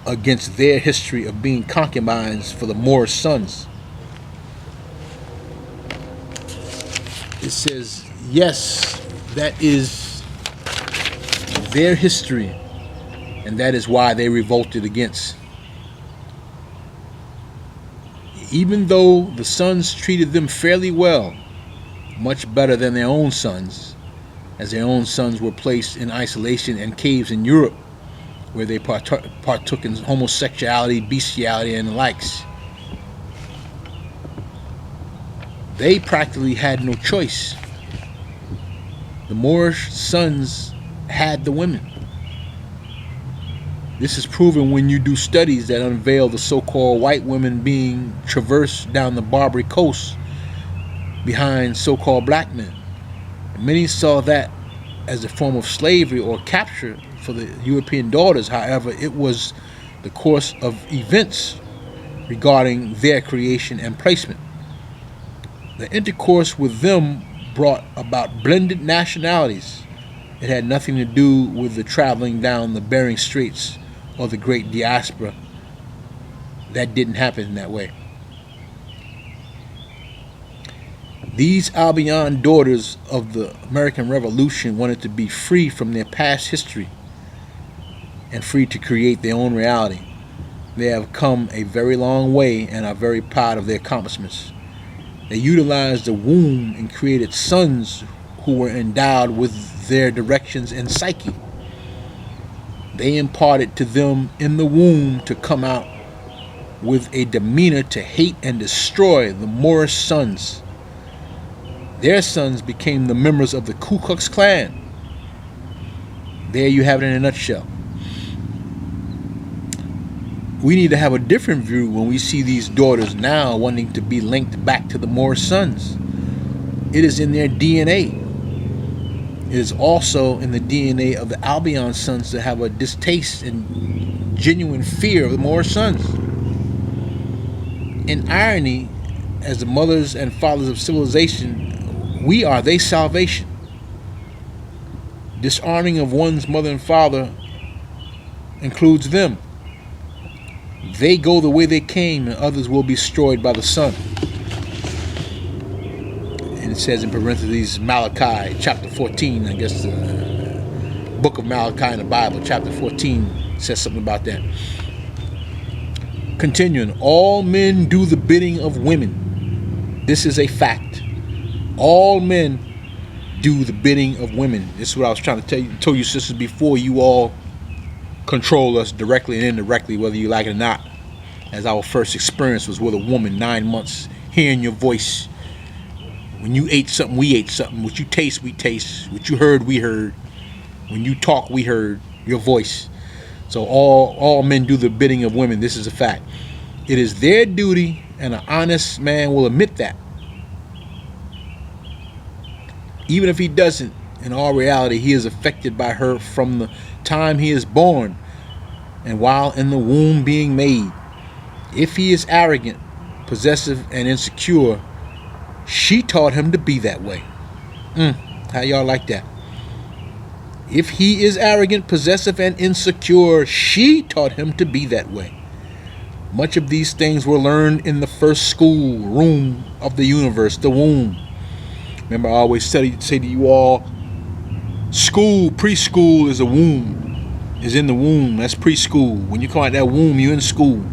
against their history of being concubines for the Moorish sons. It says, yes, that is their history, and that is why they revolted against. Even though the sons treated them fairly well, much better than their own sons, as their own sons were placed in isolation and caves in Europe, where they partook in homosexuality, bestiality, and the likes. They practically had no choice. The Moorish sons had the women. This is proven when you do studies that unveil the so-called white women being traversed down the Barbary coast behind so-called black men. Many saw that as a form of slavery or capture for the European daughters. However, it was the course of events regarding their creation and placement. The intercourse with them brought about blended nationalities. It had nothing to do with the traveling down the Bering Straits or the great diaspora. That didn't happen in that way. These Albion daughters of the American Revolution wanted to be free from their past history and free to create their own reality. They have come a very long way and are very proud of their accomplishments. They utilized the womb and created sons who were endowed with their directions and psyche. They imparted to them in the womb to come out with a demeanor to hate and destroy the Moorish sons. Their sons became the members of the Ku Klux Klan. There you have it in a nutshell. We need to have a different view when we see these daughters now wanting to be linked back to the Moorish sons. It is in their DNA. It is also in the DNA of the Albion sons to have a distaste and genuine fear of the Moorish sons. In irony, as the mothers and fathers of civilization, we are their salvation. Dishonoring of one's mother and father includes them. They go the way they came, and others will be destroyed by the sun. And it says in parentheses, Malachi chapter 14, I guess the book of Malachi in the Bible, chapter 14, says something about that. Continuing, all men do the bidding of women. This is a fact. All men do the bidding of women. This is what I was trying to tell you sisters before. You all control us directly and indirectly, whether you like it or not. As our first experience was with a woman, 9 months, hearing your voice. When you ate something, we ate something. What you taste, we taste. What you heard, we heard. When you talk, we heard your voice. So all men do the bidding of women. This is a fact. It is their duty, and an honest man will admit that. Even if he doesn't, in all reality, he is affected by her from the time he is born and while in the womb being made. If he is arrogant, possessive, and insecure, she taught him to be that way. How y'all like that? If he is arrogant, possessive, and insecure, she taught him to be that way. Much of these things were learned in the first school room of the universe, the womb. Remember, I always say to you all, school, preschool is a womb, is in the womb. That's preschool. When you come out that womb, you're in school.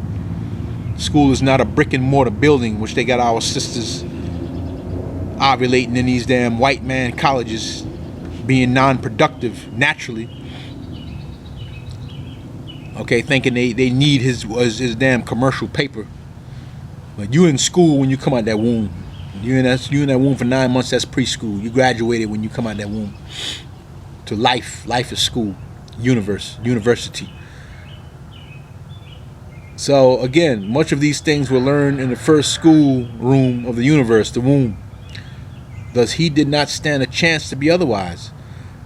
School is not a brick and mortar building, which they got our sisters ovulating in these damn white man colleges, being non-productive naturally. Okay, thinking they need his damn commercial paper. But you in school when you come out that womb. You in that womb for 9 months. That's preschool. You graduated when you come out that womb to life. Life is school, university. So again, much of these things were learned in the first school room of the universe, the womb. Thus, he did not stand a chance to be otherwise.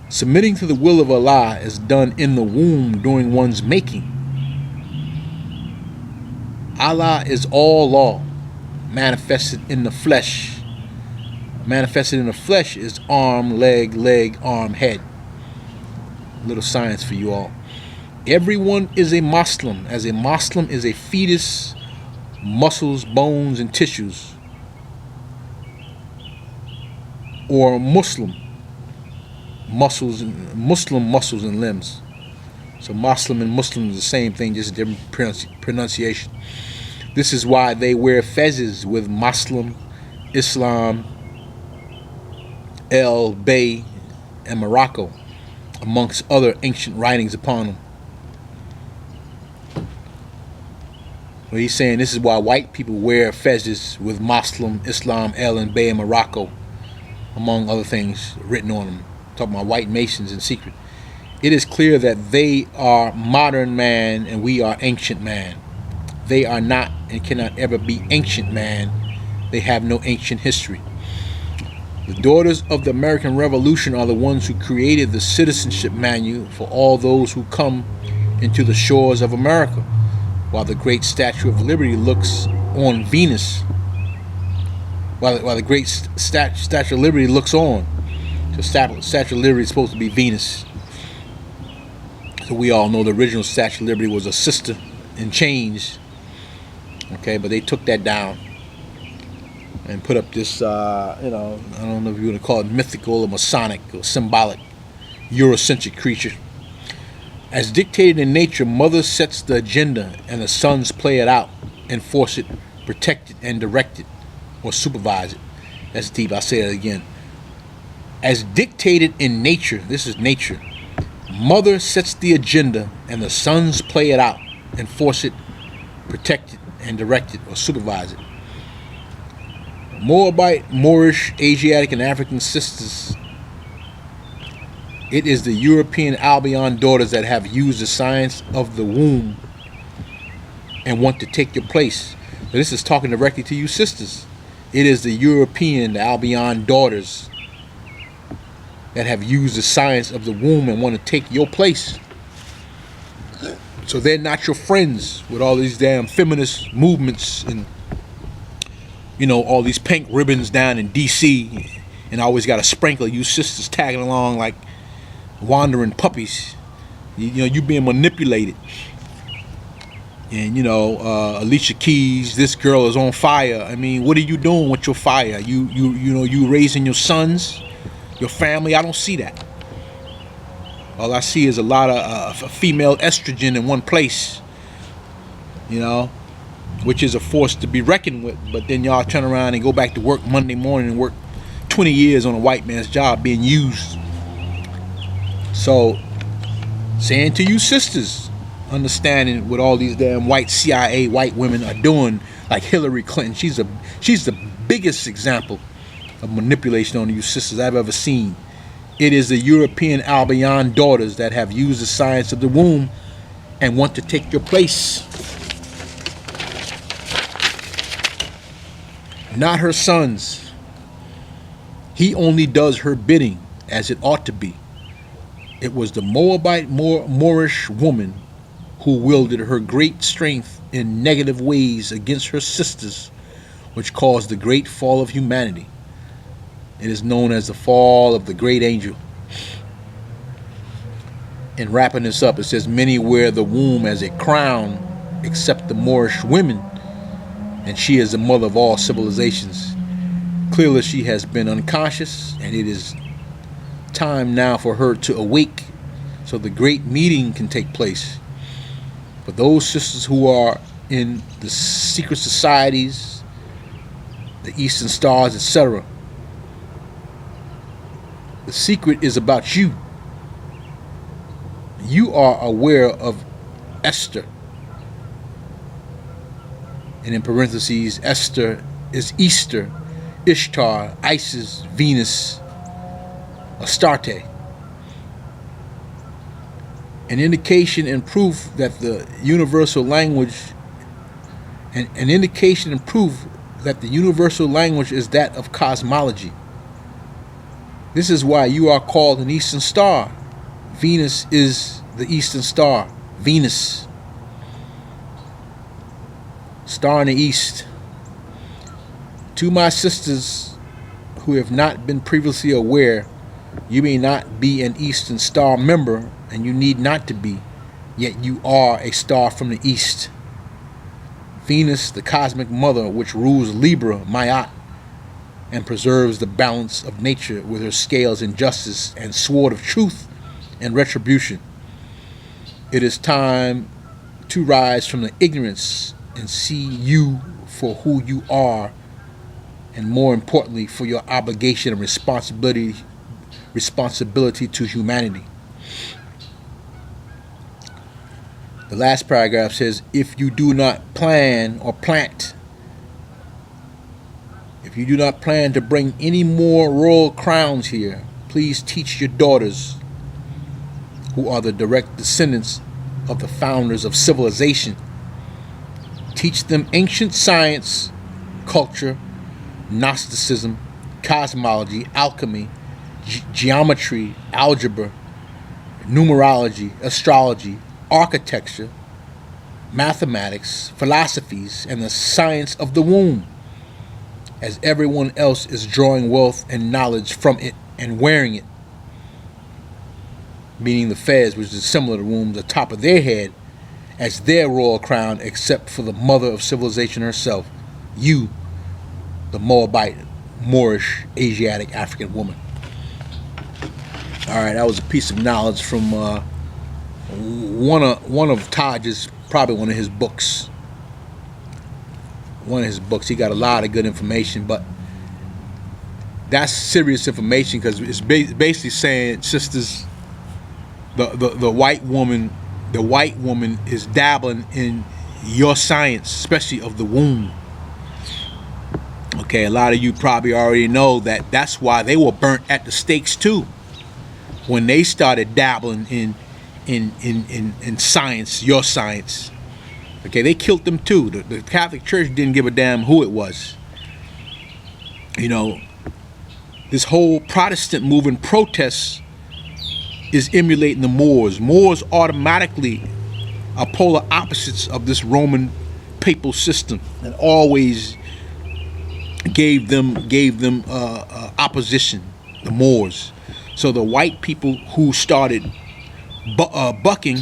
Submitting to the will of Allah is done in the womb during one's making. Allah is all law, manifested in the flesh. Manifested in the flesh is arm, leg, arm, head. Little science for you all. Everyone is a Muslim, as a Muslim is a fetus, muscles, bones, and tissues. Or Muslim. Muslim muscles and limbs. So Muslim and Muslim is the same thing, just different pronunciation. This is why they wear fezzes with Muslim, Islam, El Bay, and Morocco, amongst other ancient writings upon them. Well, he's saying this is why white people wear fezzes with Muslim, Islam, El and Bay, and Morocco, among other things written on them. Talking about white Masons in secret. It is clear that they are modern man and we are ancient man. They are not and cannot ever be ancient man. They have no ancient history. The daughters of the American Revolution are the ones who created the citizenship manual for all those who come into the shores of America, while the great Statue of Liberty looks on Venus. While the great Statue of Liberty looks on. The Statue of Liberty is supposed to be Venus. So we all know the original Statue of Liberty was a sister in chains. Okay, but they took that down and put up this, I don't know if you want to call it mythical or Masonic or symbolic Eurocentric creature. As dictated in nature, mother sets the agenda and the sons play it out, enforce it, protect it, and direct it, or supervise it. That's deep. I'll say that again. As dictated in nature, this is nature, mother sets the agenda and the sons play it out, enforce it, protect it, and direct it, or supervise it. Moabite, Moorish, Asiatic, and African sisters, it is the European Albion daughters that have used the science of the womb and want to take your place. But this is talking directly to you sisters. It is the European, the Albion daughters that have used the science of the womb and want to take your place. So they're not your friends with all these damn feminist movements and, all these pink ribbons down in DC, and always got a sprinkle of you sisters tagging along like wandering puppies. You being manipulated. And Alicia Keys, this girl is on fire. I mean, what are you doing with your fire? You raising your sons, your family? I don't see that. All I see is a lot of female estrogen in one place. which is a force to be reckoned with. But then y'all turn around and go back to work Monday morning and work 20 years on a white man's job being used. So, saying to you sisters, understanding what all these damn white CIA white women are doing, like Hillary Clinton, she's the biggest example of manipulation on you sisters I've ever seen. It is the European Albion daughters that have used the science of the womb and want to take your place. Not her sons. He only does her bidding, as it ought to be. It was the Moabite Moorish woman who wielded her great strength in negative ways against her sisters, which caused the great fall of humanity. It is known as the fall of the great angel. In wrapping this up, it says, many wear the womb as a crown except the Moorish women, and she is the mother of all civilizations. Clearly she has been unconscious, and it is time now for her to awake so the great meeting can take place. For those sisters who are in the secret societies, the Eastern Stars, etc., the secret is about you. You are aware of Esther. And in parentheses, Esther is Easter, Ishtar, Isis, Venus, Astarte. An indication and proof that the universal language is that of cosmology. This is why you are called an Eastern Star. Venus is the Eastern Star. Venus. Star in the East. To my sisters who have not been previously aware, you may not be an Eastern Star member, and you need not to be, yet you are a star from the East. Venus, the cosmic mother, which rules Libra, Ma'at, and preserves the balance of nature with her scales in justice and sword of truth and retribution. It is time to rise from the ignorance and see you for who you are, and more importantly, for your obligation and responsibility to humanity. The last paragraph says, if you do not plan to bring any more royal crowns here, please teach your daughters, who are the direct descendants of the founders of civilization. Teach them ancient science, culture, Gnosticism, cosmology, alchemy, geometry, algebra, numerology, astrology, architecture, mathematics, philosophies, and the science of the womb, as everyone else is drawing wealth and knowledge from it and wearing it, meaning the fez, which is similar to the womb, the top of their head, as their royal crown, except for the mother of civilization herself, you, the Moabite, Moorish, Asiatic, African woman. All right, that was a piece of knowledge from one of Taj's, probably one of his books. He got a lot of good information, but that's serious information, because it's basically saying, sisters, the white woman is dabbling in your science, especially of the womb. Okay, a lot of you probably already know that that's why they were burnt at the stakes too, when they started dabbling in science, your science. Okay, they killed them too. The Catholic Church didn't give a damn who it was. You know, this whole Protestant movement protest is emulating the Moors. Moors automatically are polar opposites of this Roman papal system, and always gave them opposition, the Moors. So the white people who started bucking,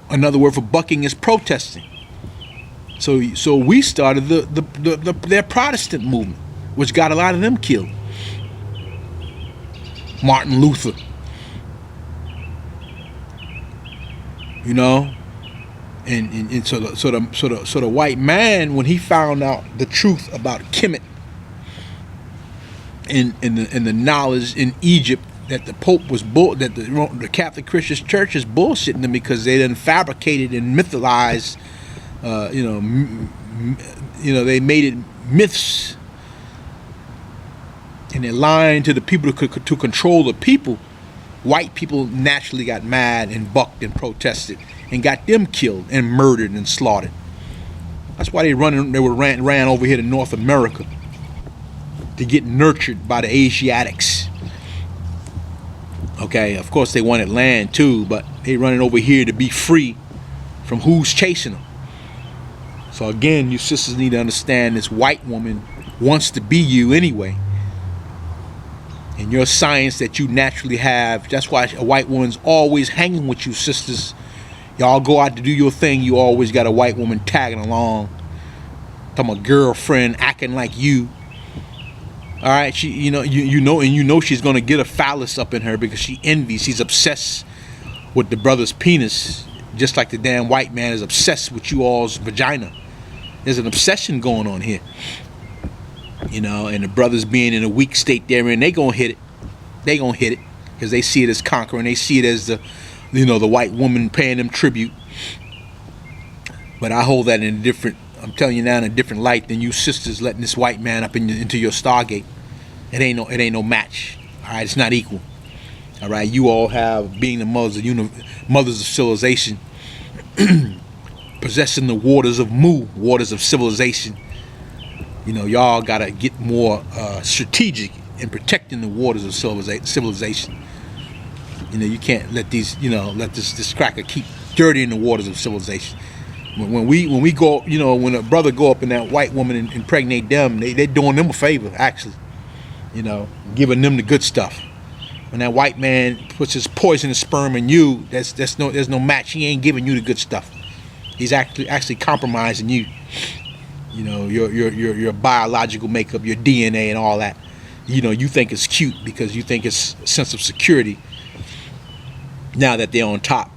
another word for bucking is protesting. So we started their Protestant movement, which got a lot of them killed. Martin Luther, you know, And so the white man, when he found out the truth about Kemet and the knowledge in Egypt that the Pope was that the Catholic Christian Church is bullshitting them because they done fabricated and mytholized, they made it myths, and they're lying to the people to control the people. White people naturally got mad and bucked and protested and got them killed and murdered and slaughtered. That's why they ran over here to North America to get nurtured by the Asiatics. Okay, of course they wanted land too, but they running over here to be free from who's chasing them. So again, you sisters need to understand this white woman wants to be you anyway. And your science that you naturally have, that's why a white woman's always hanging with you, sisters. Y'all go out to do your thing, you always got a white woman tagging along. Talking about girlfriend acting like you. All right, she, you know she's gonna get a phallus up in her because she envies. She's obsessed with the brother's penis, just like the damn white man is obsessed with you all's vagina. There's an obsession going on here, and the brothers being in a weak state therein, they gonna hit it. They gonna hit it because they see it as conquering. They see it as the white woman paying them tribute. But I hold that in a different. I'm telling you now, in a different light than you sisters letting this white man up into your Stargate. It ain't no match. All right, it's not equal. All right, you all have being the mothers of civilization, possessing the waters of Mu, waters of civilization. Y'all gotta get more strategic in protecting the waters of civilization. You can't let let this cracker keep dirtying the waters of civilization. When we go, when a brother go up in that white woman and impregnate them, they doing them a favor, actually. Giving them the good stuff. When that white man puts his poisonous sperm in you, there's no match. He ain't giving you the good stuff. He's actually compromising you. Your biological makeup, your DNA and all that. You think it's cute because you think it's a sense of security. Now that they're on top,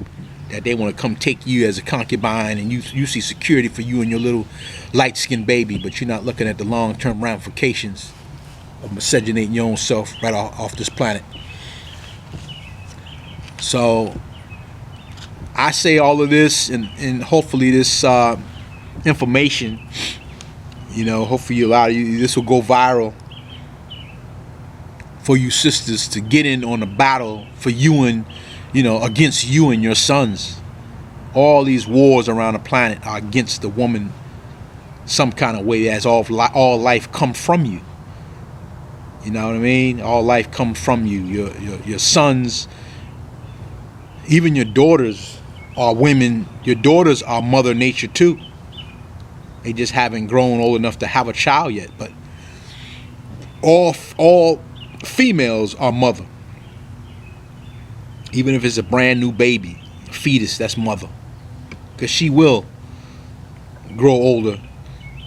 that they want to come take you as a concubine, and you see security for you and your little light-skinned baby, but you're not looking at the long-term ramifications of miscegenating your own self right off this planet. So I say all of this, and hopefully this information, hopefully a lot of you, this will go viral for you sisters to get in on the battle for you and against you and your sons. All these wars around the planet are against the woman some kind of way, as all life come from you. You know what I mean? All life come from you. Your sons, even your daughters are women. Your daughters are Mother Nature too. They just haven't grown old enough to have a child yet. But all females are mother. Even if it's a brand new baby, a fetus, that's mother. Because she will grow older,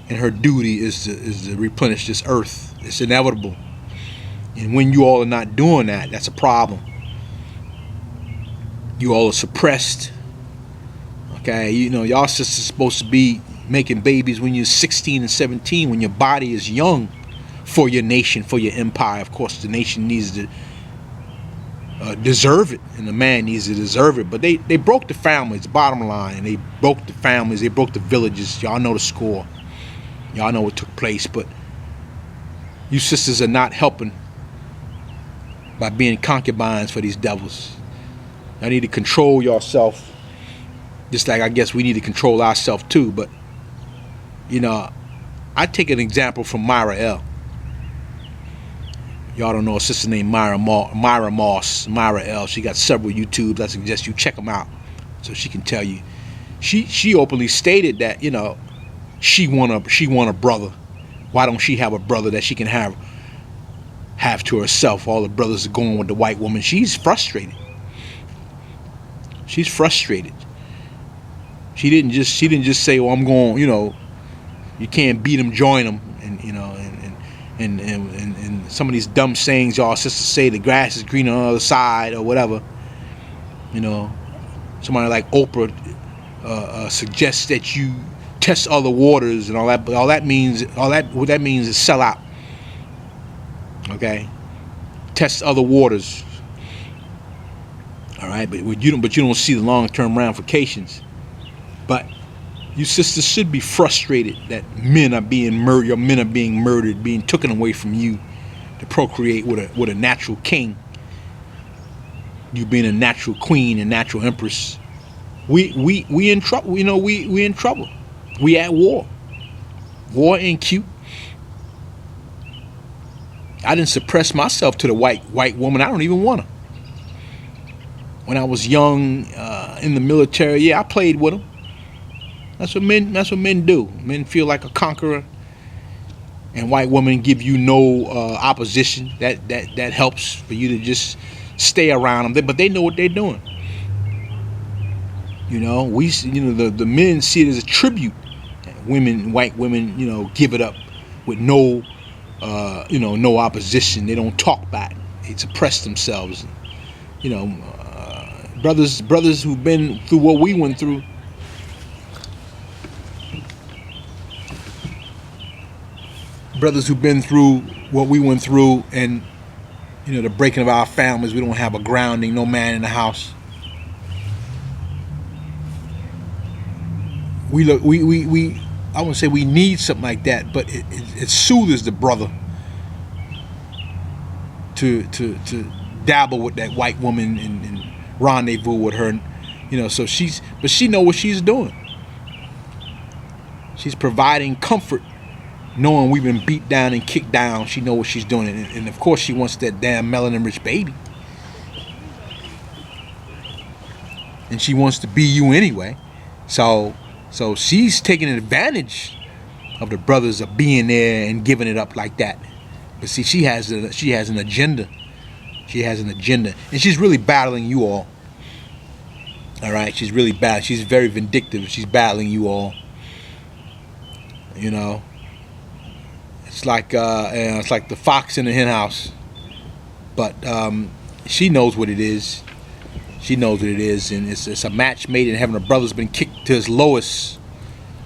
and her duty is to replenish this earth. It's inevitable. And when you all are not doing that, that's a problem. You all are suppressed. Okay, y'all sisters supposed to be making babies when you're 16 and 17, when your body is young for your nation, for your empire. Of course, the nation needs to deserve it, and the man needs to deserve it. But they broke the families, bottom line. They broke the families, they broke the villages. Y'all know the score. Y'all know what took place. But you sisters are not helping by being concubines for these devils. I need to control yourself, just like I guess we need to control ourselves too. But I take an example from Myra L. Y'all don't know a sister named Myra Moss, Myra L. She got several YouTubes. I suggest you check them out so she can tell you. She openly stated that she want a brother. Why don't she have a brother that she can have to herself? All the brothers are going with the white woman. She's frustrated. She's frustrated. She didn't just say, "Well, I'm going." You can't beat them, join them, and some of these dumb sayings y'all sisters say, the grass is green on the other side or whatever. Somebody like Oprah suggests that you test other waters and all that. But what that means is sell out. Okay, test other waters. All right, but you don't see the long-term ramifications. But you sisters should be frustrated that men are being murdered. Your men are being murdered, being taken away from you to procreate with a natural king. You being a natural queen and natural empress. We in trouble. You know, we in trouble. We at war. War ain't cute. I didn't suppress myself to the white woman. I don't even want her. When I was young, in the military, yeah, I played with them. That's what men do. Men feel like a conqueror, and white women give you no opposition. That helps for you to just stay around them. But they know what they're doing. You know, the men see it as a tribute. White women, give it up with no opposition. They don't talk back. They suppress themselves. Brothers who've been through what we went through. Brothers who've been through what we went through, and the breaking of our families. We don't have a grounding. No man in the house. I wouldn't say we need something like that, but it soothes the brother to dabble with that white woman and rendezvous with her, so she know what she's doing. She's providing comfort, knowing we've been beat down and kicked down. She know what she's doing, and of course she wants that damn melanin-rich baby, and she wants to be you anyway. So she's taking advantage of the brothers of being there and giving it up like that. But see, she has an agenda. She has an agenda, and she's really battling you all. All right, she's really bad. She's very vindictive. She's battling you all. It's like the fox in the hen house. But she knows what it is. She knows what it is, and it's a match made in heaven. The brother's been kicked to his lowest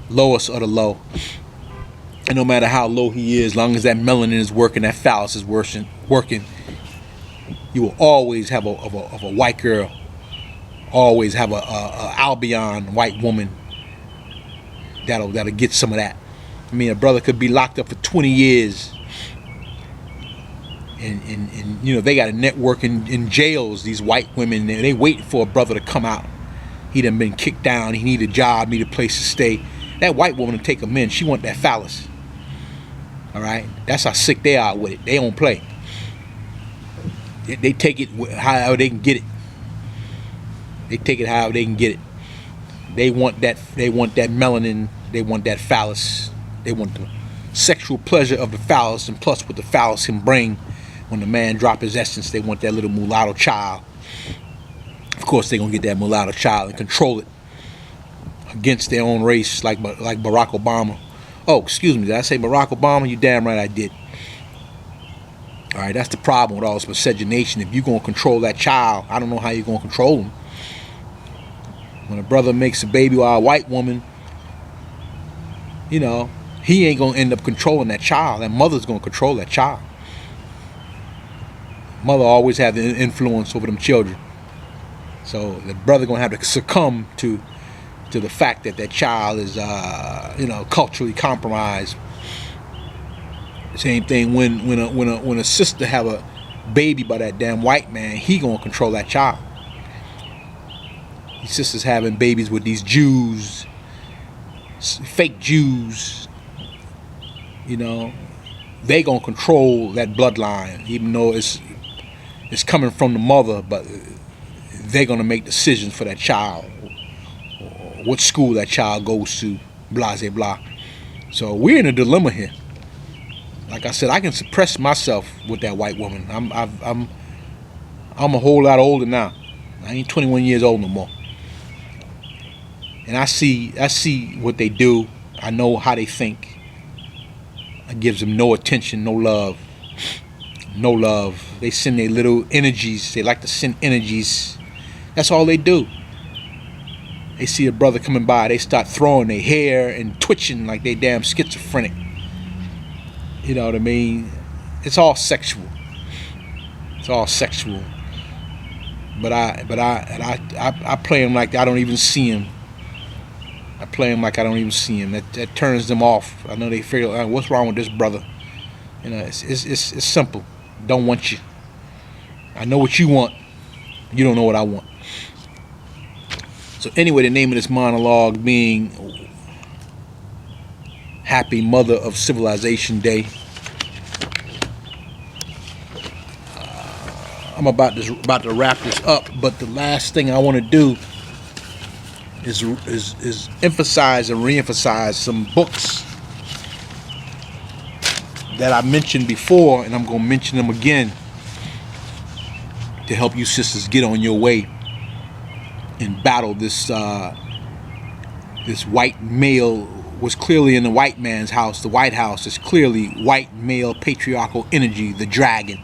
of the low. And no matter how low he is, as long as that melanin is working, that phallus is working, you will always have a white girl, always have a Albion white woman that'll get some of that. I mean, a brother could be locked up for 20 years, and they got a network in jails. These white women, they waiting for a brother to come out. He done been kicked down. He need a job, need a place to stay. That white woman will take him in. She want that phallus. All right, that's how sick they are with it. They don't play. They take it however they can get it. They take it however they can get it. They want that. They want that melanin. They want that phallus. They want the sexual pleasure of the phallus, and plus what the phallus can bring when the man drop his essence. They want that little mulatto child. Of course, they're gonna get that mulatto child and control it against their own race, like Barack Obama. Oh, excuse me, did I say Barack Obama? You damn right I did. All right, that's the problem with all this miscegenation. If you're gonna control that child, I don't know how you're gonna control him. When a brother makes a baby by a white woman, he ain't gonna end up controlling that child. That mother's gonna control that child. Mother always have the influence over them children. So the brother gonna have to succumb to the fact that child is culturally compromised. Same thing when a sister have a baby by that damn white man, he gonna control that child. These sisters having babies with these Jews, fake Jews, they gonna control that bloodline, even though it's coming from the mother, but they're gonna make decisions for that child, what school that child goes to, blah, blah, blah. So we're in a dilemma here. Like I said, I can suppress myself with that white woman. I'm a whole lot older now. I ain't 21 years old no more. And I see what they do. I know how they think. It gives them no attention, no love. No love. They send their little energies. They like to send energies. That's all they do. They see a brother coming by, they start throwing their hair and twitching like they damn schizophrenic. You know what I mean? It's all sexual. It's all sexual. But I play them like I don't even see him. I play them like I don't even see him. That turns them off. I know they figure, what's wrong with this brother? You know, it's simple. Don't want you. I know what you want. You don't know what I want. So anyway, the name of this monologue being Happy Mother of Civilization Day. I'm about to wrap this up, but the last thing I want to do is emphasize and reemphasize some books that I mentioned before, and I'm going to mention them again to help you sisters get on your way and battle this white male. Was clearly in the white man's house. The White House is clearly white male patriarchal energy, the dragon.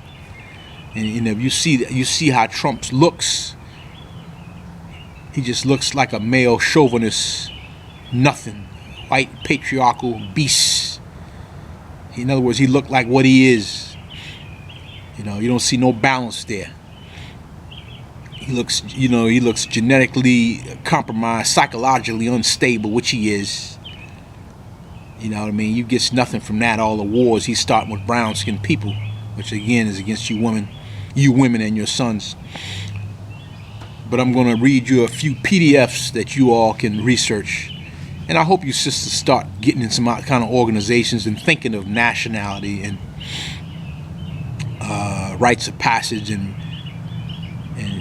And you know, you see how Trump looks. He just looks like a male chauvinist, nothing, white patriarchal beast. In other words, he looked like what he is. You know, you don't see no balance there. He looks genetically compromised, psychologically unstable, which he is. You know what I mean? You get nothing from that. All the wars he's starting with brown-skinned people, which again is against you women and your sons. But I'm going to read you a few PDFs that you all can research. And I hope you sisters start getting in some kind of organizations and thinking of nationality and rites of passage and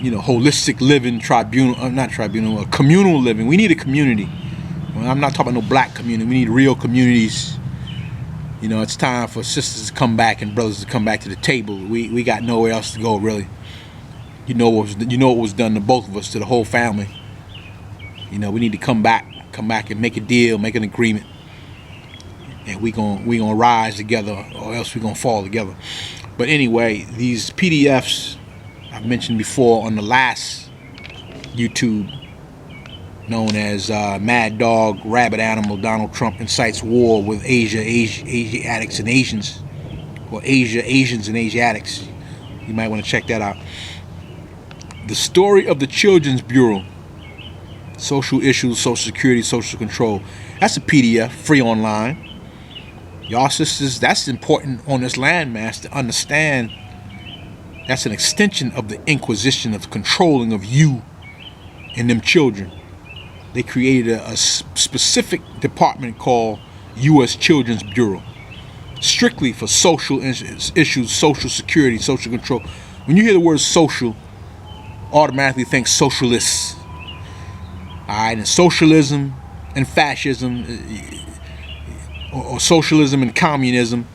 you know, holistic living, communal living. We need a community. I'm not talking about no black community. We need real communities. You know, it's time for sisters to come back and brothers to come back to the table. We got nowhere else to go, really. You know what was done to both of us, to the whole family. You know, we need to come back and make a deal, make an agreement, and we gonna rise together, or else we gonna fall together. But anyway, these PDFs I've mentioned before on the last YouTube, known as Mad Dog, Rabbit Animal, Donald Trump incites war with Asiatics and Asians, or Asians and Asiatics. You might want to check that out. The Story of the Children's Bureau, Social Issues, Social Security, Social Control. That's a PDF, free online. Y'all sisters, that's important on this landmass to understand. That's an extension of the Inquisition of controlling of you and them children. They created a specific department called U.S. Children's Bureau, strictly for social issues, social security, social control. When you hear the word social, automatically think socialists. All right, and socialism and fascism, or socialism and communism,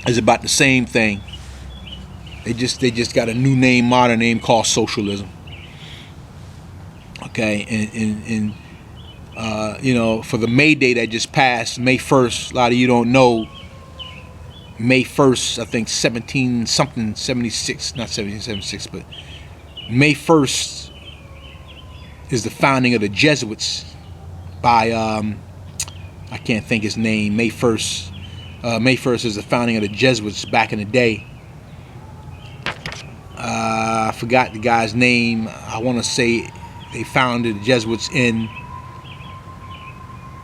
is about the same thing. They just got a new name, modern name called socialism. Okay, and you know, for the May Day that just passed, May 1st, a lot of you don't know, May 1st, I think 1776, not 1776, but May 1st is the founding of the Jesuits by, I can't think his name, May 1st is the founding of the Jesuits back in the day. I forgot the guy's name. I want to say they founded the Jesuits in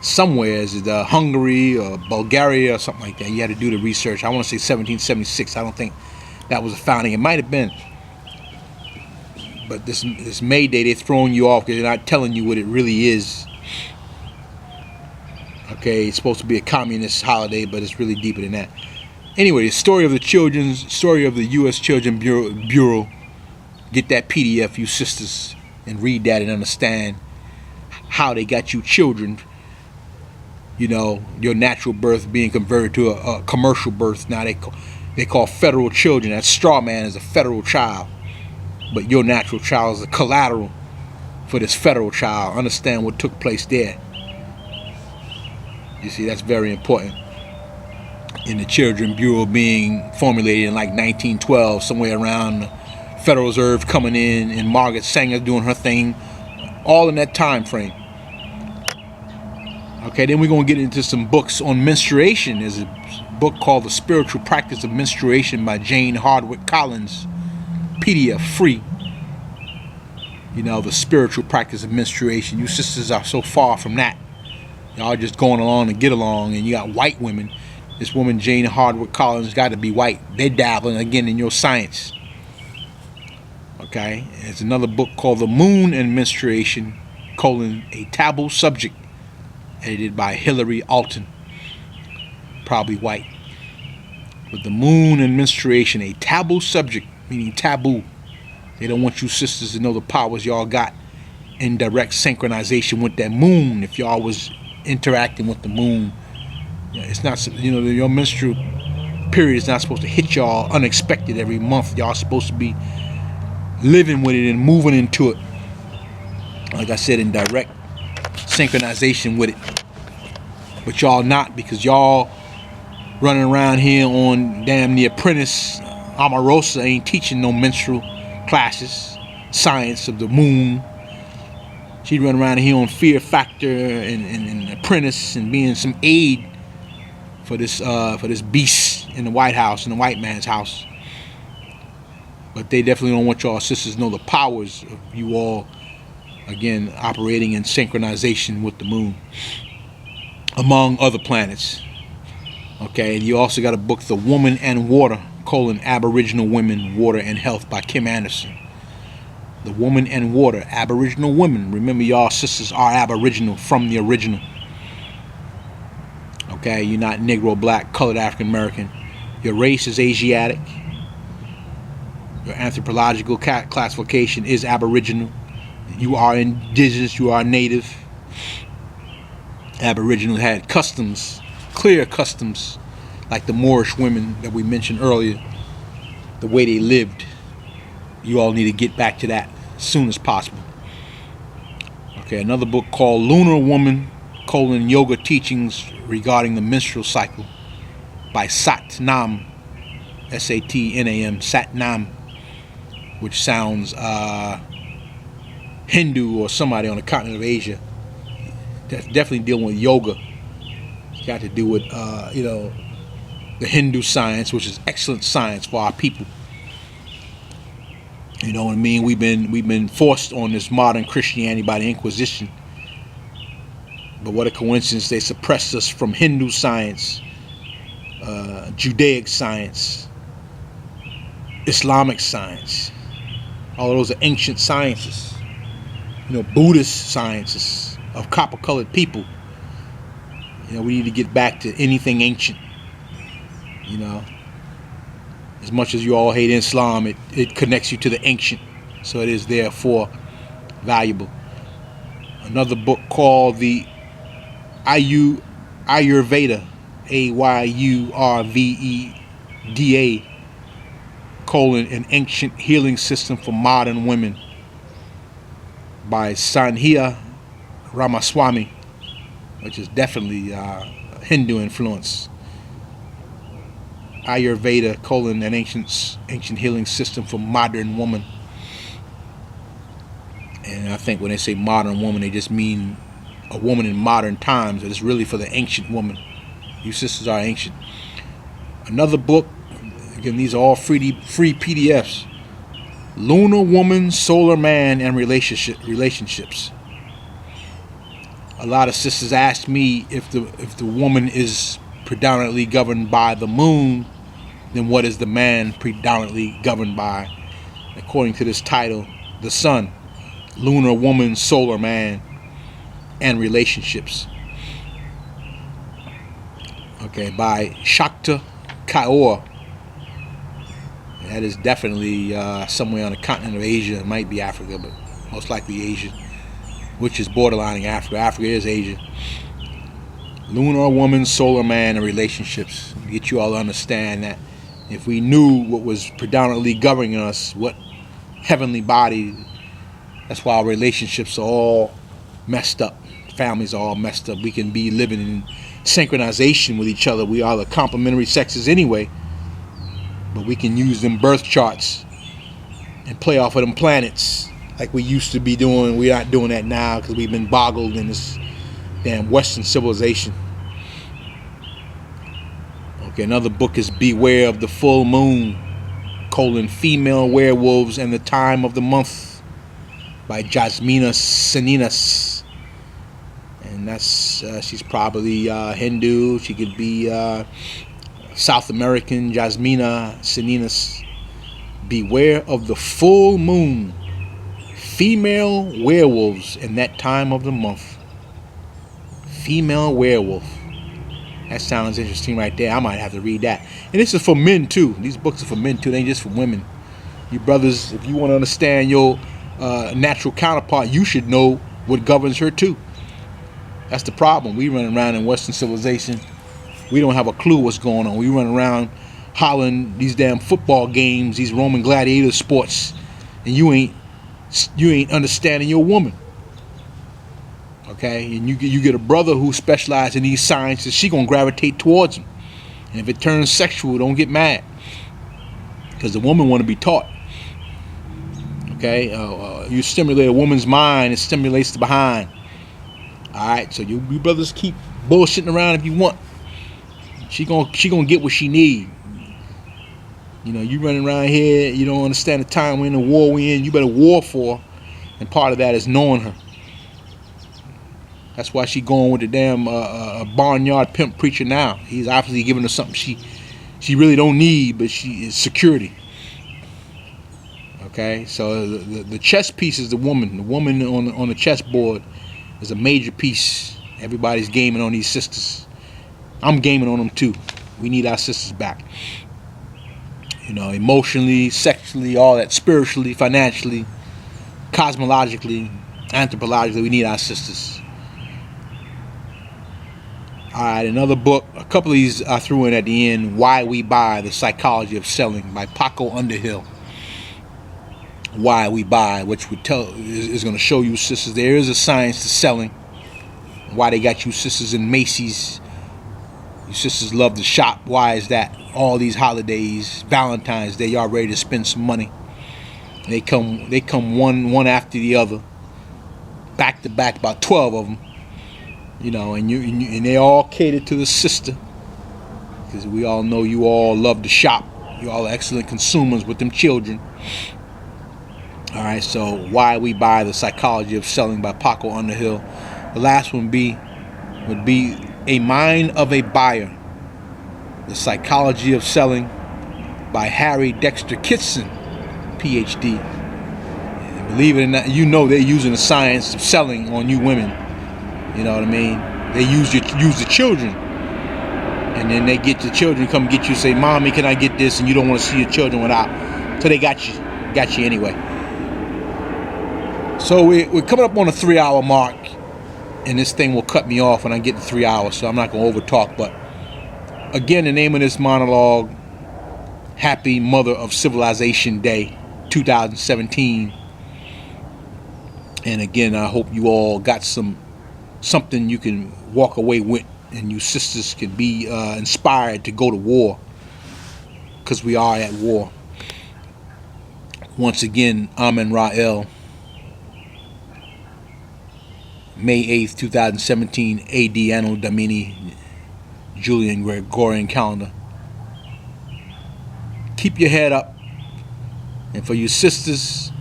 somewhere, is it Hungary or Bulgaria or something like that? You had to do the research. I want to say 1776. I don't think that was the founding. It might have been. But this May Day, they're throwing you off because they're not telling you what it really is. Okay, it's supposed to be a communist holiday, but it's really deeper than that. Anyway, the story of the U.S. Children's Bureau. Get that PDF, you sisters, and read that and understand how they got you children. You know, your natural birth being converted to a commercial birth. Now they call federal children. That straw man is a federal child, but your natural child is a collateral for this federal child. Understand what took place there. You see, that's very important. In the Children's Bureau being formulated in like 1912, somewhere around the Federal Reserve coming in, and Margaret Sanger doing her thing all in that time frame. Okay, then we're going to get into some books on menstruation. There's a book called The Spiritual Practice of Menstruation by Jane Hardwick Collins, PDF free. You know, the spiritual practice of menstruation. You sisters are so far from that. Y'all just going along to get along, and you got white women. This woman, Jane Hardwick Collins, got to be white. They're dabbling again in your science. Okay, there's another book called The Moon and Menstruation, a taboo subject, edited by Hillary Alton, probably white. But The Moon and Menstruation, a taboo subject, meaning taboo. They don't want you sisters to know the powers y'all got in direct synchronization with that moon. If y'all was interacting with the moon, it's not, your menstrual period is not supposed to hit y'all unexpected every month. Y'all supposed to be living with it and moving into it, like I said, in direct synchronization with it. But y'all not, because y'all running around here on damn The Apprentice. Omarosa ain't teaching no menstrual classes, science of the moon. She run around here on Fear Factor and Apprentice and being some aid for this beast in the White House, in the white man's house. But they definitely don't want y'all sisters to know the powers of you all, again, operating in synchronization with the moon, among other planets. Okay, and you also got a book, The Woman and Water, Aboriginal Women, Water and Health by Kim Anderson. The Woman and Water, Aboriginal Women. Remember, y'all sisters are Aboriginal from the original. Okay, you're not Negro, Black, Colored, African American. Your race is Asiatic. Your anthropological classification is Aboriginal. You are indigenous, you are native. Aboriginal had customs, clear customs, like the Moorish women that we mentioned earlier, the way they lived. You all need to get back to that as soon as possible. Okay, another book called Lunar Woman, Yoga Teachings Regarding the Menstrual Cycle by Satnam, S-A-T-N-A-M, Satnam, which sounds Hindu or somebody on the continent of Asia. That's definitely dealing with yoga. It's got to do with, the Hindu science, which is excellent science for our people. You know what I mean? We've been forced on this modern Christianity by the Inquisition. But what a coincidence, they suppressed us from Hindu science, Judaic science, Islamic science. All of those are ancient sciences. Buddhist sciences of copper-colored people. We need to get back to anything ancient. As much as you all hate Islam, it connects you to the ancient, so it is therefore valuable. Another book called the Ayurveda, Ayurveda, an ancient healing system for modern women, by Sandhya Ramaswamy, which is definitely Hindu influence. Ayurveda, an ancient healing system for modern woman. And I think when they say modern woman, they just mean a woman in modern times. It's really for the ancient woman. You sisters are ancient. Another book, again, these are all free PDFs. Lunar Woman, Solar Man, and Relationships. A lot of sisters ask me if the woman is predominantly governed by the moon, then what is the man predominantly governed by? According to this title, the sun. Lunar Woman, Solar Man, and Relationships. Okay, by Shakta Kaur. That is definitely somewhere on the continent of Asia. It might be Africa, but most likely Asia, which is borderlining Africa. Africa is Asia. Lunar Woman, Solar Man, and Relationships. Get you all to understand that if we knew what was predominantly governing us, what heavenly body, that's why our relationships are all messed up. Families are all messed up. We can be living in synchronization with each other. We are the complementary sexes anyway, but we can use them birth charts and play off of them planets like we used to be doing. We're not doing that now because we've been boggled in this damn Western civilization. Okay, another book is Beware of the Full Moon, Female Werewolves and the Time of the Month by Jasmina Salinas. And that's, she's probably Hindu. She could be South American, Jasmina Salinas. Beware of the Full Moon, Female Werewolves in that Time of the Month. Female Werewolf. That sounds interesting right there. I might have to read that. And this is for men too. These books are for men too. They ain't just for women. You brothers, if you want to understand your natural counterpart, you should know what governs her too. That's the problem. We run around in Western civilization. We don't have a clue what's going on. We run around hollering these damn football games, these Roman gladiator sports, and you ain't understanding your woman. Okay, and you get a brother who specializes in these sciences, she gonna gravitate towards him. And if it turns sexual, don't get mad, because the woman want to be taught. Okay, you stimulate a woman's mind, it stimulates the behind. All right, so you brothers keep bullshitting around if you want. She gonna get what she need. You know, you running around here, you don't understand the time we're in, the war we're in. You better war for her, and part of that is knowing her. That's why she going with the damn barnyard pimp preacher now. He's obviously giving her something she really don't need, but she is security. Okay, so the chess piece is the woman. The woman on the chessboard is a major piece. Everybody's gaming on these sisters. I'm gaming on them too. We need our sisters back. You know, emotionally, sexually, all that, spiritually, financially, cosmologically, anthropologically, we need our sisters. Alright, another book, a couple of these I threw in at the end, Why We Buy, The Psychology of Selling by Paco Underhill. Why We Buy, which would is going to show you sisters there is a science to selling. Why they got you sisters in Macy's. You sisters love to shop. Why is that? All these holidays, Valentine's Day, y'all ready to spend some money. They come one after the other, back to back, about 12 of them. You know, and they all cater to the sister, because we all know you all love to shop. You all are excellent consumers with them children. All right, so Why We Buy, The Psychology of Selling by Paco Underhill. The last one would be A Mind of a Buyer, The Psychology of Selling by Harry Dexter Kitson, PhD. And believe it or not, you know they're using the science of selling on you women. You know what I mean? They use the children, and then they get the children come get you, say, "Mommy, can I get this?" And you don't want to see your children without, so they got you anyway. So we're coming up on a 3-hour mark, and this thing will cut me off when I get to 3 hours. So I'm not gonna over talk. But again, the name of this monologue: Happy Mother of Civilization Day, 2017. And again, I hope you all got something you can walk away with, and you sisters can be inspired to go to war, because we are at war. Once again, Amen Ra'el, May 8th, 2017, AD Anno Domini, Julian Gregorian calendar. Keep your head up, and for you sisters,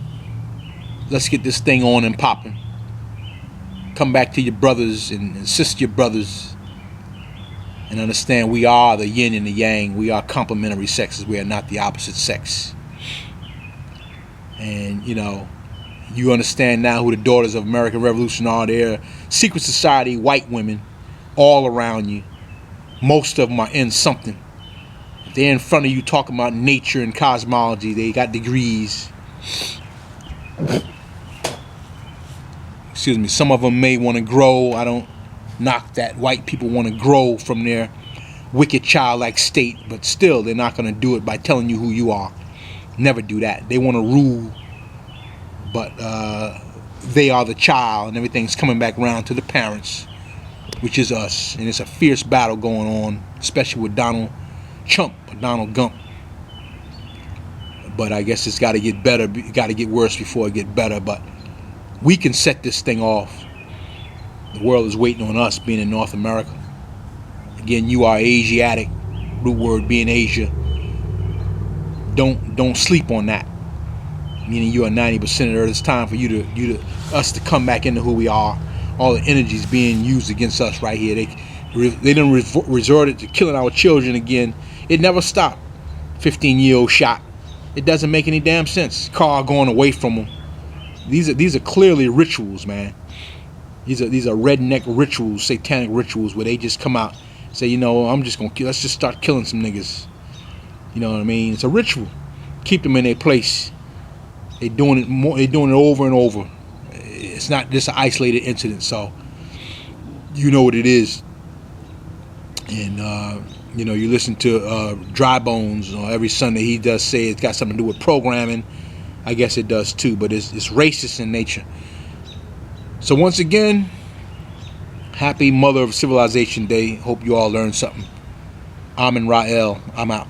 let's get this thing on and popping. Come back to your brothers and assist your brothers, and understand we are the yin and the yang. We are complementary sexes. We are not the opposite sex. And you know, you understand now who the Daughters of American Revolution are. They're secret society white women all around you. Most of them are in something. If they're in front of you talking about nature and cosmology, they got degrees. Excuse me, some of them may want to grow. I don't knock that. White people want to grow from their wicked childlike state, but still they're not going to do it by telling you who you are. Never do that. They want to rule, but they are the child, and everything's coming back around to the parents, which is us. And it's a fierce battle going on, especially with Donald Gump. But I guess it's got to get better. Got to get worse before it get better. But we can set this thing off. The world is waiting on us, being in North America. Again, you are Asiatic, root word being Asia. Don't sleep on that. Meaning you are 90% of the earth. It's time for us to come back into who we are. All the energy is being used against us right here. They done resorted to killing our children again. It never stopped. 15-year-old shot. It doesn't make any damn sense. Car going away from them. These are clearly rituals, man. These are redneck rituals, satanic rituals, where they just come out and say, I'm just gonna let's just start killing some niggas. You know what I mean? It's a ritual. Keep them in their place. They're doing it over and over. It's not just an isolated incident, so you know what it is. And you listen to Dry Bones every Sunday. He does say it's got something to do with programming. I guess it does too, but it's racist in nature. So once again, happy Mother of Civilization Day. Hope you all learned something. Amin Rael. I'm out.